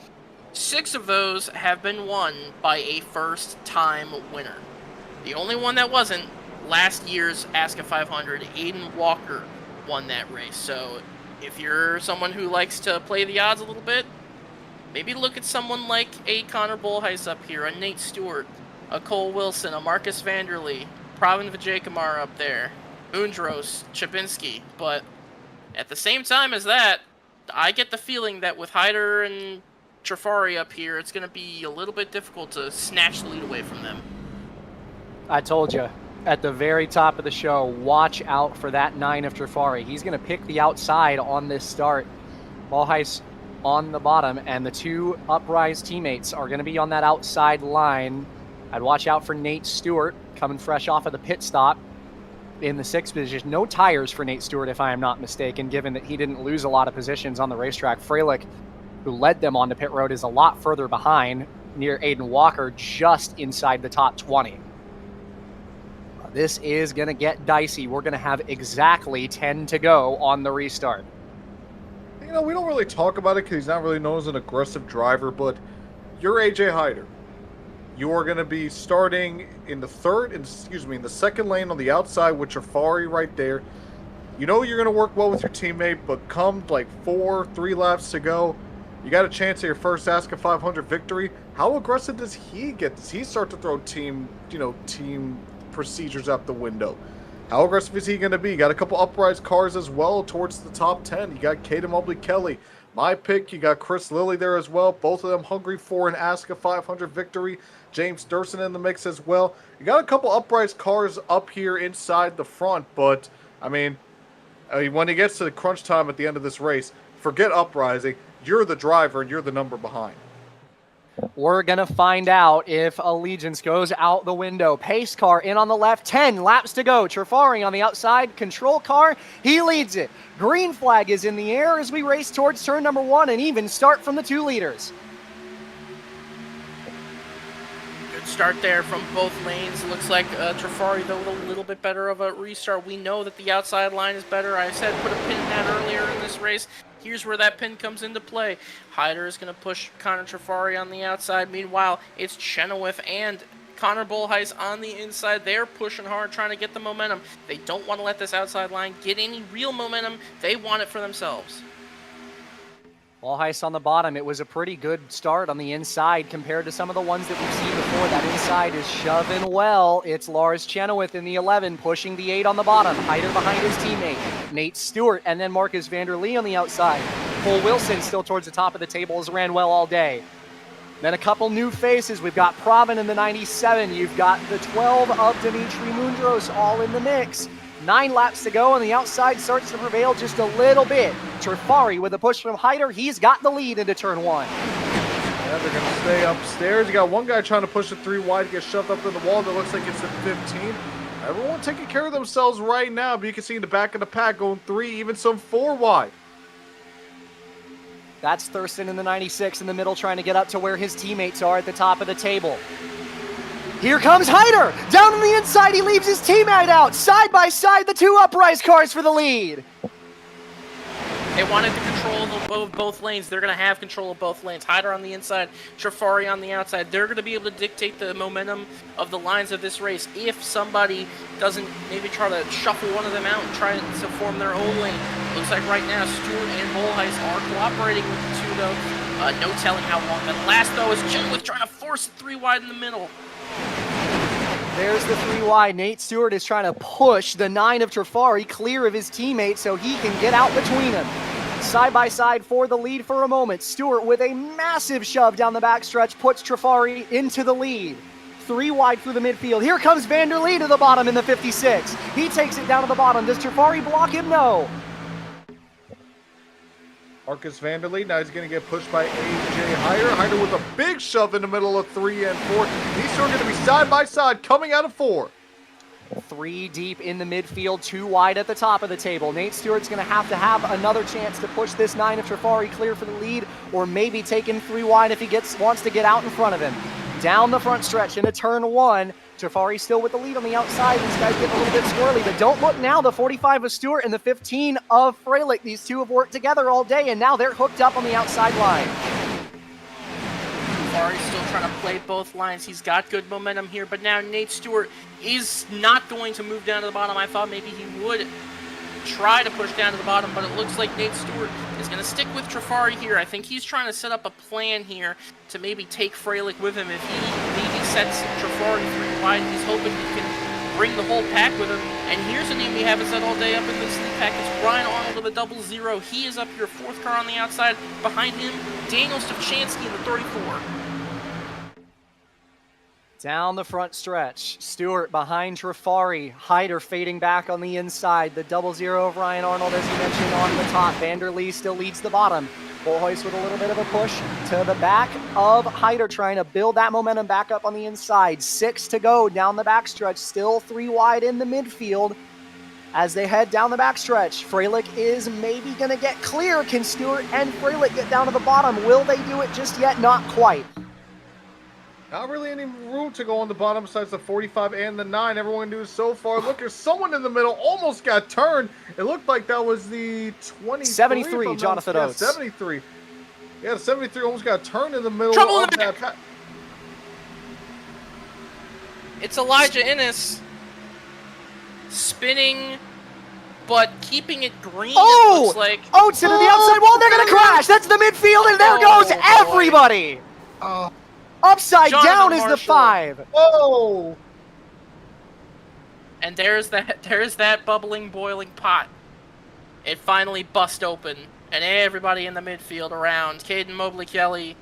6 of those have been won by a first-time winner. The only one that wasn't, last year's ASCA 500, Aiden Walker won that race. So if you're someone who likes to play the odds a little bit, maybe look at someone like a Connor Bullheis up here, a Nate Stewart, a Cole Wilson, a Marcus Vanderlee, Pravin Vijaykumar up there, Undros, Chapinski. But at the same time as that, I get the feeling that with Hyder and Trafari up here, it's going to be a little bit difficult to snatch the lead away from them. I told you at the very top of the show, watch out for that 9 of Trafari. He's going to pick the outside on this start. Bullheis on the bottom, and the 2 Uprise teammates are going to be on that outside line. I'd watch out for Nate Stewart coming fresh off of the pit stop in the 6th position. No tires for Nate Stewart, if I am not mistaken, given that he didn't lose a lot of positions on the racetrack. Freilich, who led them onto pit road, is a lot further behind, near Aiden Walker, just inside the top 20. This is going to get dicey. We're going to have exactly 10 to go on the restart. You know, we don't really talk about it because he's not really known as an aggressive driver, but you're AJ Hyder. You are going to be starting in the in the second lane on the outside with Trafari right there. You know you're going to work well with your teammate, but come like 3 laps to go, you got a chance at your first ASCA 500 victory. How aggressive does he get? Does he start to throw team procedures out the window? How aggressive is he going to be? You got a couple uprise cars as well towards the top 10. You got Caden Mobley-Kelly. My pick, you got Chris Lilly there as well. Both of them hungry for an ASCA 500 victory. James Durson in the mix as well. You got a couple uprise cars up here inside the front, but, I mean, when it gets to the crunch time at the end of this race, forget uprising. You're the driver and you're the number behind. We're going to find out if Allegiance goes out the window. Pace car in on the left, 10 laps to go. Trafari on the outside, control car, he leads it. Green flag is in the air as we race towards turn number 1 and even start from the 2 leaders. Good start there from both lanes. Looks like Trafari, though, with a little bit better of a restart. We know that the outside line is better. I said put a pin in that earlier in this race. Here's where that pin comes into play. Hyder is going to push Connor Trafari on the outside. Meanwhile, it's Chenoweth and Connor Bullheis on the inside. They're pushing hard, trying to get the momentum. They don't want to let this outside line get any real momentum. They want it for themselves. Bullheis on the bottom. It was a pretty good start on the inside compared to some of the ones that we've seen before. That inside is shoving well. It's Lars Chenoweth in the 11, pushing the 8 on the bottom. Hyder behind his teammate, Nate Stewart, and then Marcus Vanderlee on the outside. Cole Wilson still towards the top of the table, has ran well all day. Then a couple new faces. We've got Pravin in the 97. You've got the 12 of Dimitri Mundros all in the mix. 9 laps to go, and the outside starts to prevail just a little bit. Trafari with a push from Hyder. He's got the lead into turn 1. Yeah, they're going to stay upstairs. You got one guy trying to push it 3 wide, get shoved up in the wall. That looks like it's at 15. Everyone taking care of themselves right now, but you can see in the back of the pack going 3, even some 4 wide. That's Thurston in the 96 in the middle, trying to get up to where his teammates are at the top of the table. Here comes Hyder! Down on the inside, he leaves his teammate out. Side by side, the 2 uprise cars for the lead. They wanted the control of both lanes. They're going to have control of both lanes. Hyder on the inside, Trafari on the outside. They're going to be able to dictate the momentum of the lines of this race. If somebody doesn't maybe try to shuffle one of them out and try to form their own lane. Looks like right now Stewart and Bullheis are cooperating with the 2, though. No telling how long that lasts, though, as Chenoweth trying to force 3 wide in the middle. There's the 3 wide. Nate Stewart is trying to push the 9 of Trafari clear of his teammate so he can get out between them. Side by side for the lead for a moment. Stewart with a massive shove down the backstretch puts Trafari into the lead. 3 wide through the midfield. Here comes Vanderlee to the bottom in the 56. He takes it down to the bottom. Does Trafari block him? No. Marcus Vanderlee, now he's going to get pushed by AJ Hyder. Hyder with a big shove in the middle of 3 and 4. These two are going to be side by side coming out of 4. 3 deep in the midfield, 2 wide at the top of the table. Nate Stewart's going to have another chance to push this 9 of Trafari clear for the lead, or maybe take him 3 wide if he wants to get out in front of him. Down the front stretch into turn 1. Trafari still with the lead on the outside. These guys getting a little bit squirrely, but don't look now. The 45 of Stewart and the 15 of Freilich. These two have worked together all day, and now they're hooked up on the outside line. Trafari's still trying to play both lines. He's got good momentum here, but now Nate Stewart is not going to move down to the bottom. I thought maybe he would try to push down to the bottom, but it looks like Nate Stewart is going to stick with Trafari here. I think he's trying to set up a plan here to maybe take Freilich with him. If he maybe sets Trafari 3 wide, he's hoping he can bring the whole pack with him. And here's a name we haven't said all day up in this lead pack. It's Ryan Arnold of the 00. He is up here, 4th car on the outside. Behind him, Daniel Stefchansky in the 34. Down the front stretch, Stewart behind Trafari, Hyder fading back on the inside, the 00 of Ryan Arnold, as you mentioned, on the top. Vanderlee still leads the bottom. Bullhoist with a little bit of a push to the back of Hyder, trying to build that momentum back up on the inside. 6 to go down the backstretch, still 3 wide in the midfield. As they head down the backstretch, Freilich is maybe going to get clear. Can Stewart and Freilich get down to the bottom? Will they do it just yet? Not quite. Not really any room to go on the bottom besides the 45 and the 9. Everyone knew so far. Look, there's someone in the middle almost got turned. It looked like that was the 73, Jonathan Oates. 73. Yeah, the 73 almost got turned in the middle Trouble of in the that. back. It's Elijah Innes spinning, but keeping it green. Oh! It looks like. Oates into the outside wall. They're going to crash. That's the midfield, and there goes boy. everybody. Upside Jonathan down is the Marshall. 5. Oh! And there's that bubbling, boiling pot. It finally bust open, and everybody in the midfield around. Caden Mobley-Kelly,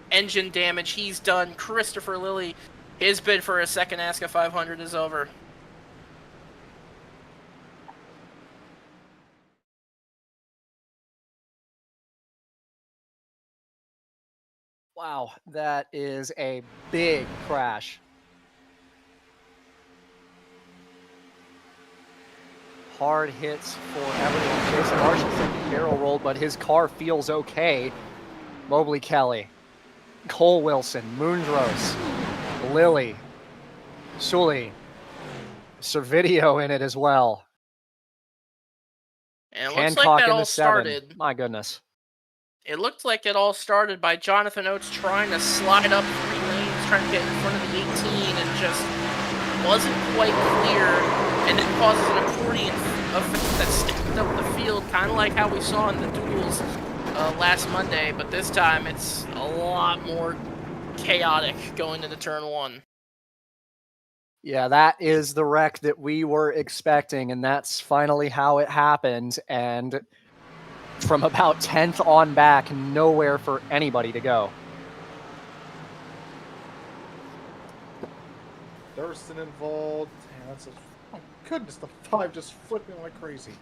engine damage, he's done. Christopher Lilly, his bid for a second ASCA 500 is over. Wow, that is a big crash. Hard hits for everyone. Jason Marshall barrel rolled, but his car feels okay. Mobley Kelly, Cole Wilson, Moondros, Lilly, Sully, Servideo in it as well. And it looks Hancock like that in all the 7. started. My goodness. It looked like it all started by Jonathan Oates trying to slide up 3 lanes, trying to get in front of the 18, and just wasn't quite clear, and it causes an accordion effect that sticks up the field, kind of like how we saw in the duels last Monday, but this time it's a lot more chaotic going into turn 1. Yeah, that is the wreck that we were expecting, and that's finally how it happened. And from about 10th on back, nowhere for anybody to go. Thurston involved. Damn, that's a... Oh, goodness, the 5 just flipping like crazy.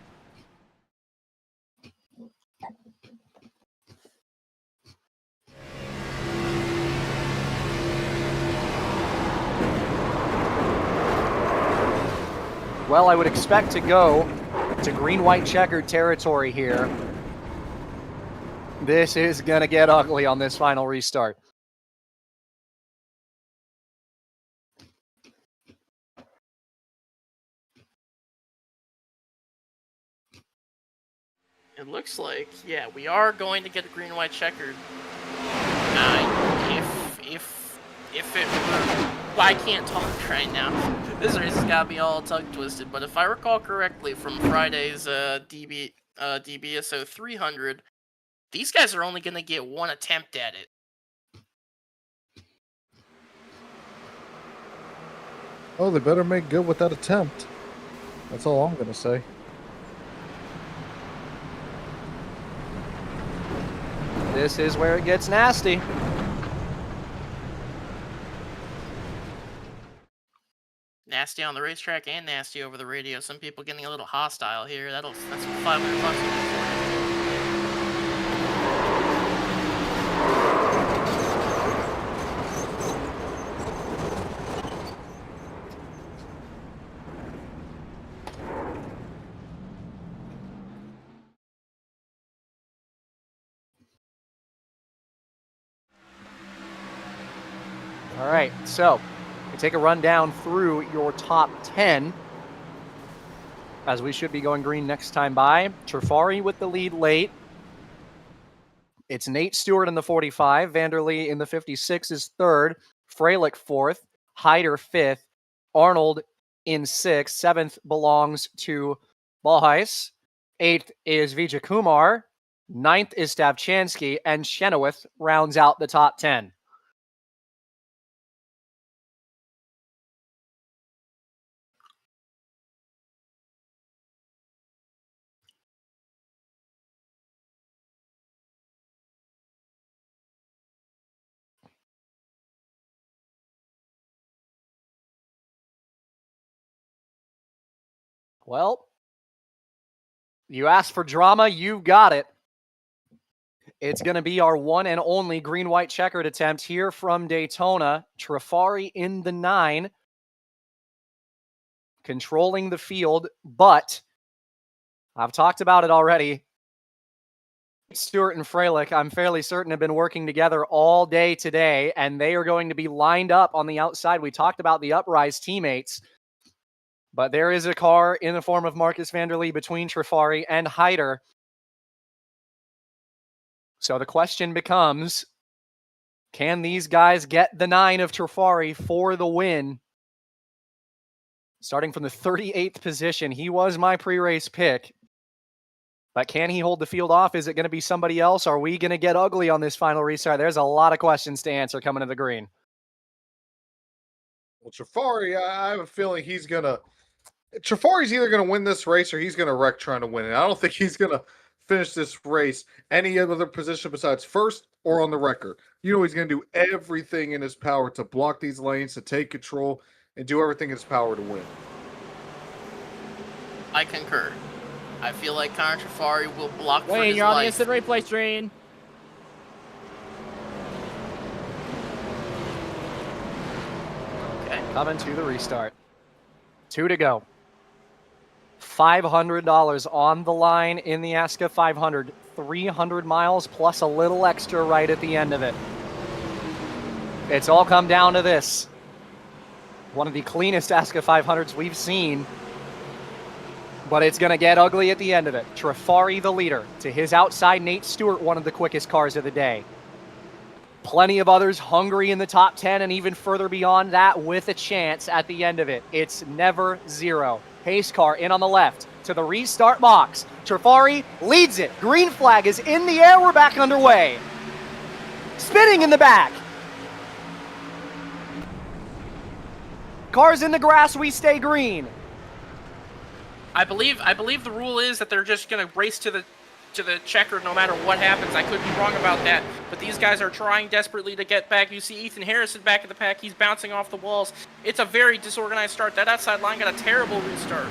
Well, I would expect to go to green-white checkered territory here. This is going to get ugly on this final restart. It looks like, yeah, we are going to get a green-white checkered. If it were... Well, I can't talk right now. This race has got me all tongue-twisted, but if I recall correctly from Friday's DBSO 300, these guys are only going to get 1 attempt at it. Oh, they better make good with that attempt. That's all I'm going to say. This is where it gets nasty. Nasty on the racetrack and nasty over the radio. Some people getting a little hostile here. That's $500 for you. All right, so we take a run down through your top 10, as we should be going green next time by. Trifari with the lead late. It's Nate Stewart in the 45. Vanderlee in the 56 is third. Freilich fourth. Hyder fifth. Arnold in sixth. Seventh belongs to Balheis. Eighth is Vijay Kumar. Ninth is Stavchansky. And Chenoweth rounds out the top 10. Well, you asked for drama, you got it. It's going to be our one and only green-white checkered attempt here from Daytona. Trifari in the 9, controlling the field, but I've talked about it already. Stewart and Freilich, I'm fairly certain, have been working together all day today, and they are going to be lined up on the outside. We talked about the Uprise teammates, but there is a car in the form of Marcus Vanderlee between Trifari and Hyder. So the question becomes, can these guys get the 9 of Trifari for the win? Starting from the 38th position, he was my pre-race pick. But can he hold the field off? Is it going to be somebody else? Are we going to get ugly on this final restart? There's a lot of questions to answer coming to the green. Well, Trifari, I have a feeling Trifari's either going to win this race or he's going to wreck trying to win it. I don't think he's going to finish this race any other position besides first or on the record. You know he's going to do everything in his power to block these lanes, to take control, and do everything in his power to win. I concur. I feel like Connor Trifari will block for Wayne, his you're on the life. instant replay screen. Okay. Coming to the restart. 2 to go. $500 on the line in the ASCA 500. 300 miles plus a little extra right at the end of it. It's all come down to this. One of the cleanest ASCA 500s we've seen. But it's going to get ugly at the end of it. Trifari the leader. To his outside, Nate Stewart, one of the quickest cars of the day. Plenty of others hungry in the top 10 and even further beyond that with a chance at the end of it. It's never zero. Pace car in on the left to the restart box. Trifari leads it. Green flag is in the air. We're back underway. Spinning in the back. Cars in the grass, we stay green. I believe the rule is that they're just gonna race to the checker no matter what happens. I could be wrong about that, but these guys are trying desperately to get back. You see Ethan Harrison back in the pack. He's bouncing off the walls. It's a very disorganized start. That outside line got a terrible restart.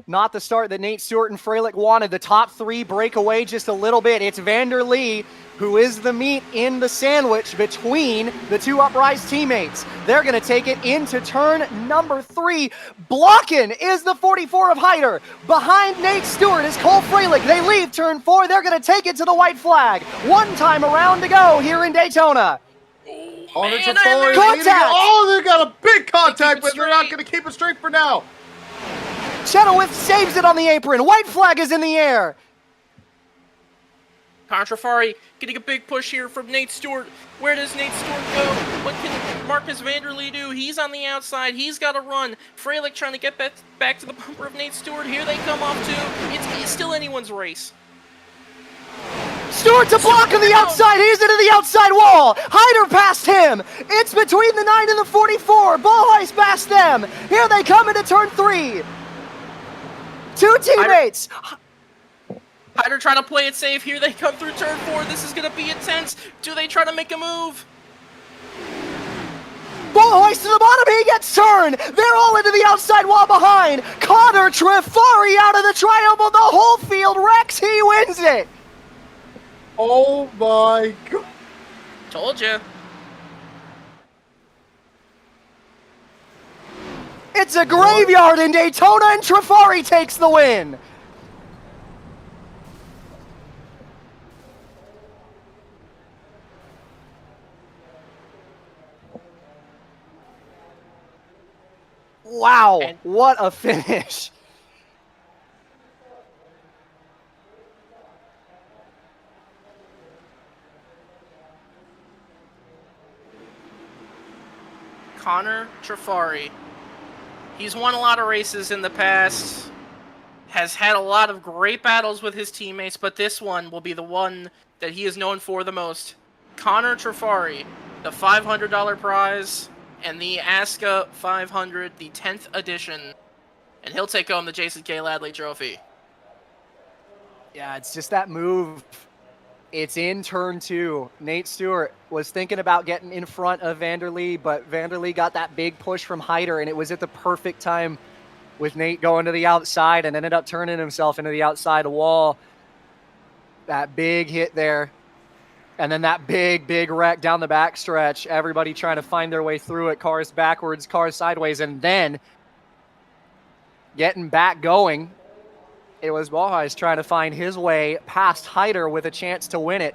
Not the start that Nate Stewart and Freilich wanted. The top 3 break away just a little bit. It's Vanderlee who is the meat in the sandwich between the 2 Uprise teammates. They're going to take it into turn number 3. Blocking is the 44 of Hyder. Behind Nate Stewart is Cole Freilich. They leave turn 4. They're going to take it to the white flag. One time around to go here in Daytona. Connor Man, Trifari Contact! leading it. Oh, they got a big contact, it but they're not straight. going to keep it straight for now. Chenoweth saves it on the apron. White flag is in the air. Connor Trifari getting a big push here from Nate Stewart. Where does Nate Stewart go? What can Marcus Vanderlee do? He's on the outside. He's got to run. Freilich trying to get back to the bumper of Nate Stewart. Here they come off too. It's still anyone's race. Stewart to block on the outside. He's into the outside wall. Hyder past him. It's between the 9 and the 44. Balheis past them. Here they come into turn 3. 2 teammates. Hyder trying to play it safe. Here they come through turn 4. This is going to be intense. Do they try to make a move? Balheis to the bottom. He gets turned. They're all into the outside wall behind. Connor Trifari out of the triangle. The whole field wrecks. He wins it. Oh my God. Told you. It's a graveyard in Daytona, and Trifari takes the win. Wow, And what a finish. Connor Trafari, he's won a lot of races in the past, has had a lot of great battles with his teammates, but this one will be the one that he is known for the most. Connor Trafari, the $500 prize, and the ASCA 500, the 10th edition, and he'll take home the Jason K. Ladley Trophy. Yeah, it's just that move. It's in turn 2. Nate Stewart was thinking about getting in front of Vanderlee, but Vanderlee got that big push from Hyder, and it was at the perfect time with Nate going to the outside and ended up turning himself into the outside wall. That big hit there. And then that big wreck down the backstretch. Everybody trying to find their way through it. Cars backwards, cars sideways, and then getting back going. It was Balheis trying to find his way past Hyder with a chance to win it.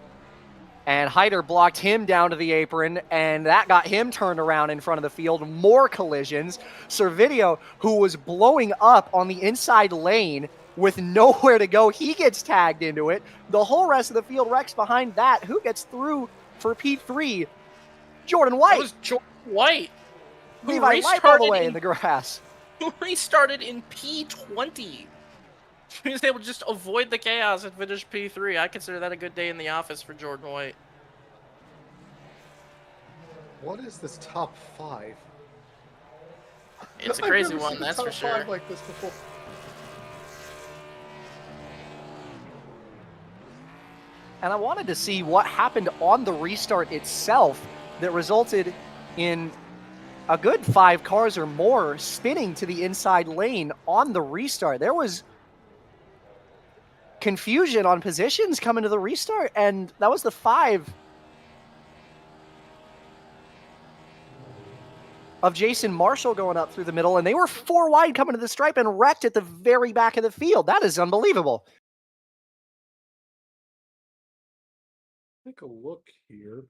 And Hyder blocked him down to the apron, and that got him turned around in front of the field. More collisions. Servideo, who was blowing up on the inside lane with nowhere to go, he gets tagged into it. The whole rest of the field wrecks behind that. Who gets through for P3? Jordan White. That was Jordan White, who Levi Lipe all the way in the grass. Who restarted in P20. He was able to just avoid the chaos and finish P3. I consider that a good day in the office for Jordan White. What is this top 5? It's a I've crazy never one, seen a that's top for sure. 5 like this before. And I wanted to see what happened on the restart itself that resulted in a good 5 cars or more spinning to the inside lane on the restart. There was confusion on positions coming to the restart, and that was the 5 of Jason Marshall going up through the middle, and they were 4 wide coming to the stripe and wrecked at the very back of the field. That is unbelievable. Take a look here.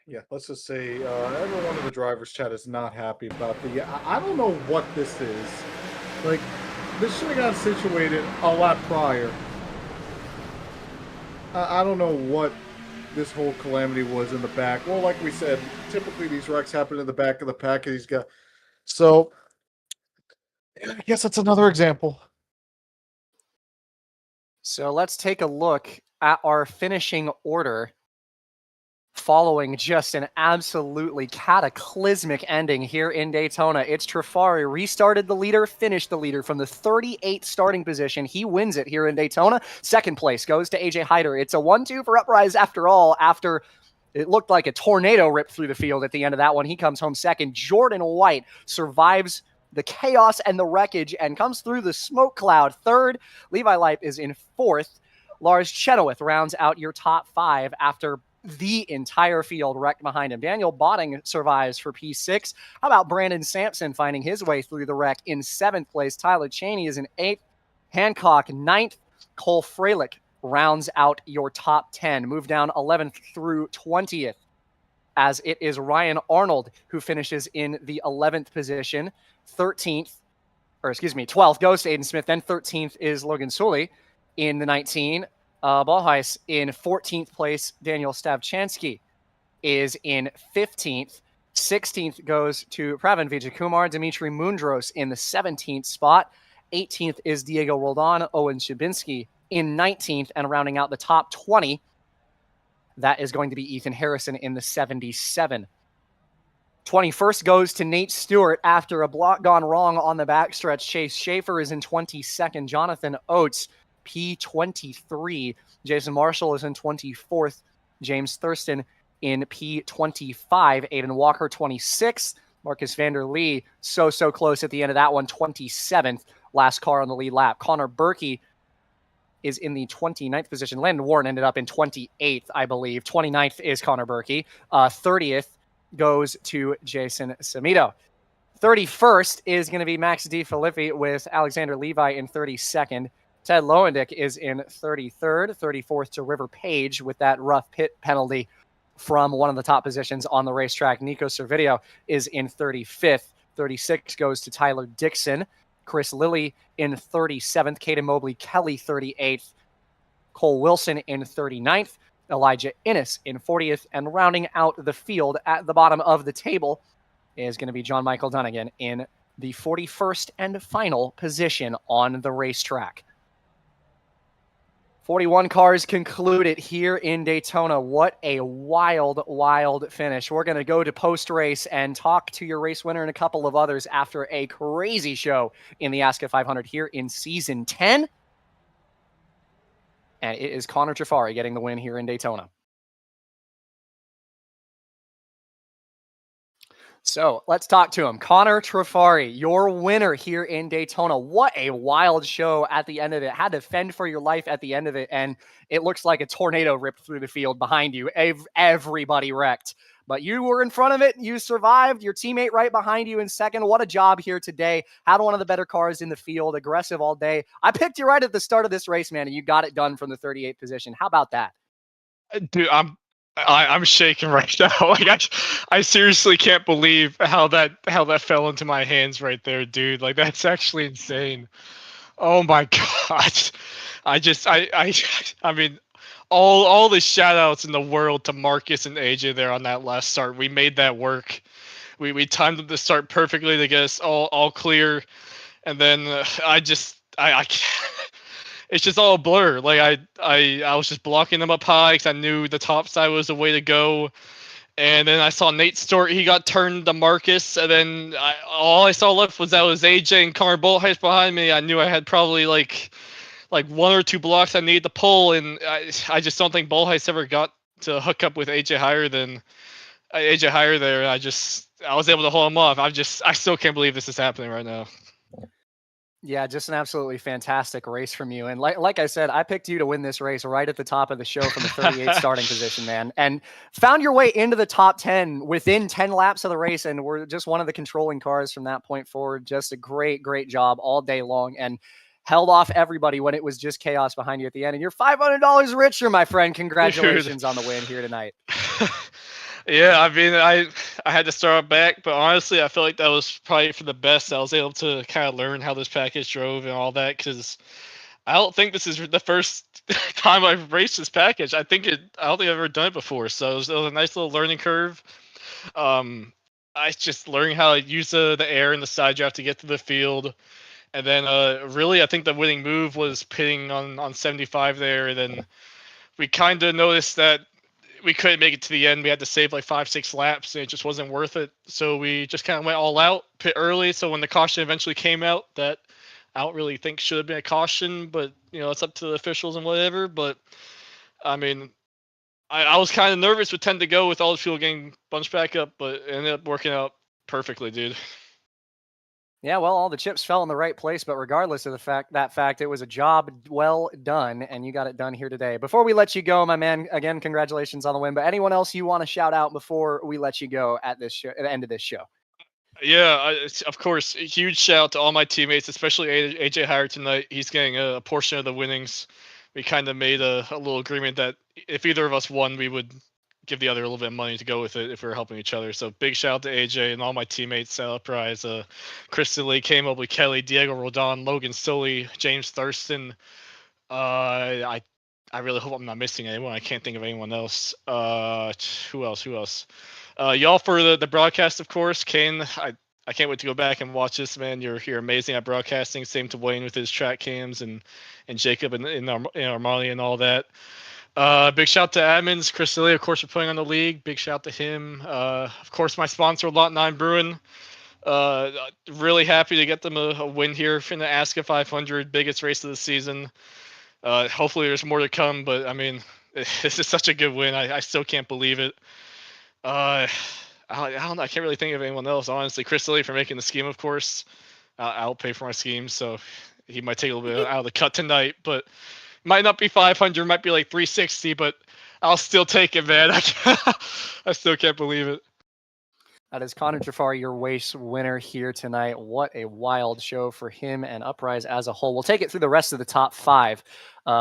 Yeah, let's just say everyone in the driver's chat is not happy about the. I don't know what this is. Like, this should have got situated a lot prior. I don't know what this whole calamity was in the back. Well, like we said, typically these wrecks happen in the back of the pack of these guys. So, I guess that's another example. So let's take a look at our finishing order following just an absolutely cataclysmic ending here in Daytona. It's Trafari restarted the leader, finished the leader from the 38th starting position. He wins it here in Daytona. Second place goes to AJ Hyder. It's a 1-2 for Uprise after all, after it looked like a tornado ripped through the field at the end of that one. He comes home second. Jordan White survives the chaos and the wreckage and comes through the smoke cloud third. Levi Lipe is in fourth. Lars Chenoweth rounds out your top 5 after the entire field wrecked behind him. Daniel Botting survives for P6. How about Brandon Sampson finding his way through the wreck in 7th place? Tyler Cheney is in 8th. Hancock 9th. Cole Freilich rounds out your top 10. Move down 11th through 20th, as it is Ryan Arnold who finishes in the 11th position. 12th goes to Aiden Smith. Then 13th is Logan Sully in the 19. Balheis in 14th place. Daniel Stavchansky is in 15th. 16th goes to Pravin Vijayakumar. Dimitri Mundros in the 17th spot. 18th is Diego Roldan. Owen Shabinsky in 19th. And rounding out the top 20, that is going to be Ethan Harrison in the 77. 21st goes to Nate Stewart after a block gone wrong on the backstretch. Chase Schaefer is in 22nd. Jonathan Oates, P23. Jason Marshall is in 24th. James Thurston in P25. Aiden Walker, 26th. Marcus Vanderlee, so close at the end of that one, 27th. Last car on the lead lap. Connor Berkey is in the 29th position. Landon Warren ended up in 28th, I believe. 29th is Connor Berkey. 30th goes to Jason Samito. 31st is going to be Max DeFilippi with Alexander Levi in 32nd. Ted Lowendick is in 33rd. 34th to River Page with that rough pit penalty from one of the top positions on the racetrack. Nico Servideo is in 35th. 36 goes to Tyler Dixon. Chris Lilly in 37th. Caden Mobley Kelly 38th. Cole Wilson in 39th. Elijah Innes in 40th. And rounding out the field at the bottom of the table is going to be John Michael Dunnigan in the 41st and final position on the racetrack. 41 cars concluded here in Daytona. What a wild, wild finish. We're going to go to post-race and talk to your race winner and a couple of others after a crazy show in the ASCA 500 here in Season 10. And it is Connor Trafari getting the win here in Daytona. So let's talk to him. Connor Trafari, your winner here in Daytona. What a wild show at the end of it. Had to fend for your life at the end of it, and it looks like a tornado ripped through the field behind you. Everybody wrecked. But you were in front of it. You survived. Your teammate right behind you in second. What a job here today. Had one of the better cars in the field. Aggressive all day. I picked you right at the start of this race, man, and you got it done from the 38th position. How about that? Dude, I'm shaking right now. Like I seriously can't believe how that fell into my hands right there, dude. Like that's actually insane. Oh my god. I mean, all the shout outs in the world to Marcus and AJ there on that last start. We made that work. We timed them to start perfectly to get us all clear, and then I can't. It's just all a blur. Like I was just blocking them up high because I knew the top side was the way to go. And then I saw Nate Stewart. He got turned to Marcus, and then all I saw left was AJ and Connor Boltheis behind me. I knew I had probably like one or two blocks I needed to pull, and I just don't think Boltheis ever got to hook up with AJ higher there. And I was able to hold him off. I still can't believe this is happening right now. Yeah, just an absolutely fantastic race from you. And like I said, I picked you to win this race right at the top of the show from the 38th starting position, man. And found your way into the top 10 within 10 laps of the race. And we're just one of the controlling cars from that point forward. Just a great, great job all day long. And held off everybody when it was just chaos behind you at the end. And you're $500 richer, my friend. Congratulations on the win here tonight. Yeah, I mean, I had to start back, but honestly, I feel like that was probably for the best. I was able to kind of learn how this package drove and all that, because I don't think this is the first time I've raced this package. I don't think I've ever done it before, so it was a nice little learning curve. I just learning how to use the air and the side draft to get to the field, and then really, I think the winning move was pitting on 75 there. And then we kind of noticed that we couldn't make it to the end. We had to save like 5-6 laps, and it just wasn't worth it. So we just kind of went all out, pit early. So when the caution eventually came out, that I don't really think should have been a caution, but it's up to the officials and whatever. But I mean, I was kind of nervous with 10 to go with all the fuel getting bunched back up, but it ended up working out perfectly, dude. Yeah, well, all the chips fell in the right place, but regardless of the fact, it was a job well done, and you got it done here today. Before we let you go, my man, again, congratulations on the win. But anyone else you want to shout out before we let you go at this show, at the end of this show? Yeah, of course, a huge shout out to all my teammates, especially AJ Hire tonight. He's getting a portion of the winnings. We kind of made a little agreement that if either of us won, we would give the other a little bit of money to go with it if we were helping each other. So big shout out to AJ and all my teammates, Sal Prize, Chris Lee, Kay Mobley, Kelly, Diego Rodon, Logan Stoley, James Thurston. I really hope I'm not missing anyone. I can't think of anyone else. Who else? Y'all for the broadcast, of course. Kane, I can't wait to go back and watch this, man. You're amazing at broadcasting. Same to Wayne with his track cams and Jacob in Armani and all that. Big shout to admins, Chris Lee, of course, for putting on the league. Big shout to him. Of course, my sponsor, Lot 9 Brewing. Really happy to get them a win here in the ASCA 500, biggest race of the season. Hopefully there's more to come, but I mean, this is such a good win. I still can't believe it. I don't know. I can't really think of anyone else, honestly. Chris Lee for making the scheme, of course. I'll pay for my scheme, so he might take a little bit out of the cut tonight, but might not be 500, might be like 360, but I'll still take it, man. I still can't believe it. That is Connor Jafari, your race winner here tonight. What a wild show for him and Uprise as a whole. We'll take it through the rest of the top 5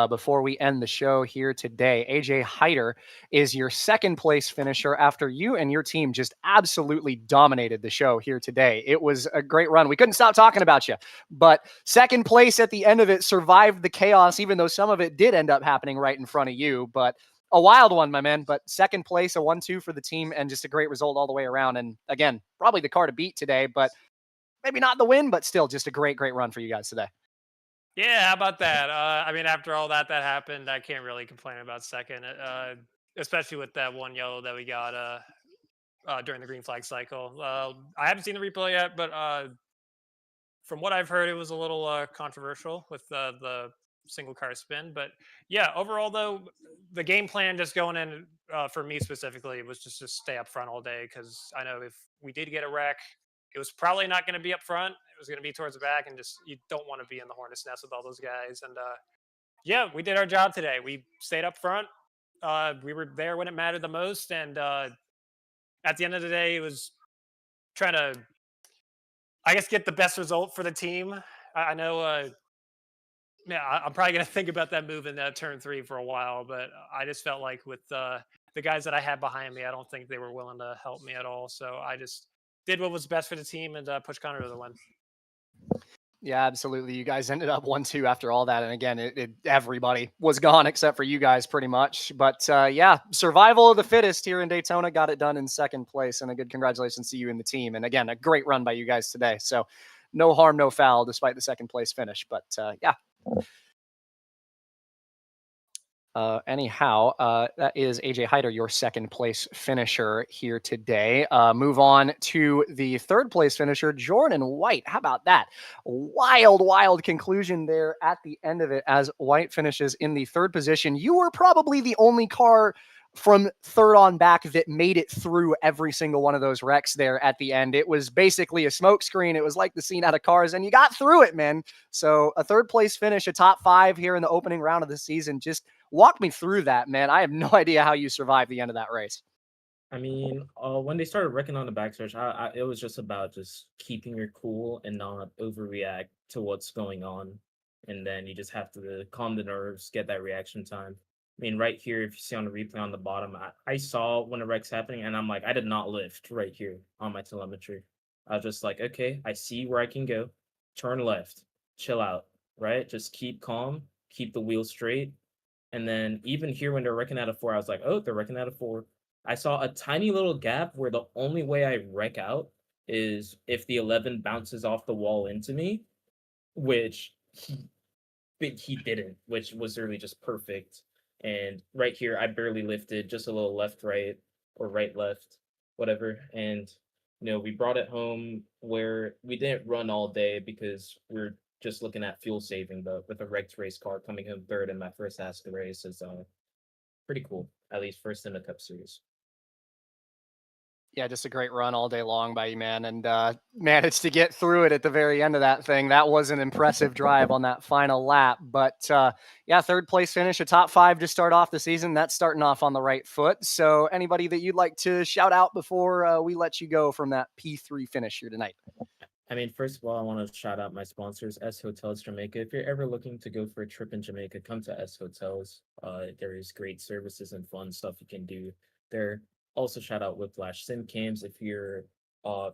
before we end the show here today. AJ Hyder is your second place finisher after you and your team just absolutely dominated the show here today. It was a great run. We couldn't stop talking about you, but second place at the end of it survived the chaos, even though some of it did end up happening right in front of you. But a wild one, my man, but second place, a 1-2 for the team, and just a great result all the way around. And again, probably the car to beat today, but maybe not the win, but still just a great run for you guys today. Yeah, how about that? I mean, after all that happened, I can't really complain about second, especially with that one yellow that we got during the green flag cycle. I haven't seen the replay yet, but from what I've heard, it was a little controversial with the single car spin. But yeah, overall though, the game plan just going in for me specifically was just to stay up front all day, because I know if we did get a wreck, it was probably not going to be up front. It was going to be towards the back, and just you don't want to be in the hornet's nest with all those guys. And yeah, we did our job today. We stayed up front. We were there when it mattered the most, and at the end of the day, it was trying to, I guess, get the best result for the team. I know. Yeah, I'm probably gonna think about that move in turn 3 for a while, but I just felt like with the guys that I had behind me, I don't think they were willing to help me at all. So I just did what was best for the team and pushed Connor to the win. Yeah, absolutely. You guys ended up 1-2 after all that. And again, everybody was gone except for you guys pretty much. But yeah, survival of the fittest here in Daytona, got it done in second place. And a good congratulations to you and the team. And again, a great run by you guys today. So no harm, no foul, despite the second place finish. But yeah. Anyhow, that is AJ Hyder, your second place finisher here today. Move on to the third place finisher, Jordan White. How about that? Wild conclusion there at the end of it as White finishes in the third position. You were probably the only car from third on back that made it through every single one of those wrecks there at the end. It was basically a smoke screen. It was like the scene out of Cars, and you got through it, man. So a third place finish, a top 5 here in the opening round of the season. Just walk me through that, man. I have no idea how you survived the end of that race. I mean, when they started wrecking on the backstretch, it was just about just keeping your cool and not overreact to what's going on. And then you just have to calm the nerves, get that reaction time. I mean, right here, if you see on the replay on the bottom, I saw when the wreck's happening, and I'm like, I did not lift right here on my telemetry. I was just like, okay, I see where I can go. Turn left, chill out, right? Just keep calm, keep the wheel straight. And then even here when they're wrecking out of 4, I was like, oh, they're wrecking out of 4. I saw a tiny little gap where the only way I wreck out is if the 11 bounces off the wall into me, which he didn't, which was really just perfect. And right here, I barely lifted, just a little left, right, or right, left, whatever. And, we brought it home where we didn't run all day because we're just looking at fuel saving, but with a wrecked race car coming home third in my first ASCA race is pretty cool. At least first in the Cup Series. Yeah, just a great run all day long by you, man, and managed to get through it at the very end of that thing. That was an impressive drive on that final lap. But yeah, third place finish, a top 5 to start off the season. That's starting off on the right foot. So anybody that you'd like to shout out before we let you go from that P3 finish here tonight? I mean, first of all, I want to shout out my sponsors, S Hotels Jamaica. If you're ever looking to go for a trip in Jamaica, come to S Hotels. There is great services and fun stuff you can do there. Also, shout out Whiplash Sim Cams. If you're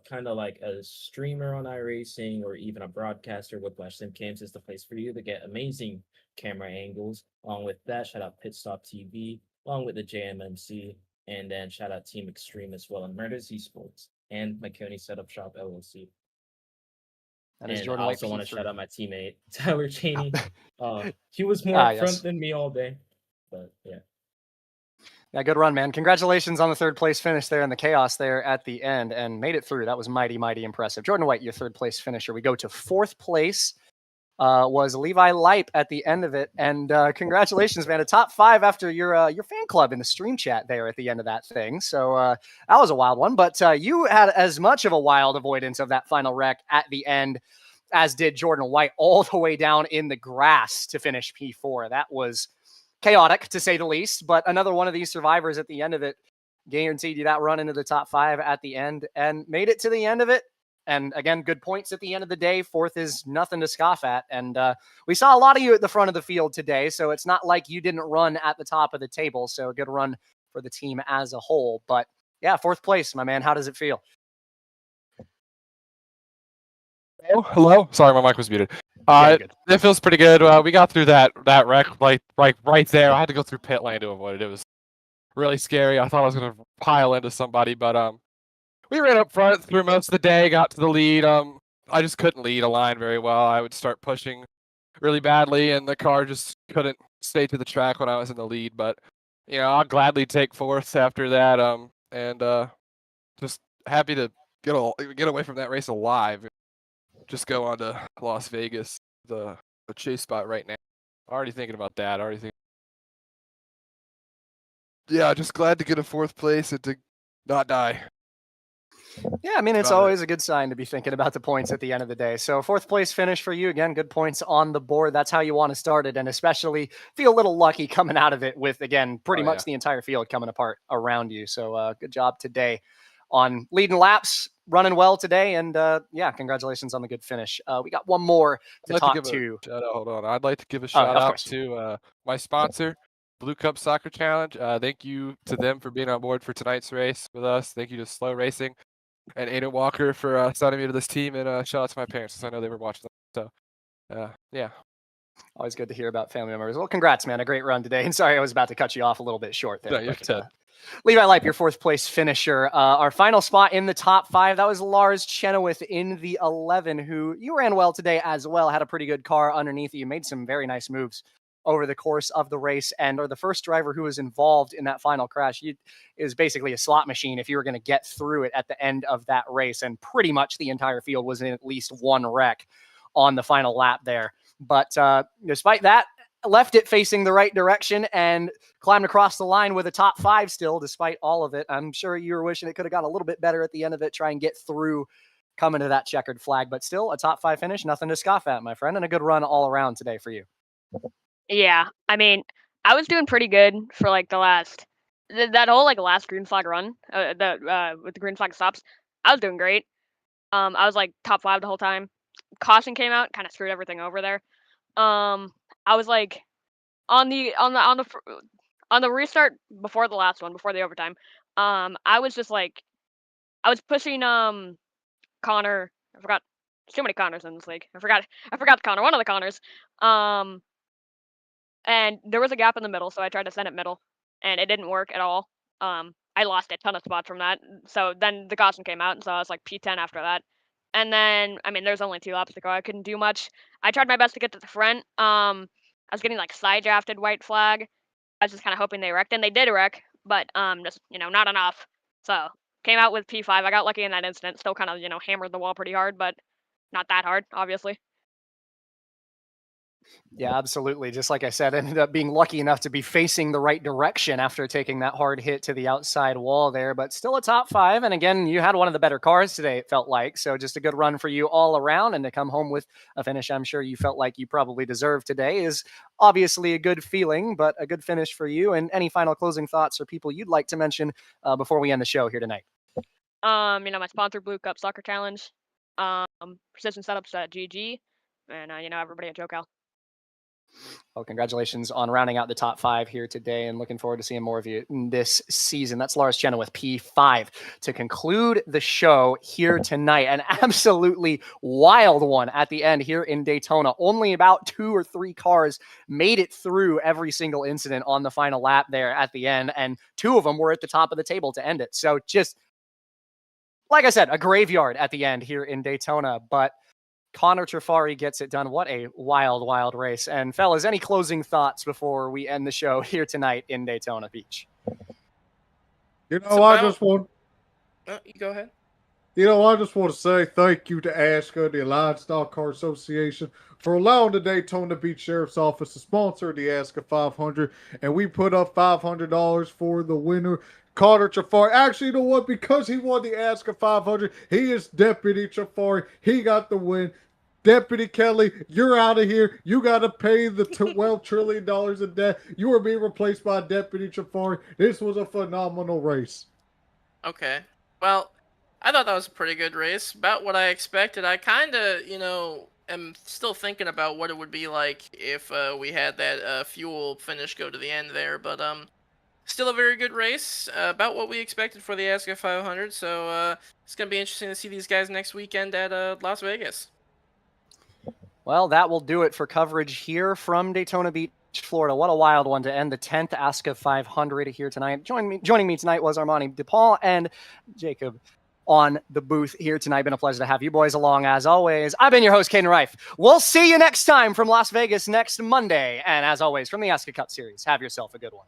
kind of like a streamer on iRacing or even a broadcaster, Whiplash Sim Cams is the place for you to get amazing camera angles. Along with that, shout out Pit Stop TV, along with the JMMC, and then shout out Team Extreme as well, and Murders Esports, and McConey Setup Shop LLC. That is And Jordan I White also want to P3. shout out my teammate, Tyler Cheney. He was more upfront yes. than me all day, but yeah. Yeah, good run, man. Congratulations on the third place finish there and the chaos there at the end, and made it through. That was mighty impressive. Jordan White, your third place finisher. We go to fourth place. Was Levi Leip at the end of it, and congratulations, man! A top 5 after your fan club in the stream chat there at the end of that thing. So that was a wild one, but you had as much of a wild avoidance of that final wreck at the end as did Jordan White, all the way down in the grass to finish P4. That was chaotic, to say the least, but another one of these survivors at the end of it guaranteed you that run into the top 5 at the end and made it to the end of it. And again, good points at the end of the day. 4th is nothing to scoff at. And we saw a lot of you at the front of the field today, so it's not like you didn't run at the top of the table. So a good run for the team as a whole. But yeah, 4th place, my man. How does it feel? Oh, hello. Sorry, my mic was muted. It feels pretty good. We got through that wreck like right there. I had to go through pit lane to avoid it. It was really scary. I thought I was gonna pile into somebody, but we ran up front through most of the day, got to the lead. I just couldn't lead a line very well. I would start pushing really badly, and the car just couldn't stay to the track when I was in the lead. But I'll gladly take 4th after that. And just happy to get away from that race alive. Just go on to Las Vegas, the chase spot right now. Already thinking about that. Yeah, just glad to get a 4th place and to not die. Yeah, I mean, it's always a good sign to be thinking about the points at the end of the day. So 4th place finish for you. Again, good points on the board. That's how you want to start it, and especially feel a little lucky coming out of it with, again, pretty much the entire field coming apart around you. So good job today on leading laps, running well today, and yeah, congratulations on the good finish. We got one more to talk to. Hold on. I'd like to give a shout out to my sponsor, Blue Cup Soccer Challenge. Thank you to them for being on board for tonight's race with us. Thank you to Slow Racing and Aiden Walker for signing me to this team, and shout out to my parents because I know they were watching them. So, yeah. Always good to hear about family members. Well, congrats, man. A great run today. And sorry I was about to cut you off a little bit short there. No, but, Levi Leip, your 4th place finisher. Our final spot in the top 5, that was Lars Chenoweth in the 11, who you ran well today as well. Had a pretty good car underneath you. You made some very nice moves over the course of the race and are the first driver who was involved in that final crash. It was basically a slot machine if you were going to get through it at the end of that race. And pretty much the entire field was in at least one wreck on the final lap there. But despite that, left it facing the right direction and climbed across the line with a top 5 still, despite all of it. I'm sure you were wishing it could have got a little bit better at the end of it, try and get through coming to that checkered flag, but still a top 5 finish, nothing to scoff at, my friend, and a good run all around today for you. Yeah, I mean, I was doing pretty good for like the last that whole like last green flag run, with the green flag stops. I was doing great. I was like top 5 the whole time. Caution came out, kind of screwed everything over there. I was like on the restart before the last one, before the overtime. I was just like, I was pushing Connor. I forgot. There's too many Connors in this league. I forgot Connor. One of the Connors. And there was a gap in the middle, so I tried to send it middle, and it didn't work at all. I lost a ton of spots from that. So then the caution came out, and so I was like P10 after that. And then, I mean, there's only 2 laps to go. I couldn't do much. I tried my best to get to the front. I was getting like side drafted white flag. I was just kind of hoping they wrecked, and they did wreck, but just not enough. So came out with P5. I got lucky in that incident. Still kind of hammered the wall pretty hard, but not that hard, obviously. Yeah, absolutely. Just like I said, ended up being lucky enough to be facing the right direction after taking that hard hit to the outside wall there, but still a top 5. And again, you had one of the better cars today, it felt like. So just a good run for you all around, and to come home with a finish I'm sure you felt like you probably deserved today is obviously a good feeling, but a good finish for you. And any final closing thoughts or people you'd like to mention before we end the show here tonight? My sponsor, Blue Cup Soccer Challenge, Precision Setups at GG, and everybody at JoeCal. Well, congratulations on rounding out the top 5 here today, and looking forward to seeing more of you this season. That's Lars Chenoweth, P5, to conclude the show here tonight. An absolutely wild one at the end here in Daytona. Only about 2 or 3 cars made it through every single incident on the final lap there at the end, and 2 of them were at the top of the table to end it. So just, like I said, a graveyard at the end here in Daytona, but Connor Trafari gets it done. What a wild, wild race. And fellas, any closing thoughts before we end the show here tonight in Daytona Beach? I just want... You go ahead. I just want to say thank you to ASCA, the Alliance Stock Car Association, for allowing the Daytona Beach Sheriff's Office to sponsor the ASCA 500. And we put up $500 for the winner, Connor Trafari. Actually, you know what? Because he won the ASCA 500, he is Deputy Trafari. He got the win. Deputy Kelly, you're out of here. You got to pay the $12 trillion in debt. You are being replaced by Deputy Trafari. This was a phenomenal race. Okay. Well, I thought that was a pretty good race. About what I expected. I kind of, am still thinking about what it would be like if we had that fuel finish go to the end there. But still a very good race. About what we expected for the ASCA 500. So it's gonna be interesting to see these guys next weekend at Las Vegas. Well, that will do it for coverage here from Daytona Beach, Florida. What a wild one to end the 10th ASCA 500 here tonight. Joining me tonight was Armani DePaul and Jacob on the booth here tonight. Been a pleasure to have you boys along as always. I've been your host, Caden Reif. We'll see you next time from Las Vegas next Monday. And as always, from the ASCA Cup Series, have yourself a good one.